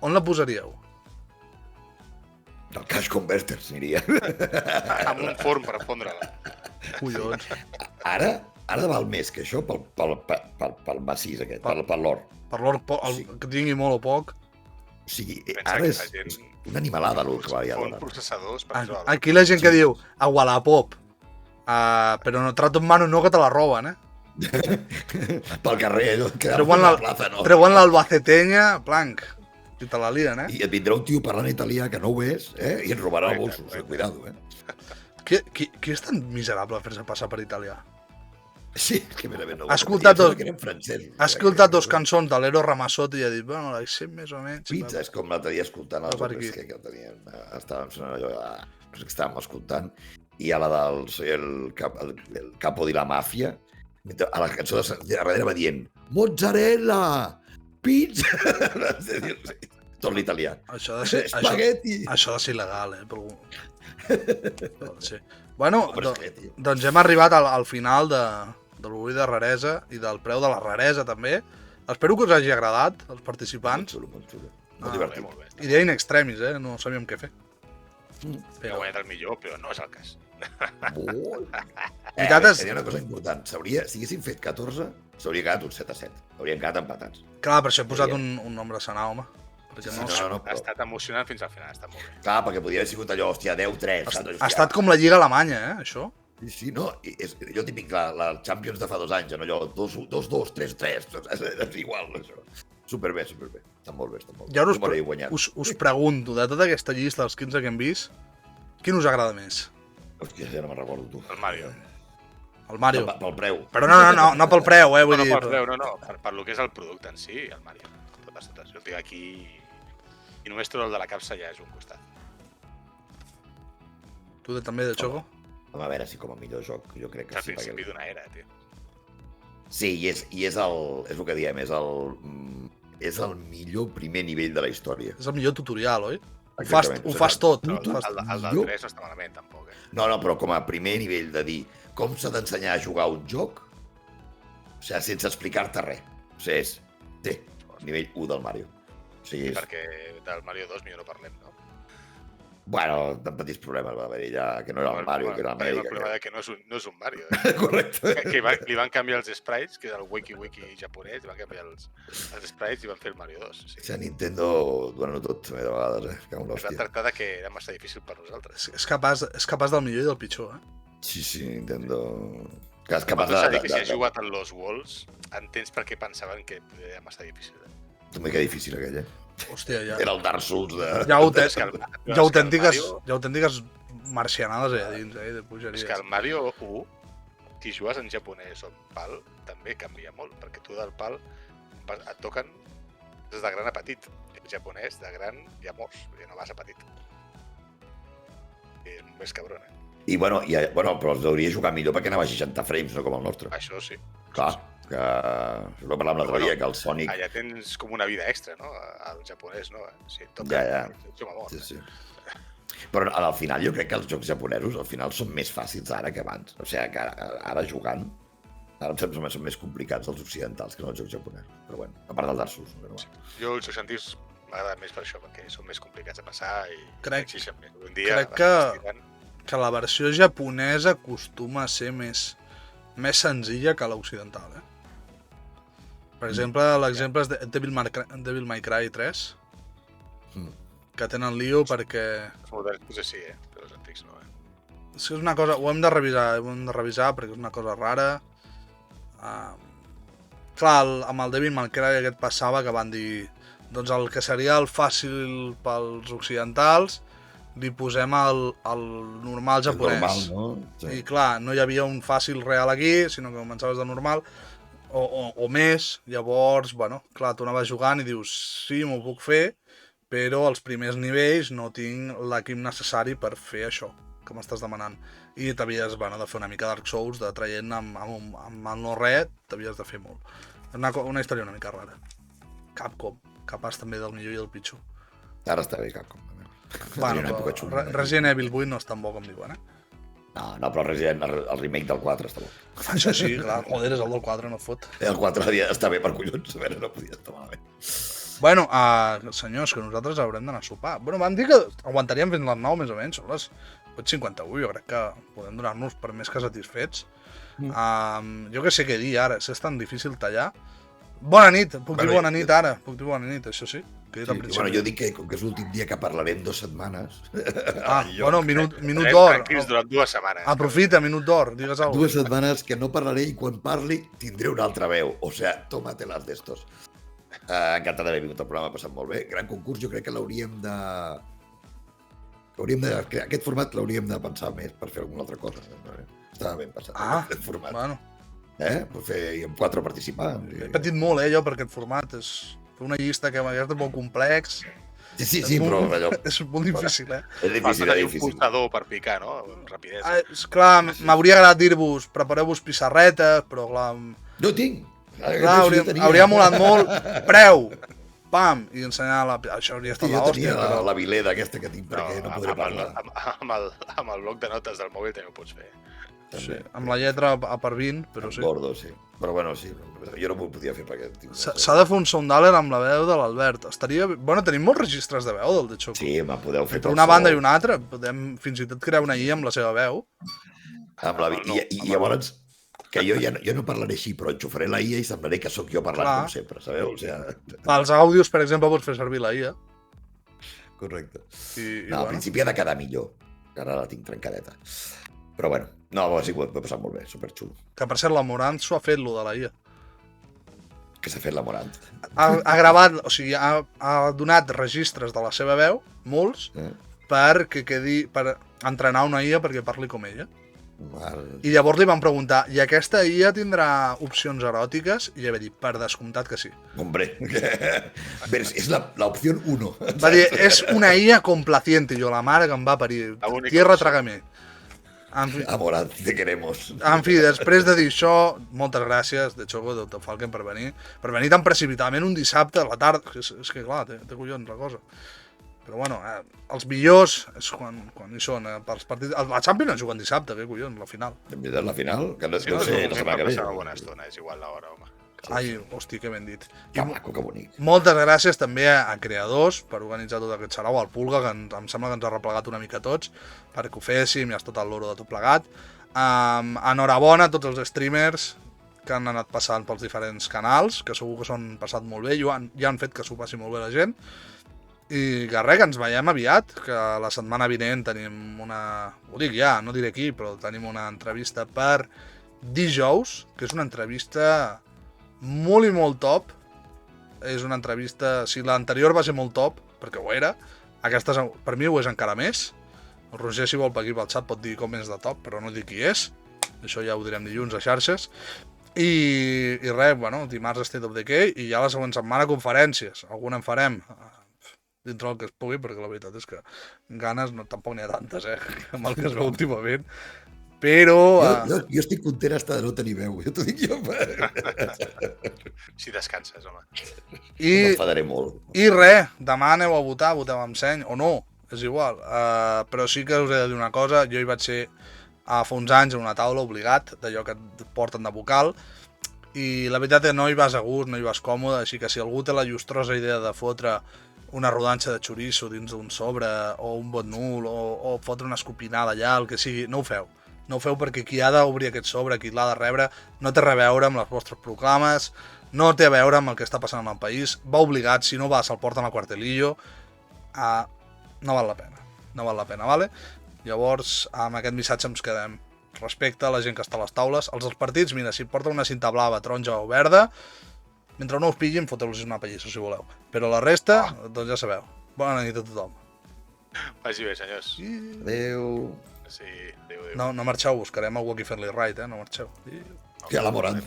On la posaríeu? El cash converter s'aniria. Amb un forn per fondre-la. Collons. Ara val més que això pel massís aquest, per l'or. Per l'or, que tingui molt o poc. O sigui, Pensa ara que és la gent una animalada el que valia fon l'or. processadors per això. Aquí la gent que diu a Wallapop, però no trato en mano no que te la roben, Pel carrer, quedant Treuen per la plaça, no? treuen l'albacetenya, blanc, i te la lien, I et vindrà un tio parlant italià que no ho és, i et robarà els Correcte, bolsos, correcte. cuidado, Qui és tan miserable a fer-se passar per italià? Sí, que mira, no. Ha escoltat dos- Que eren francesos. Ha escoltat dos cançons de l'Ero Ramazzotti i ha dit, bueno, la sé més o menys. Pizza, és com l'altre dia escoltant els Per homes aquí. que teníem. Estàvem sonant allò, no sé què estàvem escoltant, i a la del soy el capo de la màfia, a la cançó de darrere va dient mozzarella, pizza, tot l'italià. Això ha de ser, Espagueti. això ha de ser il·legal, per algú. Ha de ser. Bueno, Però és que, tio, doncs hem arribat al final de l'orgull de raresa i del preu de la raresa, també. Espero que us hagi agradat, els molt participants. xulo, molt xulo. Ah, Molt divertit. Molt bé. Idea in extremis, no sabíem què fer. Ha guanyat el millor, però no és el cas. Molt. Veritat és- Hi ha una cosa important. Si haguéssim fet 14, s'hauria quedat un 7-7. Hauríem quedat empatats. Clar, per això he posat un nombre senar, home. Perquè no, No, Ha però, estat emocionant fins al final, està molt bé. clar, perquè podria haver sigut allò, hòstia, 10-3. saps? ha estat com la Lliga Alemanya, això. Sí, sí, no, és allò típic, la Champions de fa 2 anys, no? Allò 2-2, 3-3, és igual, això. Superbé. Està molt bé, està molt bé. I ara Jo m'hauria guanyat. us pregunto, de tota aquesta llista dels 15 que hem vist, quin us agrada més? Hòstia, ja no me'n recordo, tu. El Mario. El Mario. Pel preu. Però no pel preu, vull No, dir... per preu, no, per lo que és el producte en si, el Mario. Totes. Jo el tinc aquí i només tot el de la capsa ja és un costat. Tu també, de Choco? A veure si com a millor joc, jo crec que Al sí. principi Perquè... d'una era, tio. Sí, és el que diem, és el millor primer nivell de la història. És el millor tutorial, oi? Ho Exactament. fas tot. Però Ho fas... el del millor. 3 no està malament, tampoc, eh? No, però com a primer nivell de dir com s'ha d'ensenyar a jugar un joc, o sigui, sense explicar-te res. O sigui, té nivell 1 del Mario. O sigui, Perquè del Mario 2 millor no parlem, no? bueno, tan petits problemes va haver-hi ja, que no era el Mario, que era Tenim el l'Amèrica. problema de que no és un Mario, eh? Correcte. Li van canviar els sprites, que és el wiki japonès, li van canviar els sprites i van fer el Mario 2. Sí. O sigui, Nintendo donant-ho tot, també, de vegades, que amb Es va l'hòstia. tractar de que era massa difícil per nosaltres. És capaç del millor i del pitjor, eh? Sí, Nintendo... Que és capaç Però s'ha de dir que si has de... jugat en Lost Worlds, entens per què pensaven que era massa difícil. També que difícil aquell, eh? Hòstia, ja... Era el Dark Souls de... Hi ha És que autèntiques marcianades allà dins, de pujaries. És que el Mario 1, si jugues en japonès o en PAL, també canvia molt, perquè tu del PAL et toquen des de gran a petit. En japonès, de gran ja mors, perquè no vas a petit. És més cabron, eh? I bueno, però els hauria jugar millor perquè anava a 60 frames, no com el nostre. Això sí. Clar, que... Això ho parlàvem l'altre dia, que el Sonic... Allà tens com una vida extra, no? Al japonès, no? Sí, Ja. Jo m'amor. Sí. Però al final jo crec que els jocs japonesos al final són més fàcils ara que abans. O sigui, que ara jugant, ara em sembla que són més complicats els occidentals que no els jocs japonesos. Però bueno, a part del Dark Souls. Però bueno. Jo els jocs antics m'agraden més per això, perquè són més complicats de passar i Crec- exigeixen més. Un dia, crec que la versió japonesa acostuma a ser més senzilla que l'occidental, eh? Per exemple, l'exemple és de Devil May Cry 3, que tenen lío perquè... Els moderns potser sí, però els antics no, És que és una cosa... Ho hem de revisar perquè és una cosa rara. Clar, amb el Devil May Cry aquest passava que van dir doncs el que seria el fàcil pels occidentals li posem el normal japonès. Normal, no? Sí. I clar, no hi havia un fàcil real aquí, sinó que començaves de normal, o més. Llavors, bueno, clar, tu anaves jugant i dius, sí, m'ho puc fer, però als primers nivells no tinc l'equip necessari per fer això que m'estàs demanant. I t'havies, bueno, de fer una mica Dark Souls, de traient amb el no-res, t'havies de fer molt. Una història una mica rara. Capcom, capaç també del millor i del pitjor. Ara està bé, Capcom. Bueno, Una època xunga. Resident Evil 8 no és tan bo com diuen, eh? No, però el remake del 4 està bo. Això sí, clar, joder, és el del 4, no et fot. El 4 està bé per collons, a veure, no podia estar malament. Bueno, senyors, que nosaltres haurem d'anar a sopar. Bueno, van dir que aguantaríem fins les 9 més o menys, són les 8:51, jo crec que podem donar-nos per més que satisfets. Jo que sé què dir ara, és tan difícil tallar. Bona nit, puc dir Bueno, bona nit ara, puc dir bona nit, això sí. Que he dit al Bueno, principi. jo dic que com que és l'últim dia que parlarem 2 setmanes... Bueno, minut Estarem d'or. tranquils durant 2 setmanes. Aprofita, minut d'or, digues alguna 2 setmanes que no parlaré i quan parli tindré una altra veu. O sea, tómatelas d'estos. Encantat d'haver vingut al programa, ha passat molt bé. Gran concurs, jo crec que l'hauríem de... Aquest format l'hauríem de pensar més per fer alguna altra cosa. Estava ben passat, aquest format. Bueno, Per fer amb 4 participants. he patit molt, jo, per aquest format. És una llista que m'ha molt complex. Sí, però allò... És molt difícil, És difícil, Falta és tenir un difícil. pulsador per picar, no? Amb rapidesa. Esclar, m'hauria agradat dir-vos, prepareu-vos pissarretes, però clar, No tinc. clar hauria molat molt. Preu! Pam! I ensenyar la... Això hauria estat Jo l'hòstia, tenia però... la vileda aquesta que tinc perquè no podré parlar. Amb el bloc de notes del mòbil també ho pots fer. Sí, amb la lletra a per 20, però sí. Gordo, sí. Però bueno, sí, jo no m'ho podia fer perquè... S'ha de fer un sounddaler amb la veu de l'Albert. Estaria... Bueno, tenim molts registres de veu del The Choco. Sí, me podeu fer Per una banda i una altra. Podem fins i tot crear una IA amb la seva veu. I llavors, que jo no parlaré així, però enxufaré la IA i semblaré que sóc jo parlant Clar. com sempre, sabeu? O sigui, Els àudios, per exemple, pots fer servir la IA. correcte. I No, al bueno, principi ha de quedar millor, que ara la tinc trencadeta. Però bueno, no, ha sigut, m'he passat molt bé, superxulo. que per cert, la Morant s'ho ha fet, lo de la IA. Que s'ha fet la Morant. Ha gravat, o sigui, ha donat registres de la seva veu, molts, per entrenar una IA perquè parli com ella. I llavors li van preguntar, i aquesta IA tindrà opcions eròtiques? I ella va dir, per descomptat que sí. Hombre, és la opció 1. Va dir, és una IA complaciente. Jo, la mare que em va parir. La única Tierra, opció. trágame. En fi, Morant, te queremos. després de dir això, moltes gràcies, de Choco, de Falken, per venir. Per venir tan precipitadament un dissabte a la tarda. És que clar, té collons la cosa. Però bueno, els millors és quan hi són. Pels partits... La Champions no juguen dissabte, què collons, la final. La final? Que no Si no, sé, la setmana que ve. passar una bona estona, és igual l'hora, home. Ai, hosti, que ben dit. Que maco, que bonic. Moltes gràcies també a creadors per organitzar tot aquest sarau, al Pulga, que em sembla que ens ha replegat una mica a tots, perquè ho féssim, ja és tot el loro de tot plegat. Enhorabona a tots els streamers que han anat passant pels diferents canals, que segur que s'ho han passat molt bé, ja han fet que s'ho passi molt bé la gent. I que res, que ens veiem aviat, que la setmana vinent tenim una... Ho dic ja, no diré qui, però tenim una entrevista per dijous, que és una entrevista molt i molt top. És una entrevista... Si l'anterior va ser molt top, perquè ho era, aquesta per mi ho és encara més. El Roger, si vol, per aquí pel xat pot dir com és de top, però no dic qui és. Això ja ho direm dilluns a xarxes. I res, bueno, dimarts State of Decay i ja la següent setmana conferències. Alguna en farem dintre del que es pugui, perquè la veritat és que ganes tampoc n'hi ha tantes, amb el que es veu últimament. Però... Jo estic content hasta de no tenir veu, ja t'ho dic jo. Si descanses, home. M'enfadaré molt. I res, demà aneu a votar, voteu amb seny, o no, és igual. Però sí que us he de dir una cosa, jo hi vaig ser fa uns anys en una taula obligat, d'allò que et porten de vocal, i la veritat és que no hi vas a gust, no hi vas còmode, així que si algú té la llustrosa idea de fotre una rodanxa de xoriço dins d'un sobre, o un bot nul, o fotre una escopinada allà, el que sigui, no ho feu. No ho feu perquè qui ha d'obrir aquest sobre, qui l'ha de rebre, no té res a veure amb les vostres proclames, no té a veure amb el que està passant en el país, va obligat, si no va se'l porten al quartelillo, no val la pena. No val la pena, vale? Llavors, amb aquest missatge ens quedem. Respecte a la gent que està a les taules. Els dels partits, mira, si porten una cinta blava, taronja o verda, mentre no us pillin, foteu-los una pallissa, si voleu. Però la resta, doncs ja sabeu. Bona nit a tothom. Vagi bé, senyors. Adéu. Sí, adéu. No marxeu, buscarem el Walkie Fairly Right, no marxeu. Que a la Morant.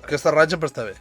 Aquesta ratxa sempre està bé.